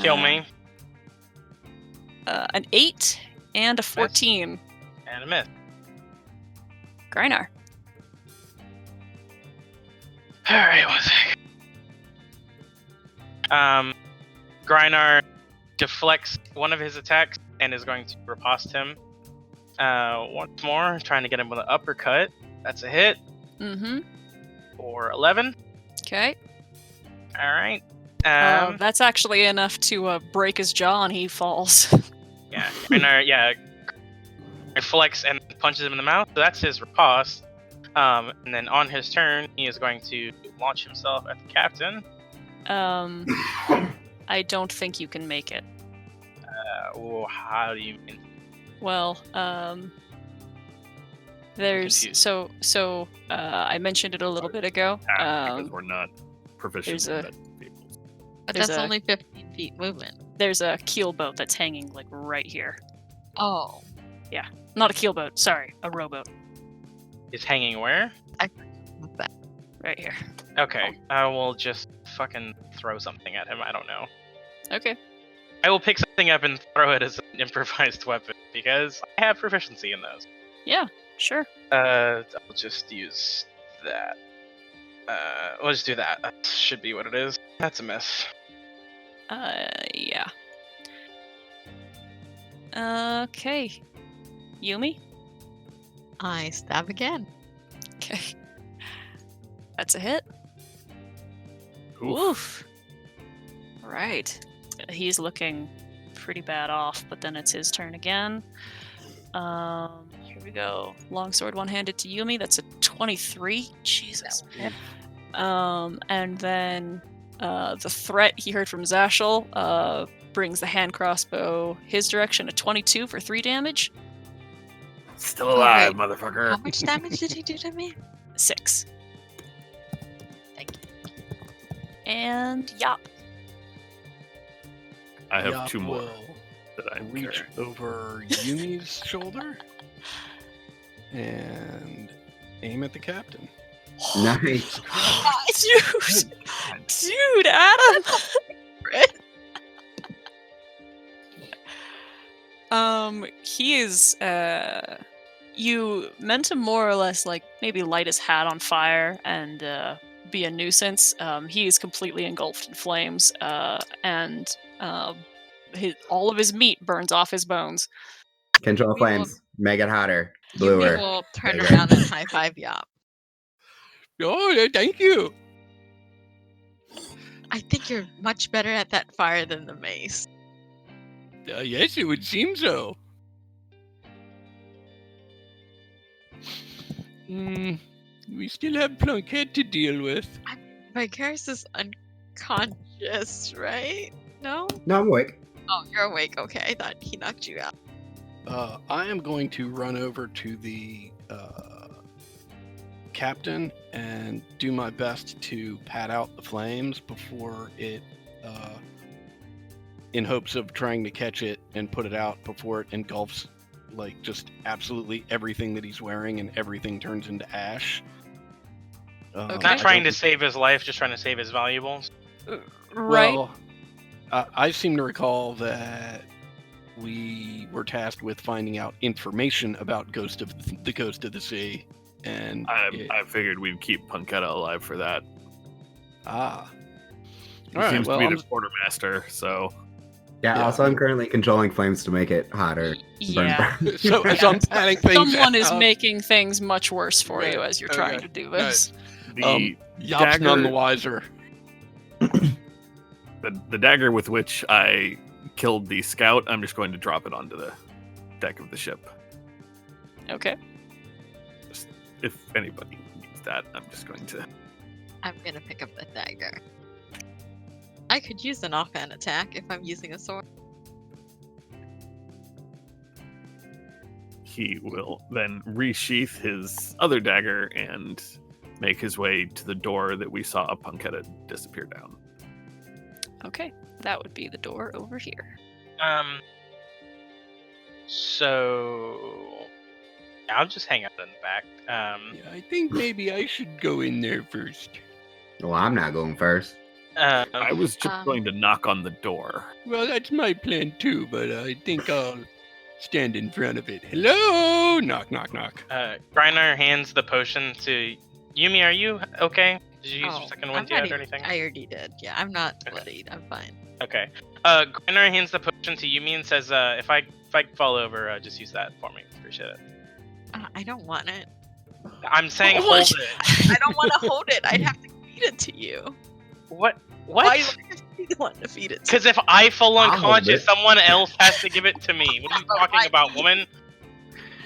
Speaker 2: Kill me.
Speaker 3: An 8 and a 14.
Speaker 2: And a miss.
Speaker 3: Greinar.
Speaker 2: Alright, one second. Greinar deflects one of his attacks and is going to riposte him. Once more, trying to get him with an uppercut. That's a hit.
Speaker 3: Mm-hmm.
Speaker 2: For 11.
Speaker 3: Okay.
Speaker 2: Alright.
Speaker 3: That's actually enough to break his jaw and he falls.
Speaker 2: Yeah, Greinar, deflects and punches him in the mouth. So that's his riposte. And then on his turn, he is going to launch himself at the captain.
Speaker 3: I don't think you can make it.
Speaker 2: How do you mean?
Speaker 3: Well, there's
Speaker 2: confused.
Speaker 3: I mentioned it a little bit ago.
Speaker 4: Because we're not proficient
Speaker 3: there's
Speaker 4: in
Speaker 3: a-
Speaker 4: that vehicles.
Speaker 6: But
Speaker 3: There's
Speaker 6: that's
Speaker 3: a-
Speaker 6: only 15 feet movement.
Speaker 3: There's a keel boat that's hanging like right here.
Speaker 6: Oh.
Speaker 3: Not a keel boat, sorry, a rowboat
Speaker 2: Is hanging where?
Speaker 6: What's that?
Speaker 3: right here.
Speaker 2: Okay, I will just fucking throw something at him. I don't know.
Speaker 3: Okay.
Speaker 2: I will pick something up and throw it as an improvised weapon because I have proficiency in those.
Speaker 3: Yeah, sure.
Speaker 2: I'll just use that. We'll just do that. That should be what it is. That's a miss.
Speaker 3: Yeah. Okay. Yumi?
Speaker 6: I stab again.
Speaker 3: Okay. That's a hit.
Speaker 4: Oof.
Speaker 3: Oof. Right. He's looking pretty bad off, but then it's his turn again. Here we go. Longsword one-handed to Yumi. That's a 23. Jesus. And then the threat he heard from Zashel brings the hand crossbow his direction, a 22 for 3 damage.
Speaker 4: Still alive,
Speaker 6: How
Speaker 4: motherfucker.
Speaker 6: much damage did he do to me?
Speaker 3: 6.
Speaker 6: Thank you.
Speaker 3: And yop.
Speaker 4: I have
Speaker 5: Yop
Speaker 4: 2 more
Speaker 5: will
Speaker 4: that I'm
Speaker 5: reach
Speaker 4: carrying.
Speaker 5: over Yumi's shoulder and aim at the captain.
Speaker 7: Nice.
Speaker 3: Dude, Adam. He is you meant to more or less like maybe light his hat on fire and be a nuisance. He is completely engulfed in flames, and all of his meat burns off his bones.
Speaker 7: Control
Speaker 6: We will-
Speaker 7: flames. Make it hotter.
Speaker 6: Yumi
Speaker 7: Bluer.
Speaker 6: will turn
Speaker 7: Very good.
Speaker 6: around and high five Yop.
Speaker 5: Oh, thank you.
Speaker 6: I think you're much better at that fire than the mace.
Speaker 5: Yes, it would seem so. We still have Plunkhead to deal with.
Speaker 6: Vicarious is unconscious, right? No?
Speaker 7: No, I'm awake.
Speaker 6: Oh, you're awake. Okay, I thought he knocked you out.
Speaker 5: I am going to run over to the captain and do my best to pat out the flames before it, in hopes of trying to catch it and put it out before it engulfs, like, just absolutely everything that he's wearing and everything turns into ash.
Speaker 3: Okay.
Speaker 2: Not trying to save his life, just trying to save his valuables.
Speaker 3: Right.
Speaker 5: Well, I seem to recall that we were tasked with finding out information about the Ghost of the Sea, and
Speaker 4: I figured we'd keep Punketta alive for that. He
Speaker 5: All right,
Speaker 4: seems
Speaker 5: well,
Speaker 4: to be
Speaker 5: I'm-
Speaker 4: the quartermaster, so
Speaker 7: Yeah,
Speaker 5: Yeah.
Speaker 7: also I'm currently controlling flames to make it hotter.
Speaker 3: Yeah.
Speaker 5: so as I'm patting things
Speaker 3: Someone is
Speaker 5: out,
Speaker 3: making things much worse for
Speaker 5: Right.
Speaker 3: you as you're trying
Speaker 5: Okay.
Speaker 3: to do this.
Speaker 4: the
Speaker 5: Yop's none the
Speaker 4: dagger-
Speaker 5: wiser.
Speaker 4: the dagger with which I killed the scout, I'm just going to drop it onto the deck of the ship.
Speaker 3: Okay.
Speaker 4: If anybody needs that, I'm just going to.
Speaker 6: I'm gonna pick up the dagger. I could use an offhand attack if I'm using a sword.
Speaker 4: He will then resheath his other dagger and make his way to the door that we saw Punketta disappear down.
Speaker 3: Okay. That would be the door over here.
Speaker 2: So I'll just hang out in the back.
Speaker 5: Yeah, I think maybe I should go in there first.
Speaker 7: Well, I'm not going first.
Speaker 4: I was just going to knock on the door.
Speaker 5: Well, that's my plan too, but I think I'll stand in front of it. Hello? Knock, knock, knock.
Speaker 2: Griner hands the potion to Yumi. Are you okay? Did you use your second
Speaker 6: I'm
Speaker 2: wind
Speaker 6: not
Speaker 2: yet or
Speaker 6: even-
Speaker 2: anything?
Speaker 6: I already did. Yeah, I'm not
Speaker 2: Okay.
Speaker 6: bloodied. I'm fine.
Speaker 2: Okay. Griner hands the potion to Yumi and says, "If I fall over, just use that for me. Appreciate it."
Speaker 6: I don't want it.
Speaker 2: I'm saying
Speaker 3: What?
Speaker 2: hold it.
Speaker 6: I don't want to hold it. I'd have to feed it to you.
Speaker 2: What?
Speaker 6: Why
Speaker 2: What?
Speaker 6: would I be the one to feed it to?
Speaker 2: Because if I fall
Speaker 7: I'll hold
Speaker 2: unconscious,
Speaker 7: it.
Speaker 2: someone else has to give it to me. What are you talking about, woman?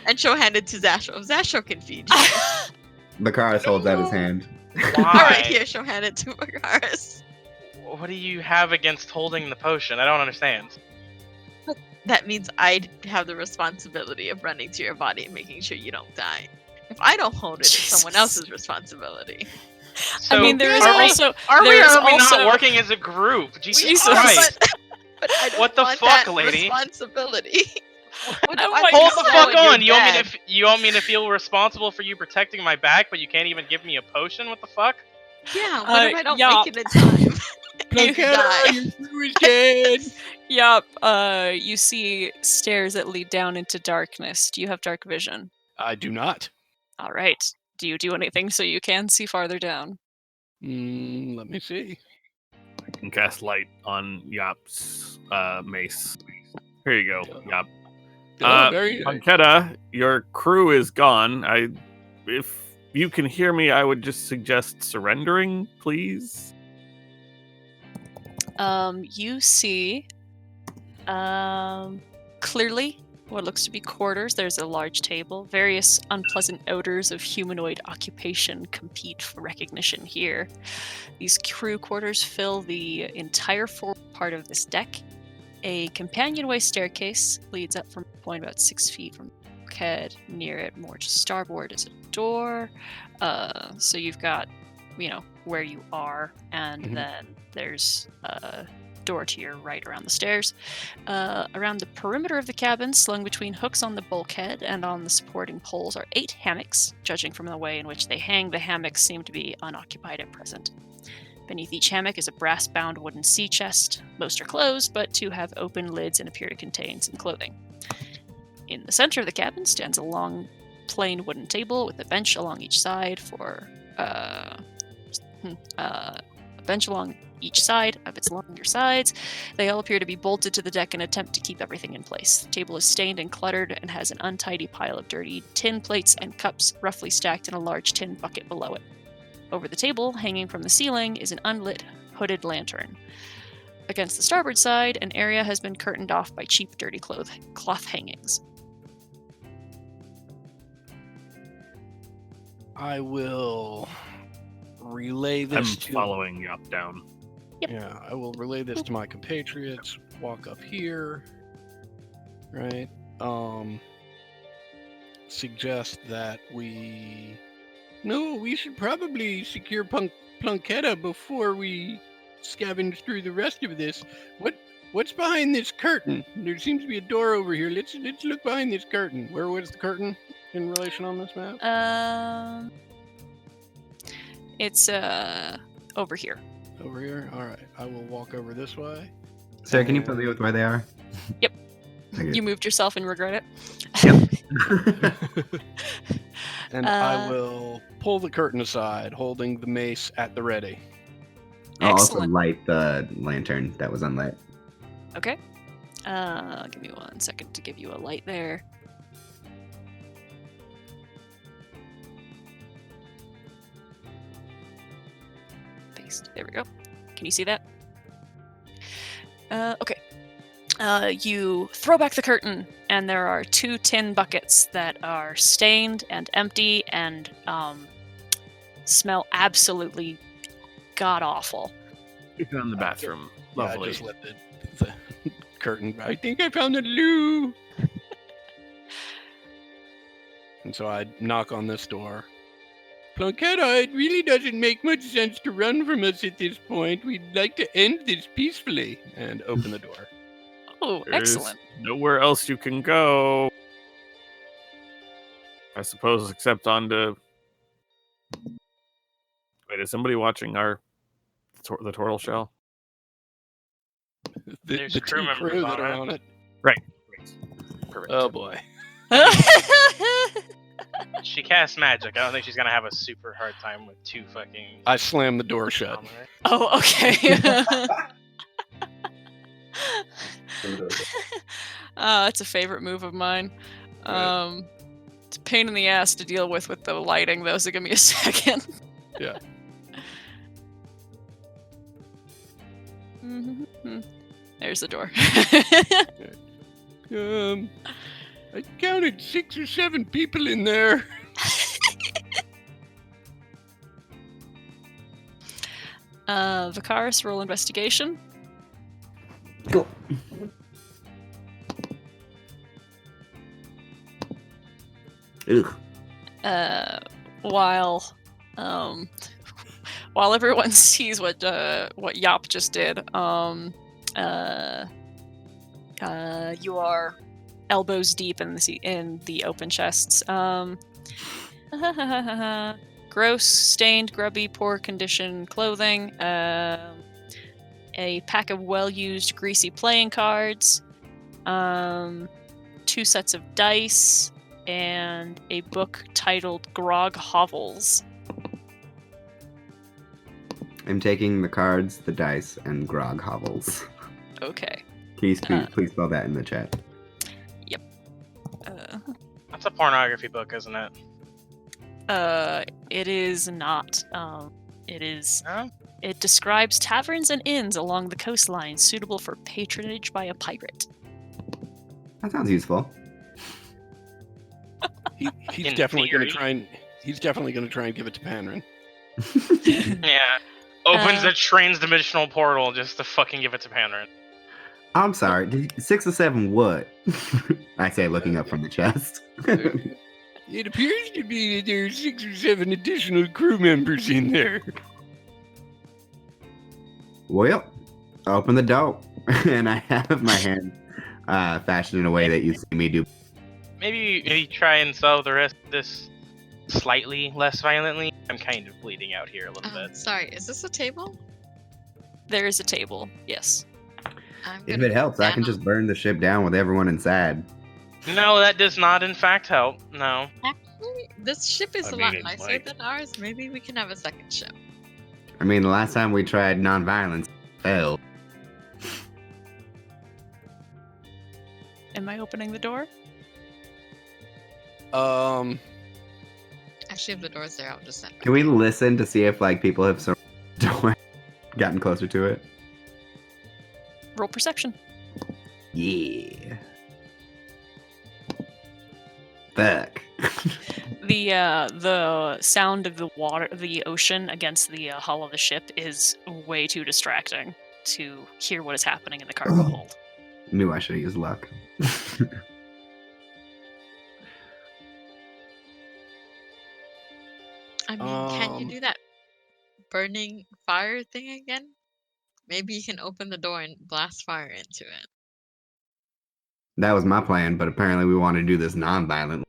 Speaker 6: And she'll hand it to Zasho. Zasho can feed you.
Speaker 7: Bakaris holds out his hand.
Speaker 6: All right,
Speaker 2: Why?
Speaker 6: here, she'll hand it to Bakaris.
Speaker 2: What do you have against holding the potion? I don't understand.
Speaker 6: That means I have the responsibility of running to your body and making sure you don't die. If I don't hold it, it's someone
Speaker 3: Jesus.
Speaker 6: else's responsibility.
Speaker 2: So,
Speaker 3: I mean, there is
Speaker 2: are we-
Speaker 3: also
Speaker 2: Are we
Speaker 3: there
Speaker 2: or
Speaker 3: is
Speaker 2: are we
Speaker 3: also-
Speaker 2: not working as a group? Jesus,
Speaker 3: Jesus.
Speaker 2: Christ.
Speaker 6: But I don't
Speaker 2: What the
Speaker 6: want
Speaker 2: fuck,
Speaker 6: that
Speaker 2: lady?
Speaker 6: responsibility. What do
Speaker 3: Oh
Speaker 6: I
Speaker 3: my
Speaker 6: do
Speaker 2: Hold the
Speaker 3: God.
Speaker 2: fuck
Speaker 6: when you're
Speaker 2: on! You want me
Speaker 6: dead?
Speaker 2: to you want me to feel responsible for you protecting my back, but you can't even give me a potion? What the fuck?
Speaker 6: Yeah, what if I don't
Speaker 3: yeah.
Speaker 6: make it in time?
Speaker 3: You
Speaker 6: die.
Speaker 5: your crew is dead.
Speaker 3: Yup. You see stairs that lead down into darkness. Do you have dark vision?
Speaker 5: I do not.
Speaker 3: All right. Do you do anything so you can see farther down?
Speaker 5: Let me see.
Speaker 4: I can cast light on Yap's mace. Here you go, Yap.
Speaker 5: Very
Speaker 4: Panketta, your crew is gone. If you can hear me, I would just suggest surrendering, please.
Speaker 3: You see clearly what looks to be quarters. There's a large table. Various unpleasant odors of humanoid occupation compete for recognition here. These crew quarters fill the entire forward part of this deck. A companionway staircase leads up from a point about 6 feet from the bulkhead. Near it, more to starboard, is a door. So you've got, where you are, and then there's a door to your right around the stairs. Around the perimeter of the cabin, slung between hooks on the bulkhead and on the supporting poles, are 8 hammocks. Judging from the way in which they hang, the hammocks seem to be unoccupied at present. Beneath each hammock is a brass-bound wooden sea chest. Most are closed, but 2 have open lids and appear to contain some clothing. In the center of the cabin stands a long, plain wooden table with a bench along each side a bench along each side of its longer sides. They all appear to be bolted to the deck in an attempt to keep everything in place. The table is stained and cluttered and has an untidy pile of dirty tin plates and cups roughly stacked in a large tin bucket below it. Over the table, hanging from the ceiling, is an unlit, hooded lantern. Against the starboard side, an area has been curtained off by cheap, dirty cloth hangings.
Speaker 5: I will relay
Speaker 4: I'm
Speaker 5: this to
Speaker 4: following Yap down.
Speaker 5: Yeah, I will relay this to my compatriots. Walk up here. Right. Suggest that we should probably secure Plunketta before we scavenge through the rest of this. What's behind this curtain? There seems to be a door over here. Let's look behind this curtain. Where was the curtain in relation on this map?
Speaker 3: It's over here.
Speaker 5: Over here? Alright. I will walk over this way.
Speaker 7: Sarah, can you put me with where they are?
Speaker 3: Yep.
Speaker 7: Okay.
Speaker 3: You moved yourself and regret it.
Speaker 5: And I will pull the curtain aside, holding the mace at the ready.
Speaker 7: I'll also
Speaker 3: Excellent.
Speaker 7: light the lantern that was unlit.
Speaker 3: Okay. Give me 1 second to give you a light there. Paste. There we go. Can you see that? Okay. You throw back the curtain, and there are 2 tin buckets that are stained and empty and smell absolutely god-awful.
Speaker 4: You found the bathroom.
Speaker 5: Yeah, I
Speaker 4: Lovely.
Speaker 5: just lit the curtain. I think I found a loo. And so I knock on this door. Plunketta, it really doesn't make much sense to run from us at this point. We'd like to end this peacefully. And open the door.
Speaker 3: Oh,
Speaker 4: There's
Speaker 3: excellent.
Speaker 4: nowhere else you can go. I suppose, except onto. Wait, is somebody watching the turtle shell?
Speaker 2: There's
Speaker 5: the
Speaker 2: crew
Speaker 5: 2
Speaker 2: members
Speaker 5: crew
Speaker 2: on
Speaker 5: that are
Speaker 2: it.
Speaker 5: on it.
Speaker 4: Perfect.
Speaker 5: Oh boy.
Speaker 2: She casts magic. I don't think she's gonna have a super hard time with 2 fucking.
Speaker 5: I slam the door shut.
Speaker 2: on her.
Speaker 3: Oh, okay. It's a favorite move of mine.
Speaker 5: Right.
Speaker 3: It's a pain in the ass to deal with the lighting, though, so give me a second.
Speaker 5: Yeah.
Speaker 3: There's the door.
Speaker 5: I counted 6 or 7 people in there.
Speaker 3: Vicaris, roll investigation.
Speaker 7: Cool. Ugh.
Speaker 3: While everyone sees what Yop just did, you are elbows deep in the open chests. Gross, stained, grubby, poor condition clothing. A pack of well-used, greasy playing cards. 2 sets of dice. And a book titled Grog Hovels.
Speaker 7: I'm taking the cards, the dice, and Grog Hovels.
Speaker 3: Okay.
Speaker 7: Please spell that in the chat.
Speaker 3: Yep.
Speaker 2: That's a pornography book, isn't it?
Speaker 3: It is not. It is.
Speaker 2: Huh?
Speaker 3: It describes taverns and inns along the coastline suitable for patronage by a pirate.
Speaker 7: That sounds useful.
Speaker 5: He's
Speaker 2: In
Speaker 5: definitely going
Speaker 2: theory.
Speaker 5: to try and give it to Panrin.
Speaker 2: Yeah. Opens a transdimensional portal just to fucking give it to Panrin.
Speaker 7: I'm sorry. 6 or 7 what? I say, looking up from the chest.
Speaker 5: It appears to be that there are 6 or 7 additional crew members in there.
Speaker 7: Well, open the door, and I have my hand fashioned in a way that you see me do.
Speaker 2: Maybe try and solve the rest of this slightly less violently. I'm kind of bleeding out here a little bit.
Speaker 6: Sorry, is this a table?
Speaker 3: There is a table. Yes.
Speaker 7: If it helps, I can just burn the ship down with everyone inside.
Speaker 2: No, that does not in fact help. No.
Speaker 6: Actually, this ship is
Speaker 4: I
Speaker 6: a
Speaker 4: mean,
Speaker 6: lot
Speaker 4: it
Speaker 6: nicer
Speaker 4: might.
Speaker 6: than ours. Maybe we can have a second ship.
Speaker 7: I mean, the last time we tried nonviolence, failed.
Speaker 3: Am I opening the door?
Speaker 6: Actually, if the door's there, I'll just send.
Speaker 7: Can we listen to see if people have gotten closer to it?
Speaker 3: Roll perception.
Speaker 7: Yeah. Fuck.
Speaker 3: The sound of the water, the ocean against the hull of the ship is way too distracting to hear what is happening in the cargo hold.
Speaker 7: Knew I should have used luck.
Speaker 6: I mean, can you do that burning fire thing again? Maybe you can open the door and blast fire into it.
Speaker 7: That was my plan, but apparently we want to do this non-violent.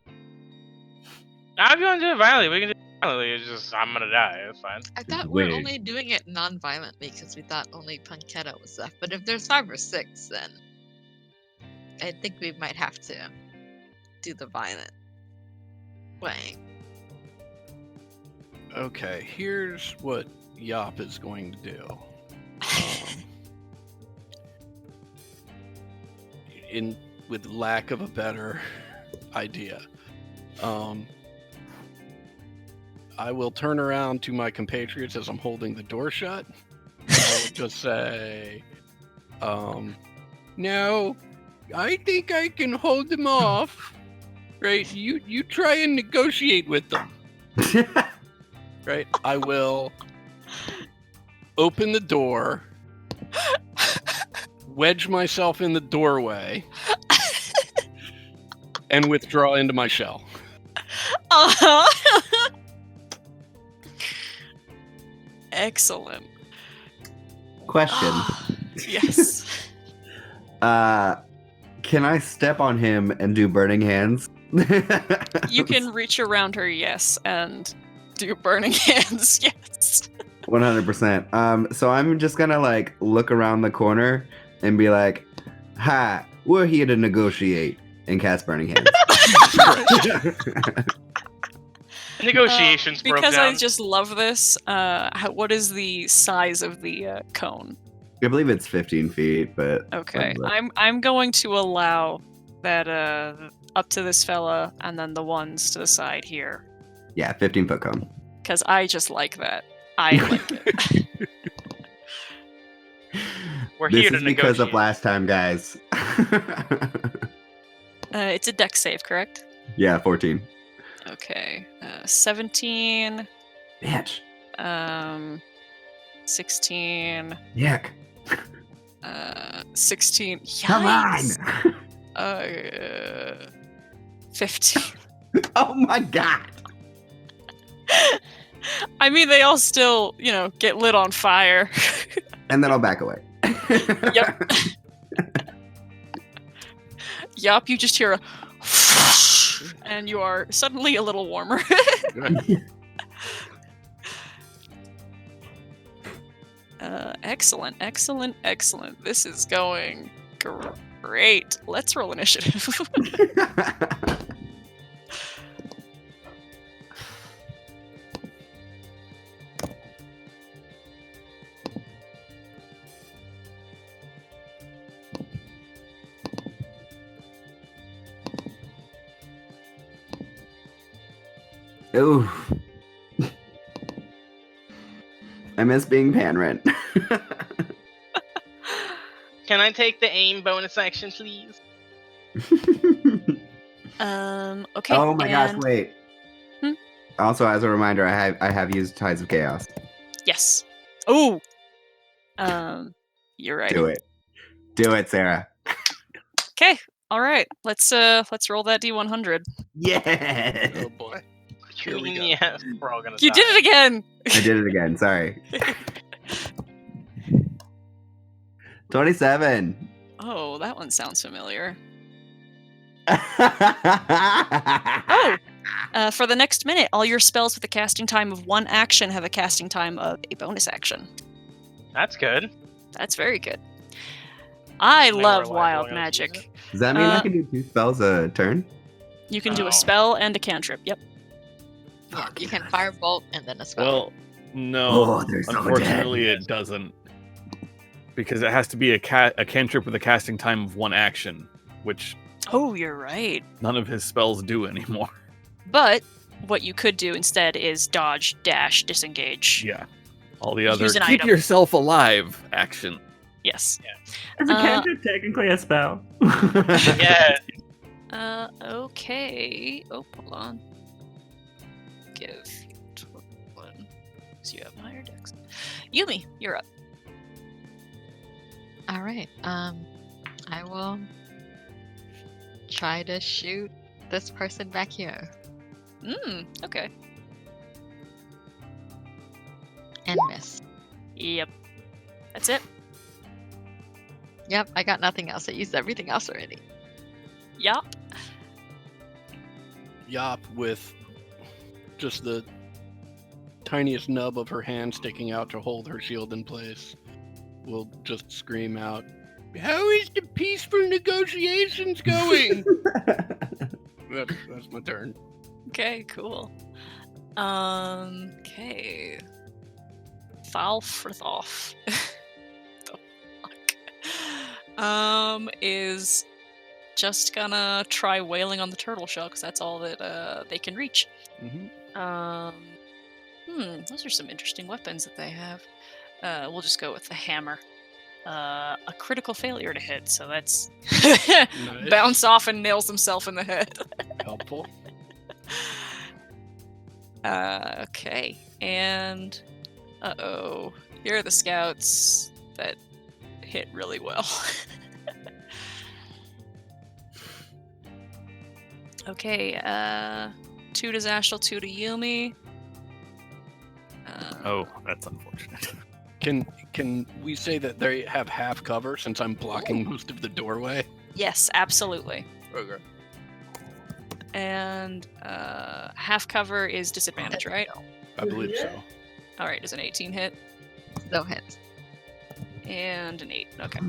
Speaker 2: Now, if you want to do it violently, we can do it violently. It's just, I'm gonna die. It's fine.
Speaker 6: I thought
Speaker 7: Wait.
Speaker 6: we're only doing it non-violently because we thought only Punketta was left. But if there's 5 or 6, then I think we might have to do the violent way.
Speaker 5: Okay, here's what Yop is going to do. With lack of a better idea, I will turn around to my compatriots as I'm holding the door shut. I will just say, no, I think I can hold them off. Right? You try and negotiate with them. Right? I will open the door, wedge myself in the doorway, and withdraw into my shell.
Speaker 3: Excellent.
Speaker 7: Question.
Speaker 3: Yes.
Speaker 7: Can I step on him and do burning hands?
Speaker 3: You can reach around her, yes, and do burning hands, yes.
Speaker 7: 100%. So I'm just gonna look around the corner and be like, "Hi, we're here to negotiate," and cast burning hands.
Speaker 2: Negotiations broke
Speaker 3: Because
Speaker 2: down.
Speaker 3: I just love this. What is the size of the cone?
Speaker 7: I believe it's 15 feet, but
Speaker 3: Okay, I'm going to allow that up to this fella, and then the ones to the side here,
Speaker 7: yeah, 15-foot cone.
Speaker 3: because I just like that. I like it.
Speaker 2: We're
Speaker 7: This
Speaker 2: here to
Speaker 7: is because of
Speaker 2: negotiate.
Speaker 7: last time, guys.
Speaker 3: It's a dex save, correct?
Speaker 7: Yeah, 14.
Speaker 3: Okay, 17.
Speaker 7: Bitch.
Speaker 3: 16.
Speaker 7: Yuck.
Speaker 3: 16.
Speaker 7: Come on.
Speaker 3: Yikes. 15.
Speaker 7: Oh my god.
Speaker 3: I mean, they all still, get lit on fire.
Speaker 7: And then I'll back away.
Speaker 3: Yep. Yup, you just hear a and you are suddenly a little warmer. Excellent, excellent, excellent. This is going great. Let's roll initiative.
Speaker 7: Ooh. I miss being Panrent.
Speaker 2: Can I take the aim bonus action, please?
Speaker 3: Okay.
Speaker 7: Oh my gosh, wait.
Speaker 3: Hmm?
Speaker 7: Also, as a reminder, I have used Tides of Chaos.
Speaker 3: Yes. Oh. You're right.
Speaker 7: Do it. Do it, Sarah.
Speaker 3: Okay. All right. Let's roll that D100.
Speaker 7: Yeah.
Speaker 5: Oh boy. Here we go.
Speaker 2: Yeah, we're all gonna
Speaker 3: You
Speaker 2: die.
Speaker 3: did it again.
Speaker 7: I did it again. Sorry. 27.
Speaker 3: Oh, that one sounds familiar.
Speaker 7: Oh.
Speaker 3: For the next minute, all your spells with a casting time of 1 action have a casting time of a bonus action.
Speaker 2: That's good.
Speaker 3: That's very good. I
Speaker 2: They
Speaker 3: love
Speaker 2: were
Speaker 3: wild
Speaker 2: liable against
Speaker 3: magic.
Speaker 7: Does that mean I
Speaker 3: Uh,
Speaker 7: can do 2 spells a turn?
Speaker 3: You can do
Speaker 2: Oh.
Speaker 3: a spell and a cantrip. Yep.
Speaker 6: Yeah, you can firebolt and then a spell.
Speaker 4: Well, no.
Speaker 7: Oh, they're so
Speaker 4: Unfortunately,
Speaker 7: dead.
Speaker 4: it doesn't. Because it has to be a cantrip with a casting time of 1 action, which
Speaker 3: Oh, you're right.
Speaker 4: none of his spells do anymore.
Speaker 3: But what you could do instead is dodge, dash, disengage.
Speaker 4: Yeah. All the other
Speaker 3: Use an
Speaker 4: keep
Speaker 3: item.
Speaker 4: yourself alive action.
Speaker 3: Yes.
Speaker 8: Is a
Speaker 3: Uh,
Speaker 8: cantrip technically a spell?
Speaker 2: Yeah.
Speaker 3: Okay. Oh, hold on. Give you 1. So you have higher dex. Yumi, you're up.
Speaker 6: All right. I will try to shoot this person back here
Speaker 3: Okay.
Speaker 6: and miss.
Speaker 3: Yep. That's it.
Speaker 6: Yep, I got nothing else. I used everything else already.
Speaker 3: Yup.
Speaker 5: Yop with just the tiniest nub of her hand sticking out to hold her shield in place will just scream out, "How is the peaceful negotiations going?" That's my turn.
Speaker 3: Okay, cool. Okay. Falfrithov. The fuck? Is just gonna try wailing on the turtle shell because that's all that they can reach. Those are some interesting weapons that they have. We'll just go with the hammer. A critical failure to hit, so that's
Speaker 5: Nice.
Speaker 3: bounce off and nails himself in the head.
Speaker 5: Helpful.
Speaker 3: Okay, and here are the scouts that hit really well. Okay, 2 to Zashel, 2 to Yumi.
Speaker 4: Oh, that's unfortunate.
Speaker 5: Can we say that they have half cover since I'm blocking most of the doorway?
Speaker 3: Yes, absolutely.
Speaker 5: Okay.
Speaker 3: And half cover is disadvantage, right?
Speaker 5: I believe so.
Speaker 3: All right, does an 18 hit?
Speaker 6: No hits.
Speaker 3: And an 8. Okay.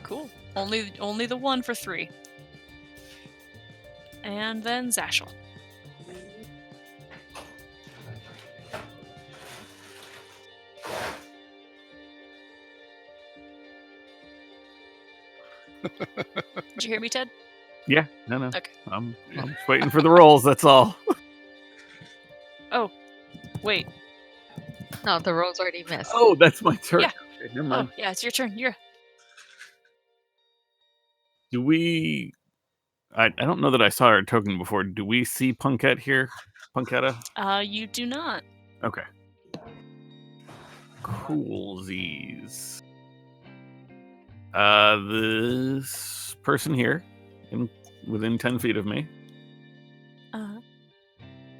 Speaker 3: Cool. Only the 1 for 3. And then Zashel. Did you hear me, Ted?
Speaker 4: Yeah, no.
Speaker 3: Okay.
Speaker 4: I'm just waiting for the rolls, that's all.
Speaker 3: Oh, wait.
Speaker 6: No, the roll's already missed.
Speaker 4: Oh, that's my turn.
Speaker 3: Yeah.
Speaker 4: Okay, never mind.
Speaker 3: Oh, yeah, it's your turn.
Speaker 4: Do we... I don't know that I saw her token before. Do we see Punkette here? Punketta?
Speaker 3: You do not.
Speaker 4: Okay. Coolsies. This person here, within 10 feet of me.
Speaker 3: Uh,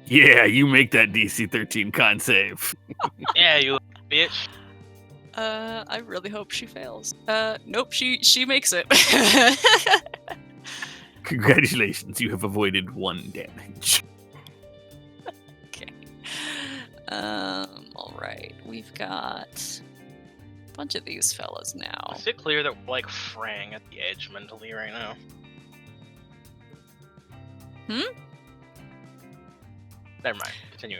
Speaker 4: Yeah, you make that DC 13 con save.
Speaker 2: Yeah, you little bitch.
Speaker 3: I really hope she fails. Nope, she makes it.
Speaker 4: Congratulations, you have avoided 1 damage.
Speaker 3: Okay. All right, we've got a bunch of these fellas now.
Speaker 2: Is it clear that we're like fraying at the edge mentally right now? Never mind. Continue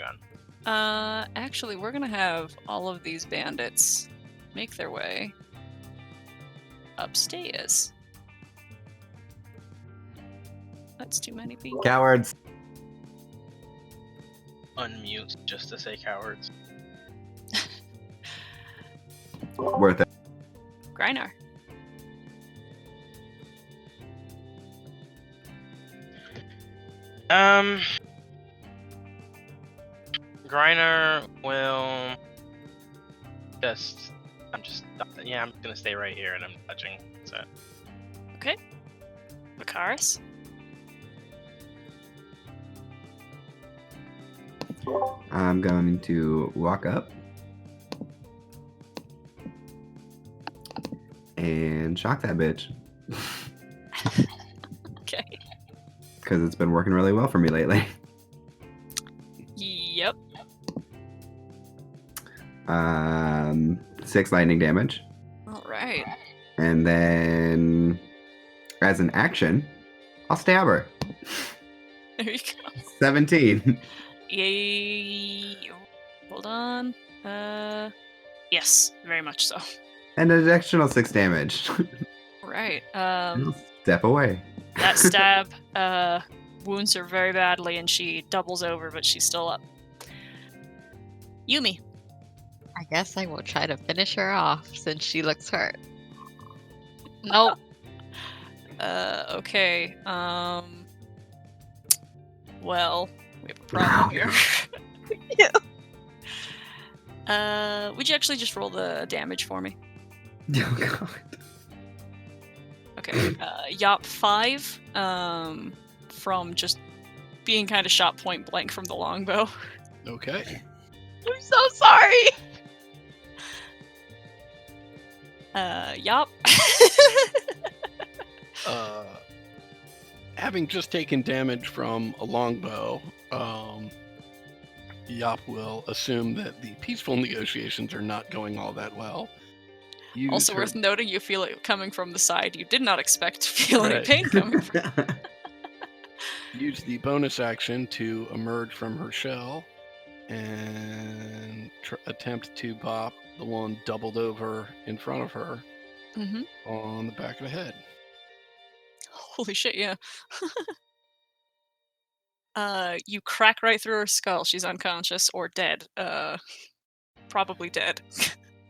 Speaker 2: on.
Speaker 3: Actually, we're gonna have all of these bandits make their way upstairs. That's too many people.
Speaker 7: Cowards.
Speaker 2: Unmute just to say cowards.
Speaker 7: Worth it.
Speaker 3: Greinar.
Speaker 2: Griner will just. I'm gonna stay right here and I'm touching. So.
Speaker 3: Okay. Makaris.
Speaker 7: I'm going to walk up and shock that bitch
Speaker 3: Okay.
Speaker 7: because it's been working really well for me lately.
Speaker 3: Yep.
Speaker 7: 6 lightning damage.
Speaker 3: All right.
Speaker 7: And then, as an action, I'll stab her.
Speaker 3: There you go.
Speaker 7: 17.
Speaker 3: Yay. Hold on. Yes, very much so.
Speaker 7: And an additional 6 damage.
Speaker 3: Right.
Speaker 7: I'll step away.
Speaker 3: That stab wounds her very badly, and she doubles over, but she's still up. Yumi.
Speaker 6: I guess I will try to finish her off since she looks hurt. Nope.
Speaker 3: Okay. Well, we have a problem here. Would you actually just roll the damage for me?
Speaker 7: Oh, God.
Speaker 3: Okay. Yop 5. From just being kind of shot point blank from the longbow.
Speaker 5: Okay.
Speaker 6: I'm so sorry.
Speaker 3: Yop.
Speaker 5: Having just taken damage from a longbow, Yop will assume that the peaceful negotiations are not going all that well.
Speaker 3: Also worth noting, you feel it coming from the side you did not expect to feel any
Speaker 5: Right.
Speaker 3: pain coming from.
Speaker 5: Use the bonus action to emerge from her shell and attempt to pop the one doubled over in front of her
Speaker 3: Mm-hmm.
Speaker 5: on the back of the head.
Speaker 3: Holy shit, yeah. You crack right through her skull. She's unconscious or dead. Probably dead.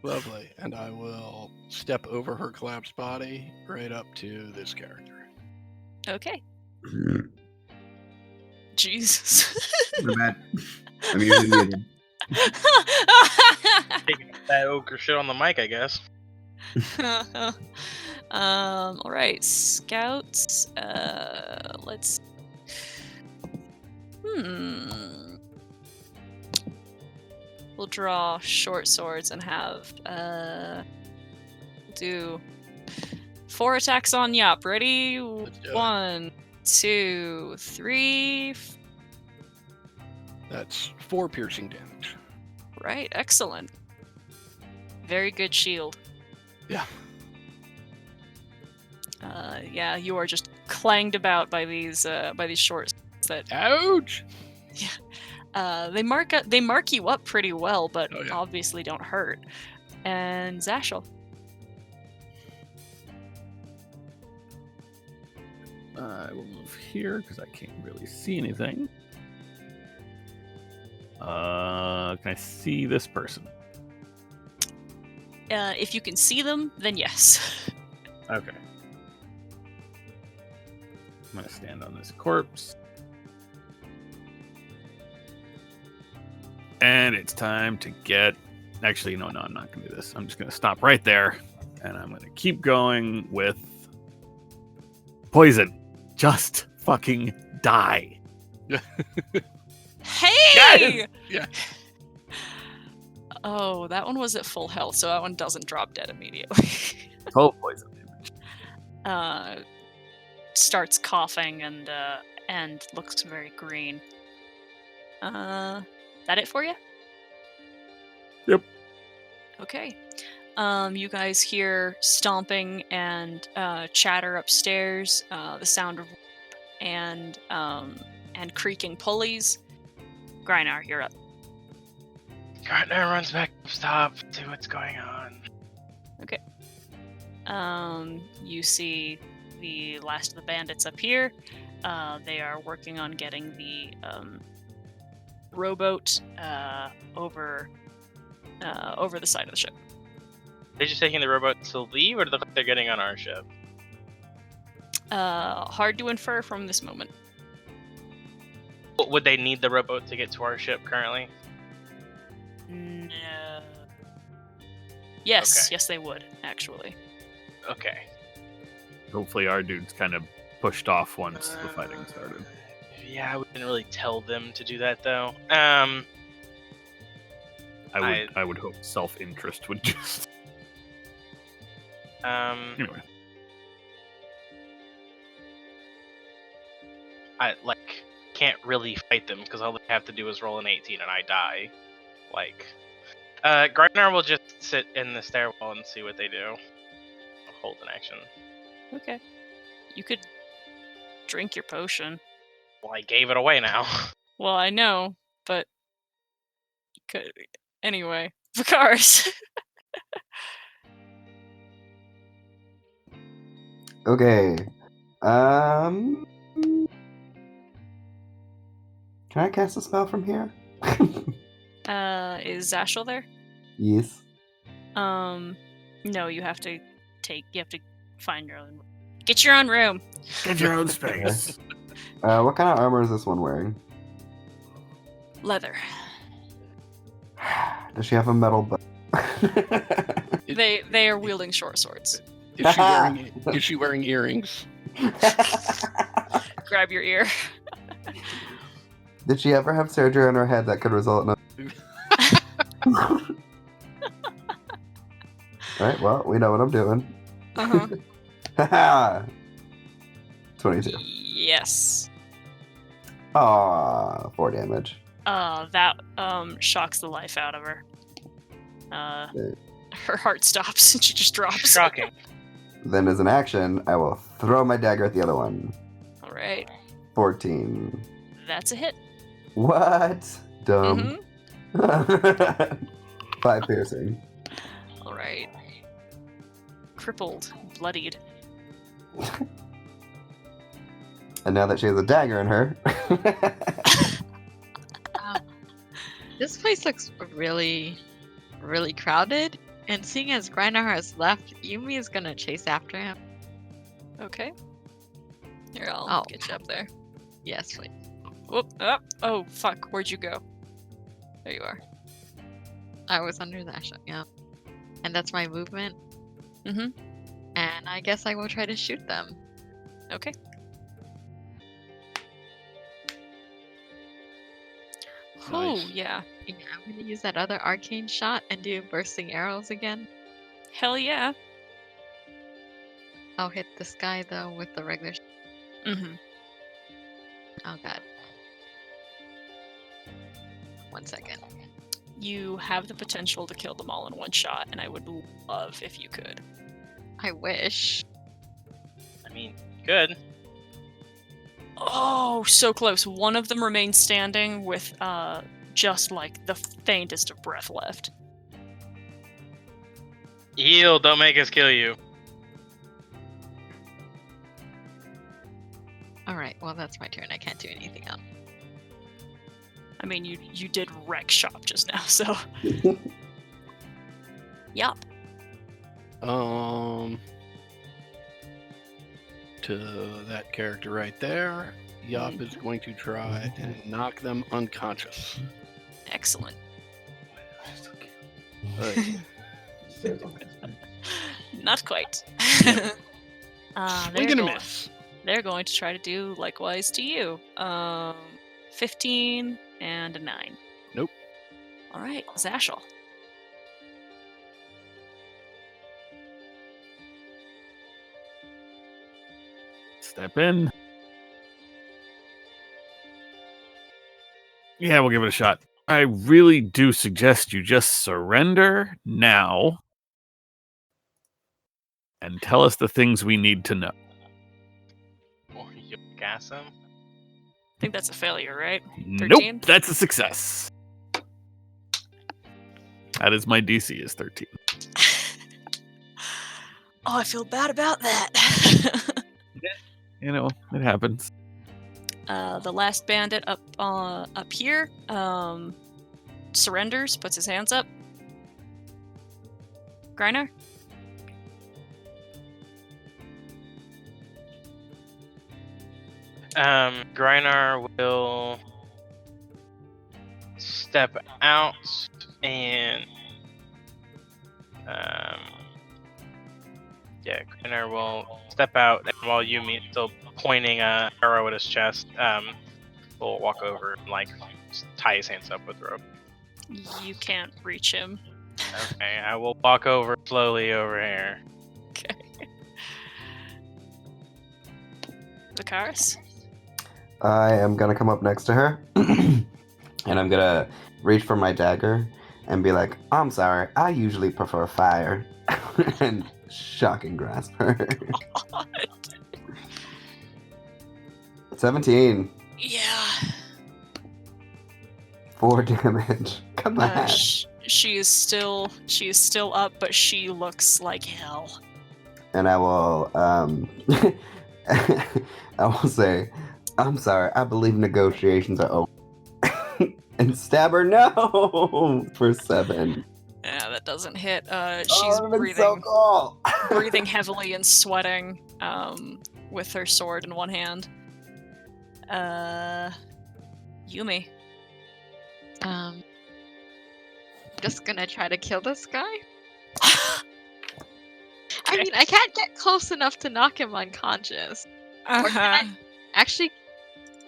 Speaker 5: Lovely. And I will step over her collapsed body right up to this character.
Speaker 3: Okay. Jesus.
Speaker 7: My bad. I'm usually muted.
Speaker 2: Taking that ogre shit on the mic, I guess.
Speaker 3: All right, scouts. Let's. We'll draw short swords and have do 4 attacks on Yop. Ready?
Speaker 5: Let's do it.
Speaker 3: 1, 2, 3.
Speaker 5: That's 4 piercing damage.
Speaker 3: Right, excellent. Very good shield.
Speaker 5: Yeah.
Speaker 3: Yeah, you are just clanged about by these short that
Speaker 5: Ouch!
Speaker 3: they mark you up pretty well, but
Speaker 5: Oh, yeah.
Speaker 3: obviously don't hurt. And Zashel.
Speaker 4: I will move here because I can't really see anything. Can I see this person?
Speaker 3: If you can see them, then yes.
Speaker 4: Okay. I'm gonna stand on this corpse. And it's time to get Actually, no, I'm not going to do this. I'm just going to stop right there, and I'm going to keep going with poison. Just fucking die.
Speaker 3: Hey!
Speaker 5: Yeah.
Speaker 3: Oh, that one was at full health, so that one doesn't drop dead immediately.
Speaker 4: 12 poison damage.
Speaker 3: Starts coughing and looks very green. That it for you?
Speaker 4: Yep.
Speaker 3: Okay. You guys hear stomping and chatter upstairs. The sound of and creaking pulleys. Grynar, you're up.
Speaker 2: Gartner runs back up, stop, see what's going on.
Speaker 3: You see the last of the bandits up here. They are working on getting the rowboat over the side of the ship.
Speaker 2: They just taking the rowboat to leave, or do they look like they're getting on our ship?
Speaker 3: Hard to infer from this moment.
Speaker 2: Would they need the rowboat to get to our ship currently?
Speaker 3: No. Yes,
Speaker 2: Okay.
Speaker 3: yes, they would actually.
Speaker 2: Okay.
Speaker 4: Hopefully our dude's kind of pushed off once the fighting started.
Speaker 2: Yeah, we didn't really tell them to do that though.
Speaker 4: I would hope self-interest would just... Anyway.
Speaker 2: I can't really fight them because all they have to do is roll an 18 and I die. Gardner will just sit in the stairwell and see what they do. Hold an action.
Speaker 3: Okay. You could drink your potion.
Speaker 2: Well, I gave it away now.
Speaker 3: Well, I know, but you could anyway. Vikaris.
Speaker 7: Okay. Can I cast a spell from here?
Speaker 3: Is Zashel there?
Speaker 7: Yes.
Speaker 3: No, you have to find your own. Get your own room.
Speaker 4: Get your own space.
Speaker 7: What kind of armor is this one wearing?
Speaker 3: Leather.
Speaker 7: Does she have a metal bow?
Speaker 3: They are wielding short swords.
Speaker 5: Is she wearing earrings?
Speaker 3: Grab your ear.
Speaker 7: Did she ever have surgery on her head that could result in a... Alright, well, we know what I'm doing.
Speaker 3: Uh-huh.
Speaker 7: 22.
Speaker 3: Yes.
Speaker 7: Aw, 4 damage.
Speaker 3: That shocks the life out of her. Her heart stops and she just drops.
Speaker 2: Shocking.
Speaker 7: Then as an action, I will throw my dagger at the other one.
Speaker 3: Alright.
Speaker 7: 14.
Speaker 3: That's a hit.
Speaker 7: What? Dumb.
Speaker 3: Mm-hmm.
Speaker 7: 5 piercing.
Speaker 3: Alright. Crippled. Bloodied.
Speaker 7: And now that she has a dagger in her.
Speaker 6: This place looks really, really crowded. And seeing as Grindar has left, Yumi is gonna chase after him.
Speaker 3: Okay. Here, I'll get you up there.
Speaker 6: Yes, please.
Speaker 3: Whoop, up. Oh, fuck. Where'd you go? There you are.
Speaker 6: I was under that shot, yeah. And that's my movement.
Speaker 3: Mm-hmm.
Speaker 6: And I guess I will try to shoot them.
Speaker 3: Okay. Oh,
Speaker 5: Nice.
Speaker 3: yeah.
Speaker 6: Yeah, I'm gonna use that other arcane shot and do bursting arrows again.
Speaker 3: Hell yeah.
Speaker 6: I'll hit this guy though with the regular.
Speaker 3: Mm-hmm.
Speaker 6: Oh god. 1 second.
Speaker 3: You have the potential to kill them all in one shot, and I would love if you could.
Speaker 6: I wish.
Speaker 2: I mean, good.
Speaker 3: Oh, so close. One of them remains standing with just like the faintest of breath left.
Speaker 2: Heal, don't make us kill you.
Speaker 6: Alright, well that's my turn. I can't do anything else.
Speaker 3: I mean, you did wreck shop just now, so. Yup.
Speaker 5: To that character right there, Yop is going to try and knock them unconscious.
Speaker 3: Excellent. Not quite.
Speaker 5: Yep. Swing and a miss.
Speaker 3: They're going to try to do likewise to you. 15 and a 9.
Speaker 5: Nope.
Speaker 3: All right, Zashel.
Speaker 4: Step in. Yeah, we'll give it a shot. I really do suggest you just surrender now and tell us the things we need to know.
Speaker 2: Or you gas him.
Speaker 3: I think that's a failure, right?
Speaker 4: Nope,
Speaker 3: 13?
Speaker 4: that's a success. That is my DC is 13.
Speaker 3: Oh, I feel bad about that.
Speaker 4: You know, it happens.
Speaker 3: The last bandit up here surrenders, puts his hands up. Griner?
Speaker 2: Griner will step out and Griner will step out, and while Yumi is still pointing a arrow at his chest, will walk over and just tie his hands up with rope.
Speaker 3: You can't reach him.
Speaker 2: Okay, I will walk over slowly over here.
Speaker 3: Okay. Vicaris?
Speaker 7: I am gonna come up next to her, and I'm gonna reach for my dagger and be like, "I'm sorry, I usually prefer fire," and shock and grasp her. 17.
Speaker 3: Yeah.
Speaker 7: 4 damage. Come on.
Speaker 3: She is still up, but she looks like hell.
Speaker 7: And I will I will say, "I'm sorry, I believe negotiations are over." And stab her no for 7.
Speaker 3: Yeah, that doesn't hit. She's
Speaker 7: that would've been
Speaker 3: breathing,
Speaker 7: so cool.
Speaker 3: breathing heavily and sweating, with her sword in one hand. Yumi.
Speaker 6: Just gonna try to kill this guy. I mean, I can't get close enough to knock him unconscious. Or can I? Actually,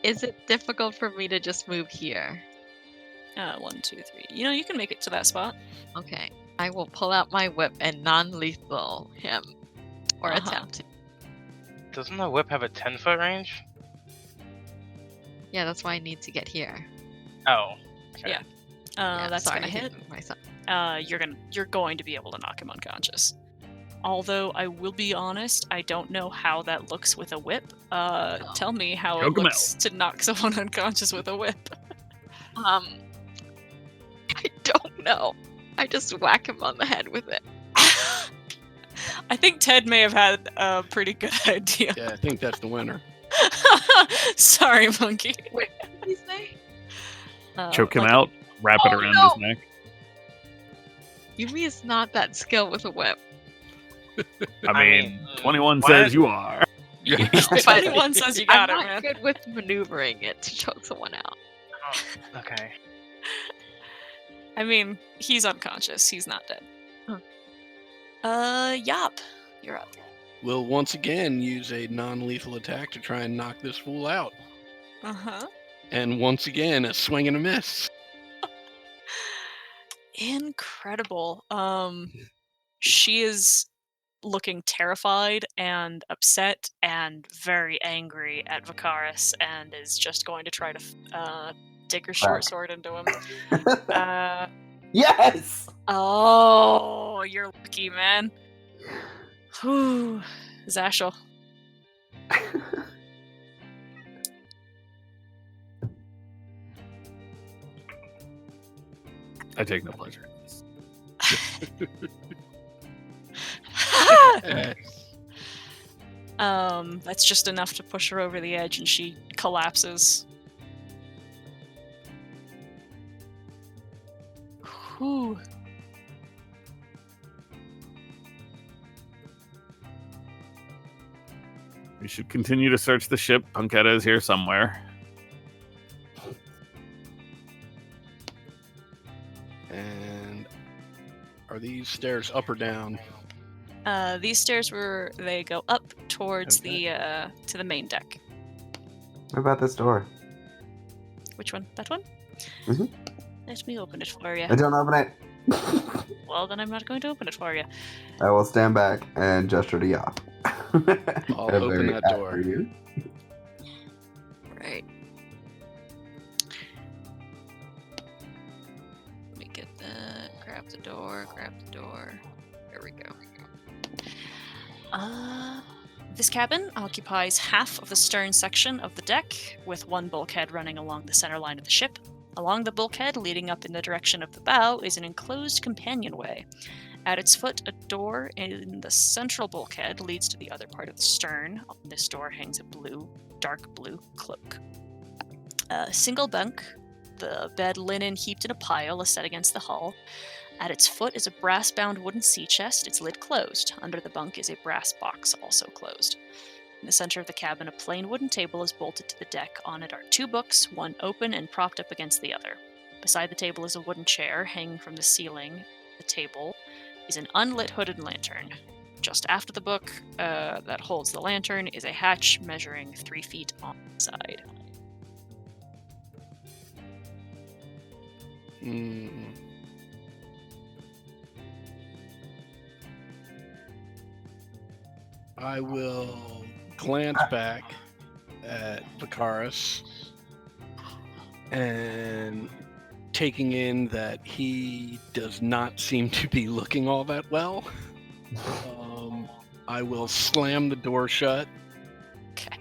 Speaker 6: is it difficult for me to just move here?
Speaker 3: 1, 2, 3. You can make it to that spot.
Speaker 6: Okay. I will pull out my whip and non-lethal him. Or attempt to.
Speaker 2: Doesn't the whip have a 10-foot range?
Speaker 6: Yeah, that's why I need to get here.
Speaker 2: Oh. Okay.
Speaker 3: Yeah. That's
Speaker 6: sorry,
Speaker 3: gonna
Speaker 6: I
Speaker 3: hit.
Speaker 6: didn't move myself.
Speaker 3: You're going to be able to knock him unconscious. Although I will be honest, I don't know how that looks with a whip. Tell me how
Speaker 4: Choke
Speaker 3: it
Speaker 4: 'em
Speaker 3: looks to knock someone unconscious with a whip.
Speaker 6: I don't know. I just whack him on the head with it.
Speaker 3: I think Ted may have had a pretty good idea.
Speaker 5: Yeah, I think that's the winner.
Speaker 3: Sorry, monkey.
Speaker 6: Wait, what did he say?
Speaker 4: Choke him
Speaker 3: like-
Speaker 4: out, wrap it around his neck.
Speaker 6: Yumi is not that skilled with a whip.
Speaker 4: I mean, 21
Speaker 2: what?
Speaker 4: says you are.
Speaker 3: If anyone says you got
Speaker 6: I'm
Speaker 3: it,
Speaker 6: not
Speaker 3: man.
Speaker 6: good with maneuvering it to choke someone out.
Speaker 2: Oh, okay.
Speaker 3: I mean, he's unconscious. He's not dead. Yop. You're up.
Speaker 5: We'll once again use a non-lethal attack to try and knock this fool out.
Speaker 3: Uh-huh.
Speaker 5: And once again, a swing and a miss.
Speaker 3: Incredible. She is looking terrified and upset and very angry at Vicaris and is just going to try to dig her short sword into him.
Speaker 7: Yes!
Speaker 3: Oh, you're lucky, man. Whew. Zashel.
Speaker 4: I take no pleasure.
Speaker 3: That's just enough to push her over the edge and she collapses. Whew.
Speaker 4: We should continue to search the ship. Punketta is here somewhere.
Speaker 5: And Are these stairs up or down?
Speaker 3: These stairs they go up towards
Speaker 5: Okay.
Speaker 3: to the main deck.
Speaker 7: What about this door?
Speaker 3: Which one? That one?
Speaker 7: Mhm.
Speaker 3: Let me open it for you.
Speaker 7: I don't open it.
Speaker 3: Well, then I'm not going to open it for you.
Speaker 7: I will stand back and gesture to Yop.
Speaker 5: I'll open that door.
Speaker 7: For you.
Speaker 3: Right. Let me get that. Grab the door. There we go. This cabin occupies half of the stern section of the deck, with one bulkhead running along the center line of the ship. Along the bulkhead, leading up in the direction of the bow, is an enclosed companionway. At its foot, a door in the central bulkhead leads to the other part of the stern. On this door hangs a dark blue cloak. A single bunk, the bed linen heaped in a pile, is set against the hull. At its foot is a brass-bound wooden sea chest, its lid closed. Under the bunk is a brass box, also closed. In the center of the cabin, a plain wooden table is bolted to the deck. On it are 2 books, one open and propped up against the other. Beside the table is a wooden chair. Hanging from the ceiling, the table, is an unlit hooded lantern. Just after the book that holds the lantern is a hatch measuring 3 feet on the side.
Speaker 5: I will glance back at Vicaris and taking in that he does not seem to be looking all that well. I will slam the door shut.
Speaker 3: Okay.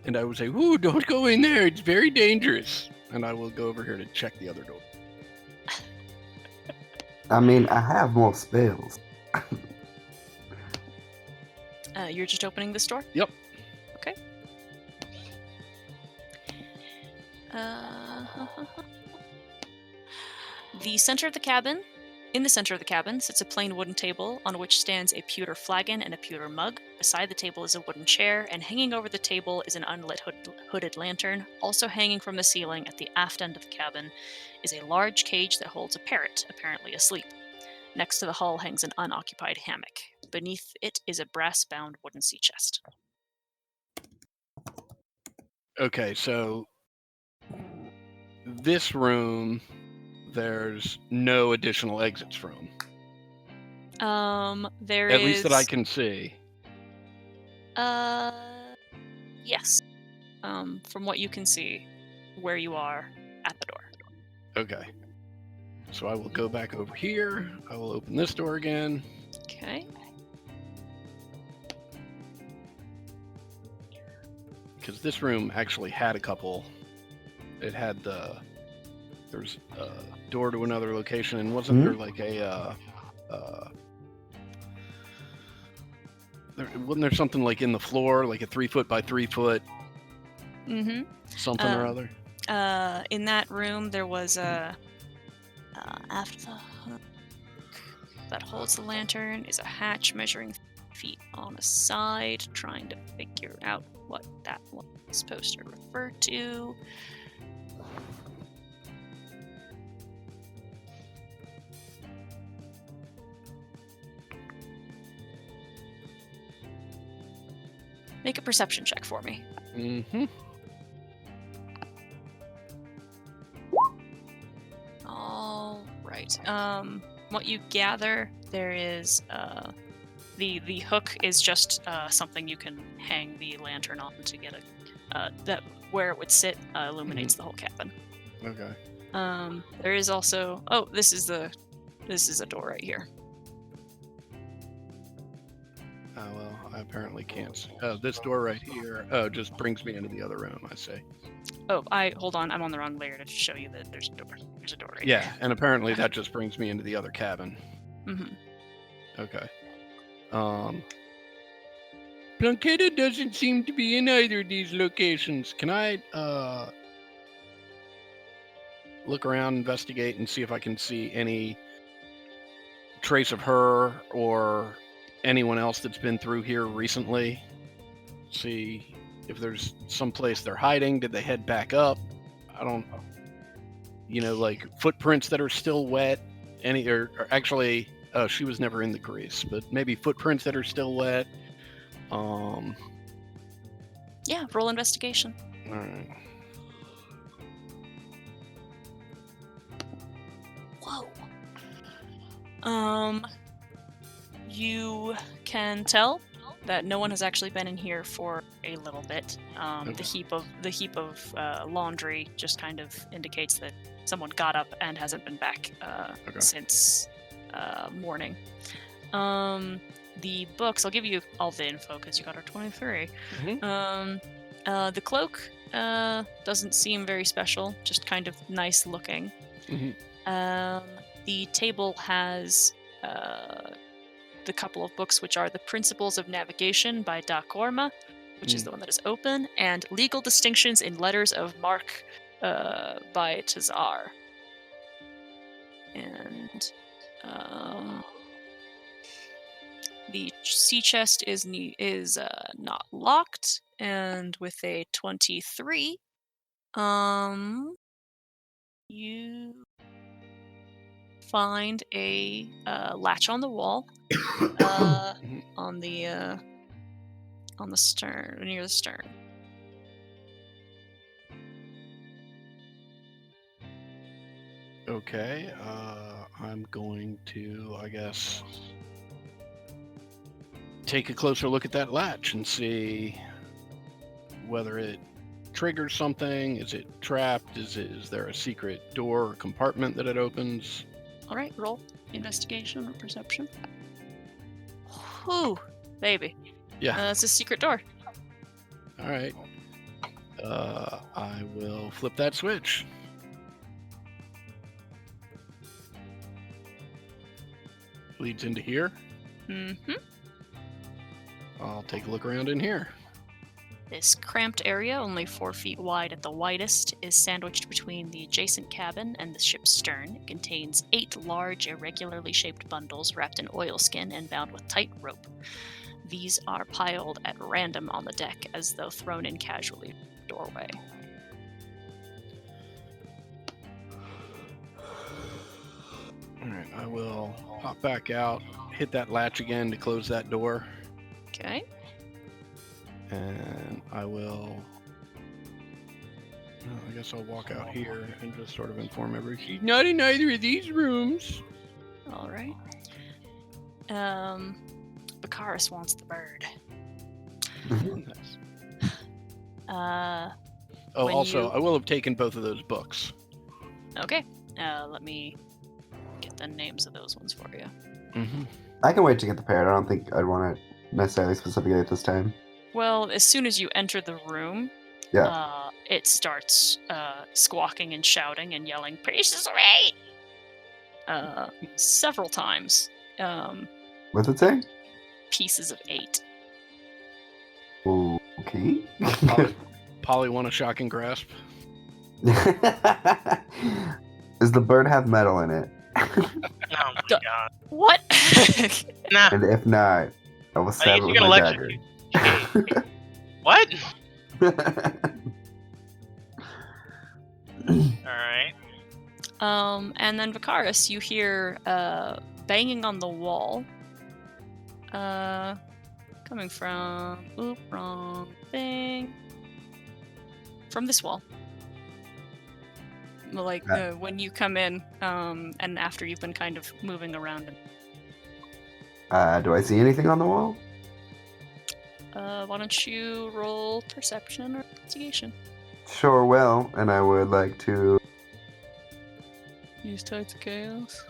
Speaker 5: And I will say, "Ooh, don't go in there. It's very dangerous." And I will go over here to check the other door.
Speaker 7: I mean, I have more spells.
Speaker 3: You're just opening this door?
Speaker 5: Yep.
Speaker 3: Okay. In the center of the cabin sits a plain wooden table on which stands a pewter flagon and a pewter mug. Beside the table is a wooden chair, and hanging over the table is an unlit hooded lantern. Also hanging from the ceiling at the aft end of the cabin is a large cage that holds a parrot, apparently asleep. Next to the hull hangs an unoccupied hammock. Beneath it is a brass-bound wooden sea chest.
Speaker 5: Okay, so this room, there's no additional exits from.
Speaker 3: There
Speaker 5: At
Speaker 3: is...
Speaker 5: least that I can see.
Speaker 3: Yes. From what you can see, where you are at the door.
Speaker 5: Okay. So I will go back over here. I will open this door again.
Speaker 3: Okay.
Speaker 5: Because this room actually had a couple. It had there's a door to another location, and wasn't there like wasn't there something like in the floor, like a 3 foot by 3 foot something or other?
Speaker 3: In that room, there was a after the hook that holds the lantern is a hatch measuring 3 feet on a side. Trying to figure out what that was supposed to refer to. Make a perception check for me.
Speaker 5: Mm-hmm.
Speaker 3: All right. What you gather, there is the hook is just something you can hang the lantern on to get that where it would sit illuminates the whole cabin.
Speaker 5: Okay.
Speaker 3: There is also this is a door right here.
Speaker 5: Oh well, I apparently can't see. Oh, this door right here. Oh, just brings me into the other room. I see.
Speaker 3: Oh, hold on. I'm on the wrong layer to show you that there's a door. There's a door right
Speaker 5: Yeah,
Speaker 3: here.
Speaker 5: and apparently that just brings me into the other cabin.
Speaker 3: Mm-hmm.
Speaker 5: Okay. Blanqueta doesn't seem to be in either of these locations. Can I look around, investigate, and see if I can see any trace of her or anyone else that's been through here recently? See if there's some place they're hiding. Did they head back up? I don't know. Like footprints that are still wet. Or actually, Oh, she was never in the grease, but maybe footprints that are still wet.
Speaker 3: Yeah, roll investigation.
Speaker 5: All right.
Speaker 3: Whoa. You can tell that no one has actually been in here for a little bit.
Speaker 5: Okay.
Speaker 3: The heap of laundry just kind of indicates that someone got up and hasn't been back
Speaker 5: Okay.
Speaker 3: since morning. The books, I'll give you all the info because you got our 23.
Speaker 5: Mhm.
Speaker 3: The cloak doesn't seem very special, just kind of nice looking.
Speaker 5: Mhm.
Speaker 3: The table has the couple of books, which are The Principles of Navigation by Da Corma, which is the one that is open, and Legal Distinctions in Letters of Mark by Tazar. And the sea chest is not locked, and with a 23, you find a latch on the wall on the stern, near the stern.
Speaker 5: Okay. I'm going to, I guess, take a closer look at that latch and see whether it triggers something. Is it trapped? Is there a secret door or compartment that it opens?
Speaker 3: All right, roll investigation or perception. Whew, baby.
Speaker 5: Yeah.
Speaker 3: It's a secret door.
Speaker 5: All right. I will flip that switch. Leads into here.
Speaker 3: Mm-hmm.
Speaker 5: I'll take a look around in here.
Speaker 3: This cramped area, only 4 feet wide at the widest, is sandwiched between the adjacent cabin and the ship's stern. It contains 8 large, irregularly shaped bundles wrapped in oilskin and bound with tight rope. These are piled at random on the deck, as though thrown in casually in the doorway.
Speaker 5: All right, I will hop back out, hit that latch again to close that door,
Speaker 3: Okay.
Speaker 5: and I will. Well, I guess I'll walk out here and just sort of inform everybody she's not in either of these rooms.
Speaker 3: All right. Bakaris wants the bird.
Speaker 5: Oh,
Speaker 3: When
Speaker 5: also,
Speaker 3: you-
Speaker 5: I will have taken both of those books.
Speaker 3: Okay. Let me get the names of those ones for you.
Speaker 5: Mm-hmm.
Speaker 7: I can wait to get the parrot. I don't think I'd want it necessarily specifically at this time.
Speaker 3: Well, as soon as you enter the room,
Speaker 7: Yeah.
Speaker 3: it starts squawking and shouting and yelling, "Pieces of 8!" Several times.
Speaker 7: What's it say?
Speaker 3: Pieces of 8.
Speaker 7: Okay.
Speaker 5: Polly want a shocking grasp.
Speaker 7: Does the bird have metal in it?
Speaker 2: Oh my
Speaker 3: Duh.
Speaker 2: god.
Speaker 3: What?
Speaker 2: Nah.
Speaker 7: And if not, I will
Speaker 2: I
Speaker 7: stab it
Speaker 2: think
Speaker 7: with
Speaker 2: you're gonna
Speaker 7: my
Speaker 2: lecture
Speaker 7: dagger.
Speaker 2: me. What? Alright.
Speaker 3: And then Vicaris, you hear banging on the wall. Coming from wrong thing. From this wall. Like when you come in, and after you've been kind of moving around.
Speaker 7: Do I see anything on the wall?
Speaker 3: Why don't you roll perception or investigation?
Speaker 7: Sure will, and I would like to.
Speaker 3: Use Tides of Chaos.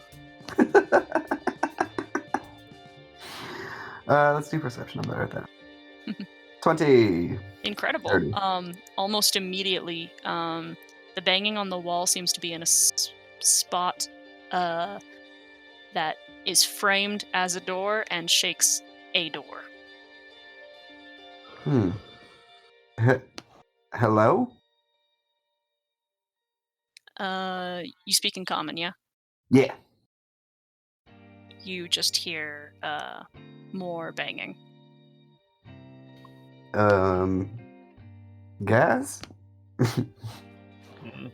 Speaker 7: Let's do perception. I'm better at that. 20.
Speaker 3: Incredible.
Speaker 7: 30.
Speaker 3: Almost immediately, the banging on the wall seems to be in a spot that is framed as a door and shakes a door.
Speaker 7: Hello?
Speaker 3: You speak in common, yeah?
Speaker 7: Yeah.
Speaker 3: You just hear more banging.
Speaker 7: Gas?
Speaker 4: Mhm.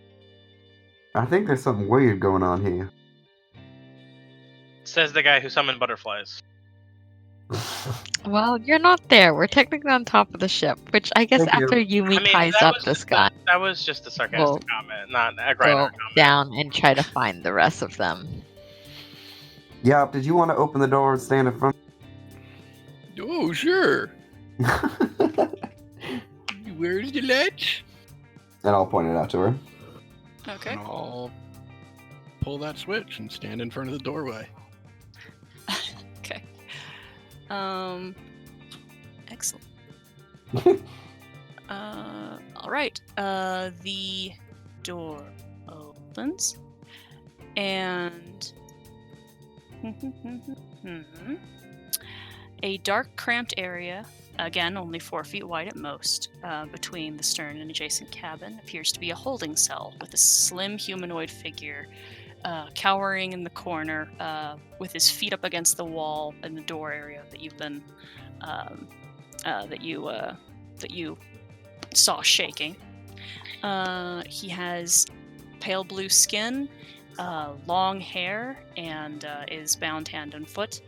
Speaker 7: I think there's something weird going on here.
Speaker 2: Says the guy who summoned butterflies.
Speaker 6: Well, you're not there. We're technically on top of the ship, which I guess
Speaker 7: Thank you.
Speaker 6: after Yumi
Speaker 2: I mean,
Speaker 6: ties
Speaker 2: that
Speaker 6: up
Speaker 2: was
Speaker 6: this
Speaker 2: just
Speaker 6: guy,
Speaker 2: that was just a sarcastic
Speaker 6: Well,
Speaker 2: comment, not a
Speaker 6: go
Speaker 2: Grindr comment.
Speaker 6: down and try to find the rest of them.
Speaker 7: Yop, did you want to open the door and stand in front?
Speaker 5: Oh, sure. Where's the latch?
Speaker 7: And I'll point it out to her.
Speaker 3: Okay.
Speaker 5: And I'll pull that switch and stand in front of the doorway.
Speaker 3: Okay. Excellent. All right. The door opens, and a dark, cramped area, again only 4 feet wide at most, between the stern and adjacent cabin, appears to be a holding cell with a slim humanoid figure cowering in the corner, with his feet up against the wall in the door area that you've been that you saw shaking. He has pale blue skin, long hair, and is bound hand and foot,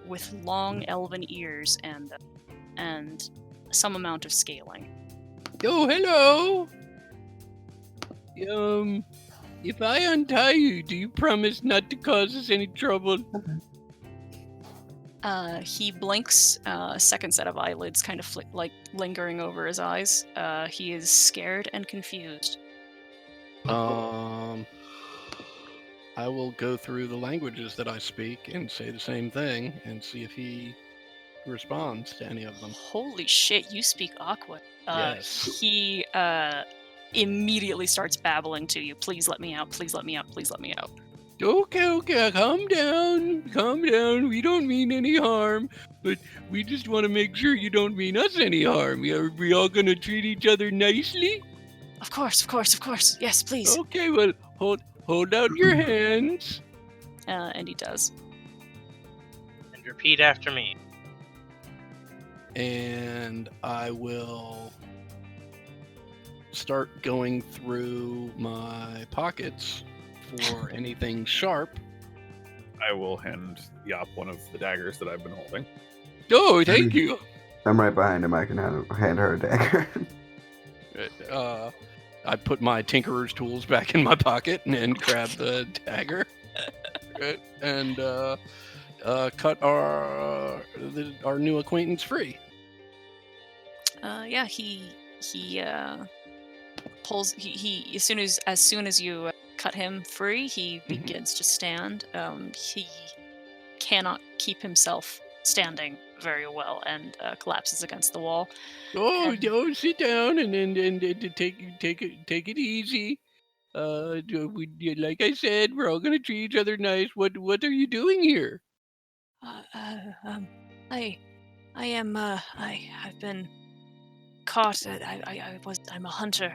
Speaker 3: with long elven ears and some amount of scaling.
Speaker 5: Oh, hello. If I untie you, do you promise not to cause us any trouble?
Speaker 3: He blinks, a second set of eyelids kind of lingering over his eyes. He is scared and confused.
Speaker 5: I will go through the languages that I speak and say the same thing and see if he responds to any of them.
Speaker 3: Holy shit, you speak Aqua.
Speaker 5: Yes.
Speaker 3: He immediately starts babbling to you. Please let me out, please let me out, please let me out.
Speaker 5: Okay, calm down. We don't mean any harm, but we just want to make sure you don't mean us any harm. Are we all gonna treat each other nicely?
Speaker 3: Of course. Yes, please.
Speaker 5: Okay, well, hold out your hands.
Speaker 3: And he does.
Speaker 2: And repeat after me.
Speaker 5: And I will start going through my pockets for anything sharp.
Speaker 4: I will hand Yop one of the daggers that I've been holding.
Speaker 5: Oh, thank you.
Speaker 7: I'm right behind him. I can hand her a dagger.
Speaker 5: I put my tinkerer's tools back in my pocket and grab the dagger. And cut our new acquaintance free.
Speaker 3: Yeah, he pulls. He as soon as you cut him free, he begins to stand. He cannot keep himself standing very well and collapses against the wall.
Speaker 5: Don't sit down and take it easy. Like I said, we're all gonna treat each other nice. What are you doing here?
Speaker 3: I've been caught. I'm a hunter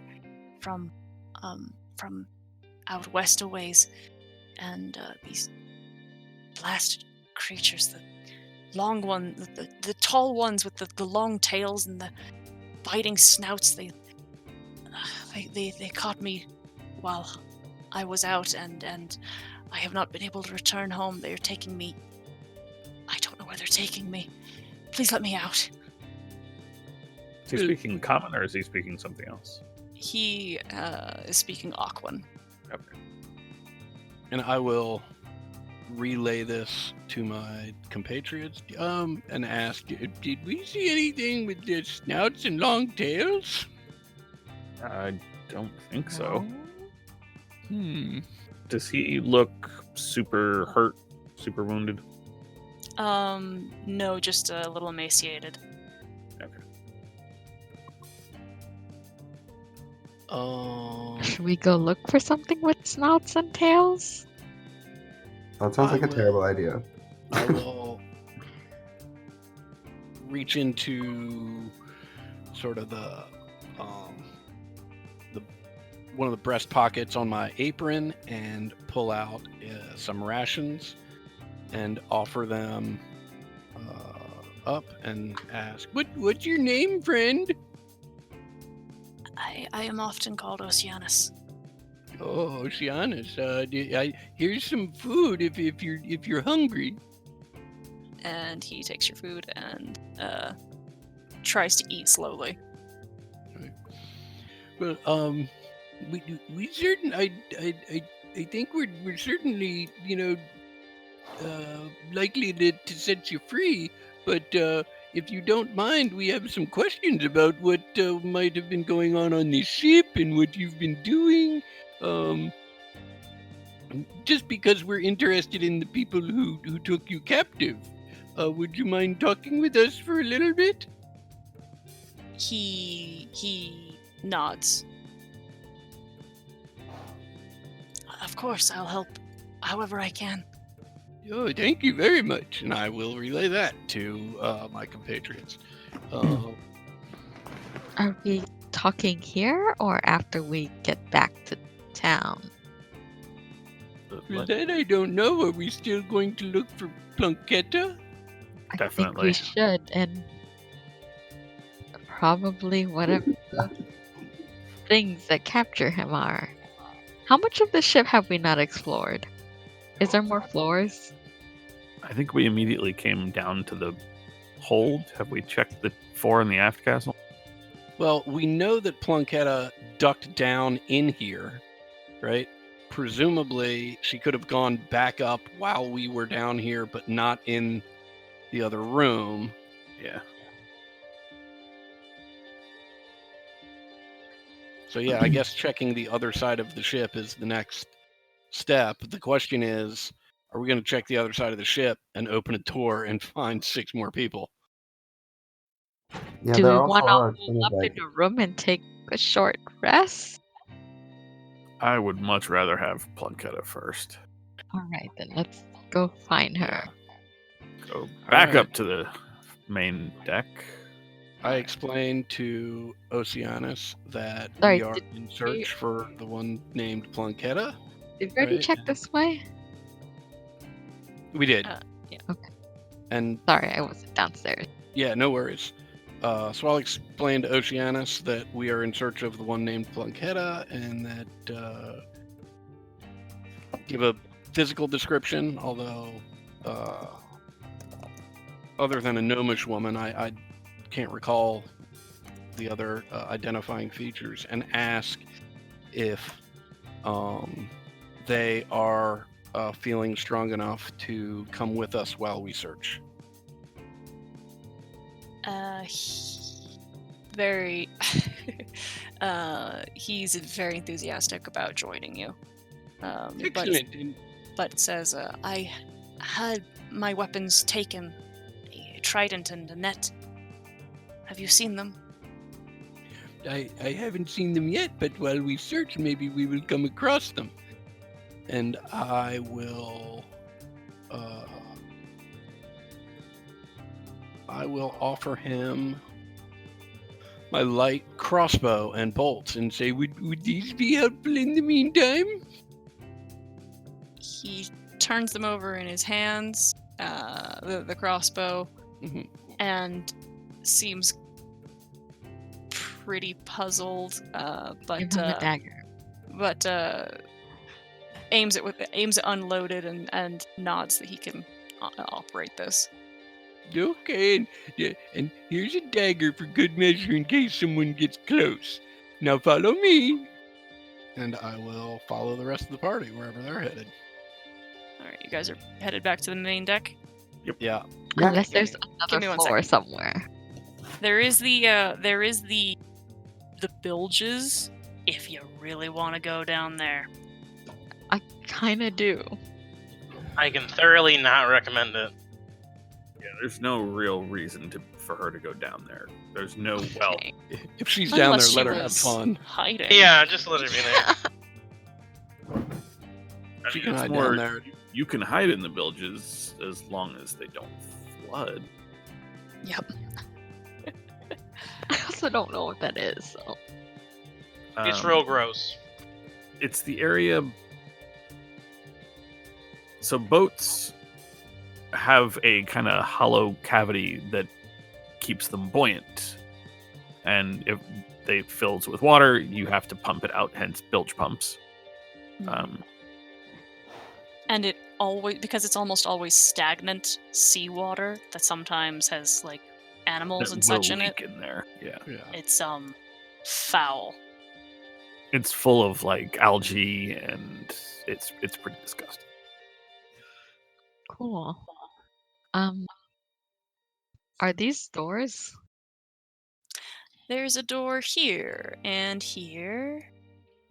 Speaker 3: from out west a ways, and these blasted creatures, the long one, the tall ones with the long tails and the biting snouts, they caught me while I was out, and I have not been able to return home. They are taking me. I don't know where they're taking me. Please let me out.
Speaker 4: Is he speaking common or is he speaking something else?
Speaker 3: He is speaking Aquan.
Speaker 4: Okay.
Speaker 5: And I will relay this to my compatriots and ask, did we see anything with the snouts and long tails?
Speaker 4: I don't think so.
Speaker 5: No.
Speaker 4: Does he look super hurt, super wounded?
Speaker 3: No, just a little emaciated.
Speaker 4: Okay.
Speaker 6: Should we go look for something with snouts and tails?
Speaker 7: That sounds like
Speaker 5: I
Speaker 7: a
Speaker 5: will-
Speaker 7: terrible idea.
Speaker 5: I will reach into sort of the one of the breast pockets on my apron and pull out some rations and offer them up and ask, "What's your name, friend?"
Speaker 3: I am often called Oceanus.
Speaker 5: Oh, Oceanus, here's some food if you're hungry.
Speaker 3: And he takes your food and tries to eat slowly.
Speaker 5: Well, we certain I think we're certainly likely to set you free, but if you don't mind, we have some questions about what might have been going on this ship and what you've been doing. Just because we're interested in the people who took you captive. Would you mind talking with us for a little bit?
Speaker 3: He nods. Of course, I'll help however I can.
Speaker 5: Oh, thank you very much, and I will relay that to my compatriots.
Speaker 6: Are we talking here or after we get back to town?
Speaker 5: For that I don't know. Are we still going to look for Plunketta?
Speaker 6: I think
Speaker 4: Definitely.
Speaker 6: we should, and probably whatever the things that capture him are. How much of the ship have we not explored? Is there more floors?
Speaker 4: I think we immediately came down to the hold. Have we checked the fore and the aft castle?
Speaker 5: Well, we know that Plunketta ducked down in here, right? Presumably, she could have gone back up while we were down here, but not in the other room.
Speaker 4: Yeah.
Speaker 5: So yeah, I guess checking the other side of the ship is the next step. The question is, are we going to check the other side of the ship and open a door and find 6 more people?
Speaker 7: Yeah,
Speaker 6: Do we
Speaker 7: there also
Speaker 6: want to
Speaker 7: are
Speaker 6: hold up in a room and take a short rest?
Speaker 4: I would much rather have Plunketta first.
Speaker 6: All right, then let's go find her.
Speaker 4: Go back
Speaker 5: Alright.
Speaker 4: up to the main deck.
Speaker 5: I explained to Oceanus that
Speaker 6: Sorry,
Speaker 5: we are
Speaker 6: did
Speaker 5: in search for the one named Plunketta.
Speaker 6: Did we already
Speaker 5: Right.
Speaker 6: check this way?
Speaker 5: We did.
Speaker 3: Yeah.
Speaker 6: Okay.
Speaker 5: And
Speaker 6: Sorry, I wasn't downstairs.
Speaker 5: yeah, no worries. So I'll explain to Oceanus that we are in search of the one named Plunketta and that give a physical description, although other than a gnomish woman, I can't recall the other identifying features, and ask if they are feeling strong enough to come with us while we search.
Speaker 3: Very he's very enthusiastic about joining you.
Speaker 5: Excellent.
Speaker 3: But says, I had my weapons taken, a trident and a net. Have you seen them?
Speaker 5: I haven't seen them yet, but while we search, maybe we will come across them. And I will offer him my light crossbow and bolts and say, would these be helpful in the meantime?
Speaker 3: He turns them over in his hands, the crossbow,
Speaker 5: Mhm.
Speaker 3: and seems pretty puzzled,
Speaker 6: Give him a dagger.
Speaker 3: but aims it unloaded and nods that he can operate this.
Speaker 5: Okay, and here's a dagger for good measure in case someone gets close. Now follow me. And I will follow the rest of the party wherever they're headed.
Speaker 3: All right, you guys are headed back to the main deck.
Speaker 5: Yeah.
Speaker 7: Yeah.
Speaker 6: Unless there's
Speaker 3: Give
Speaker 6: another
Speaker 3: me one
Speaker 6: floor
Speaker 3: second.
Speaker 6: somewhere.
Speaker 3: There is the bilges. If you really want to go down there.
Speaker 6: I kind of do.
Speaker 2: I can thoroughly not recommend it.
Speaker 4: Yeah, there's no real reason for her to go down there. There's no well.
Speaker 6: Okay.
Speaker 5: If she's down there,
Speaker 3: Unless
Speaker 5: let
Speaker 3: she
Speaker 5: her have
Speaker 3: was
Speaker 5: fun.
Speaker 3: hiding.
Speaker 2: Yeah, just let it be there.
Speaker 4: I
Speaker 5: She
Speaker 4: mean,
Speaker 5: can
Speaker 4: it's
Speaker 5: hide
Speaker 4: more,
Speaker 5: down there.
Speaker 4: You can hide in the bilges as long as they don't flood.
Speaker 3: Yep.
Speaker 6: I also don't know what that is. So.
Speaker 2: It's
Speaker 4: Um,
Speaker 2: real gross.
Speaker 4: It's the area. So boats have a kind of hollow cavity that keeps them buoyant, and if they fills with water, you have to pump it out. Hence, bilge pumps.
Speaker 3: And it always, because it's almost always stagnant seawater that sometimes has like animals
Speaker 4: That
Speaker 3: and such
Speaker 4: will
Speaker 3: in it.
Speaker 4: leak in there. Yeah.
Speaker 3: It's foul.
Speaker 4: It's full of like algae and it's pretty disgusting.
Speaker 6: Cool. Are these doors?
Speaker 3: There's a door here and here.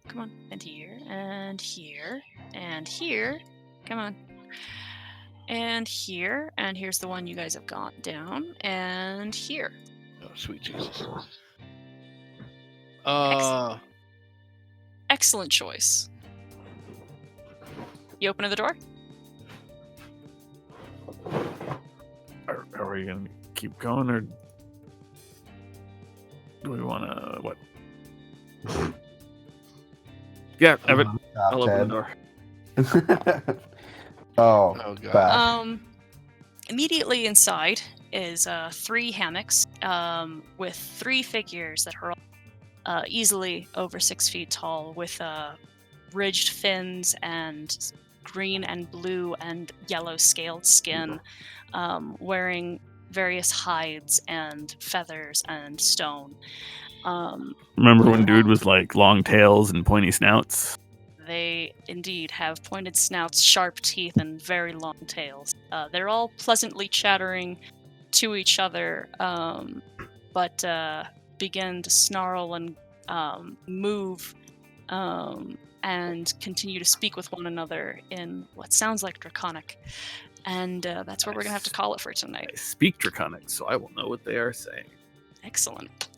Speaker 3: Come on, and here and here and here. Come on. And here, and here's the one you guys have gone down, and here.
Speaker 5: Oh, sweet Jesus.
Speaker 3: Excellent choice. You open the door?
Speaker 4: Are we gonna keep going, or do we want to what? Yeah, Evan, I'll open the door.
Speaker 8: Oh,
Speaker 5: Oh, God.
Speaker 8: bad.
Speaker 3: Immediately inside is 3 hammocks with 3 figures that are easily over 6 feet tall, with ridged fins and green and blue and yellow scaled skin, wearing various hides and feathers and stone.
Speaker 4: Remember when dude was like long tails and pointy snouts?
Speaker 3: They indeed have pointed snouts, sharp teeth, and very long tails. They're all pleasantly chattering to each other, but begin to snarl and move and continue to speak with one another in what sounds like Draconic. And that's what we're going to have to call it for tonight.
Speaker 4: I speak Draconic, so I will know what they are saying.
Speaker 3: Excellent.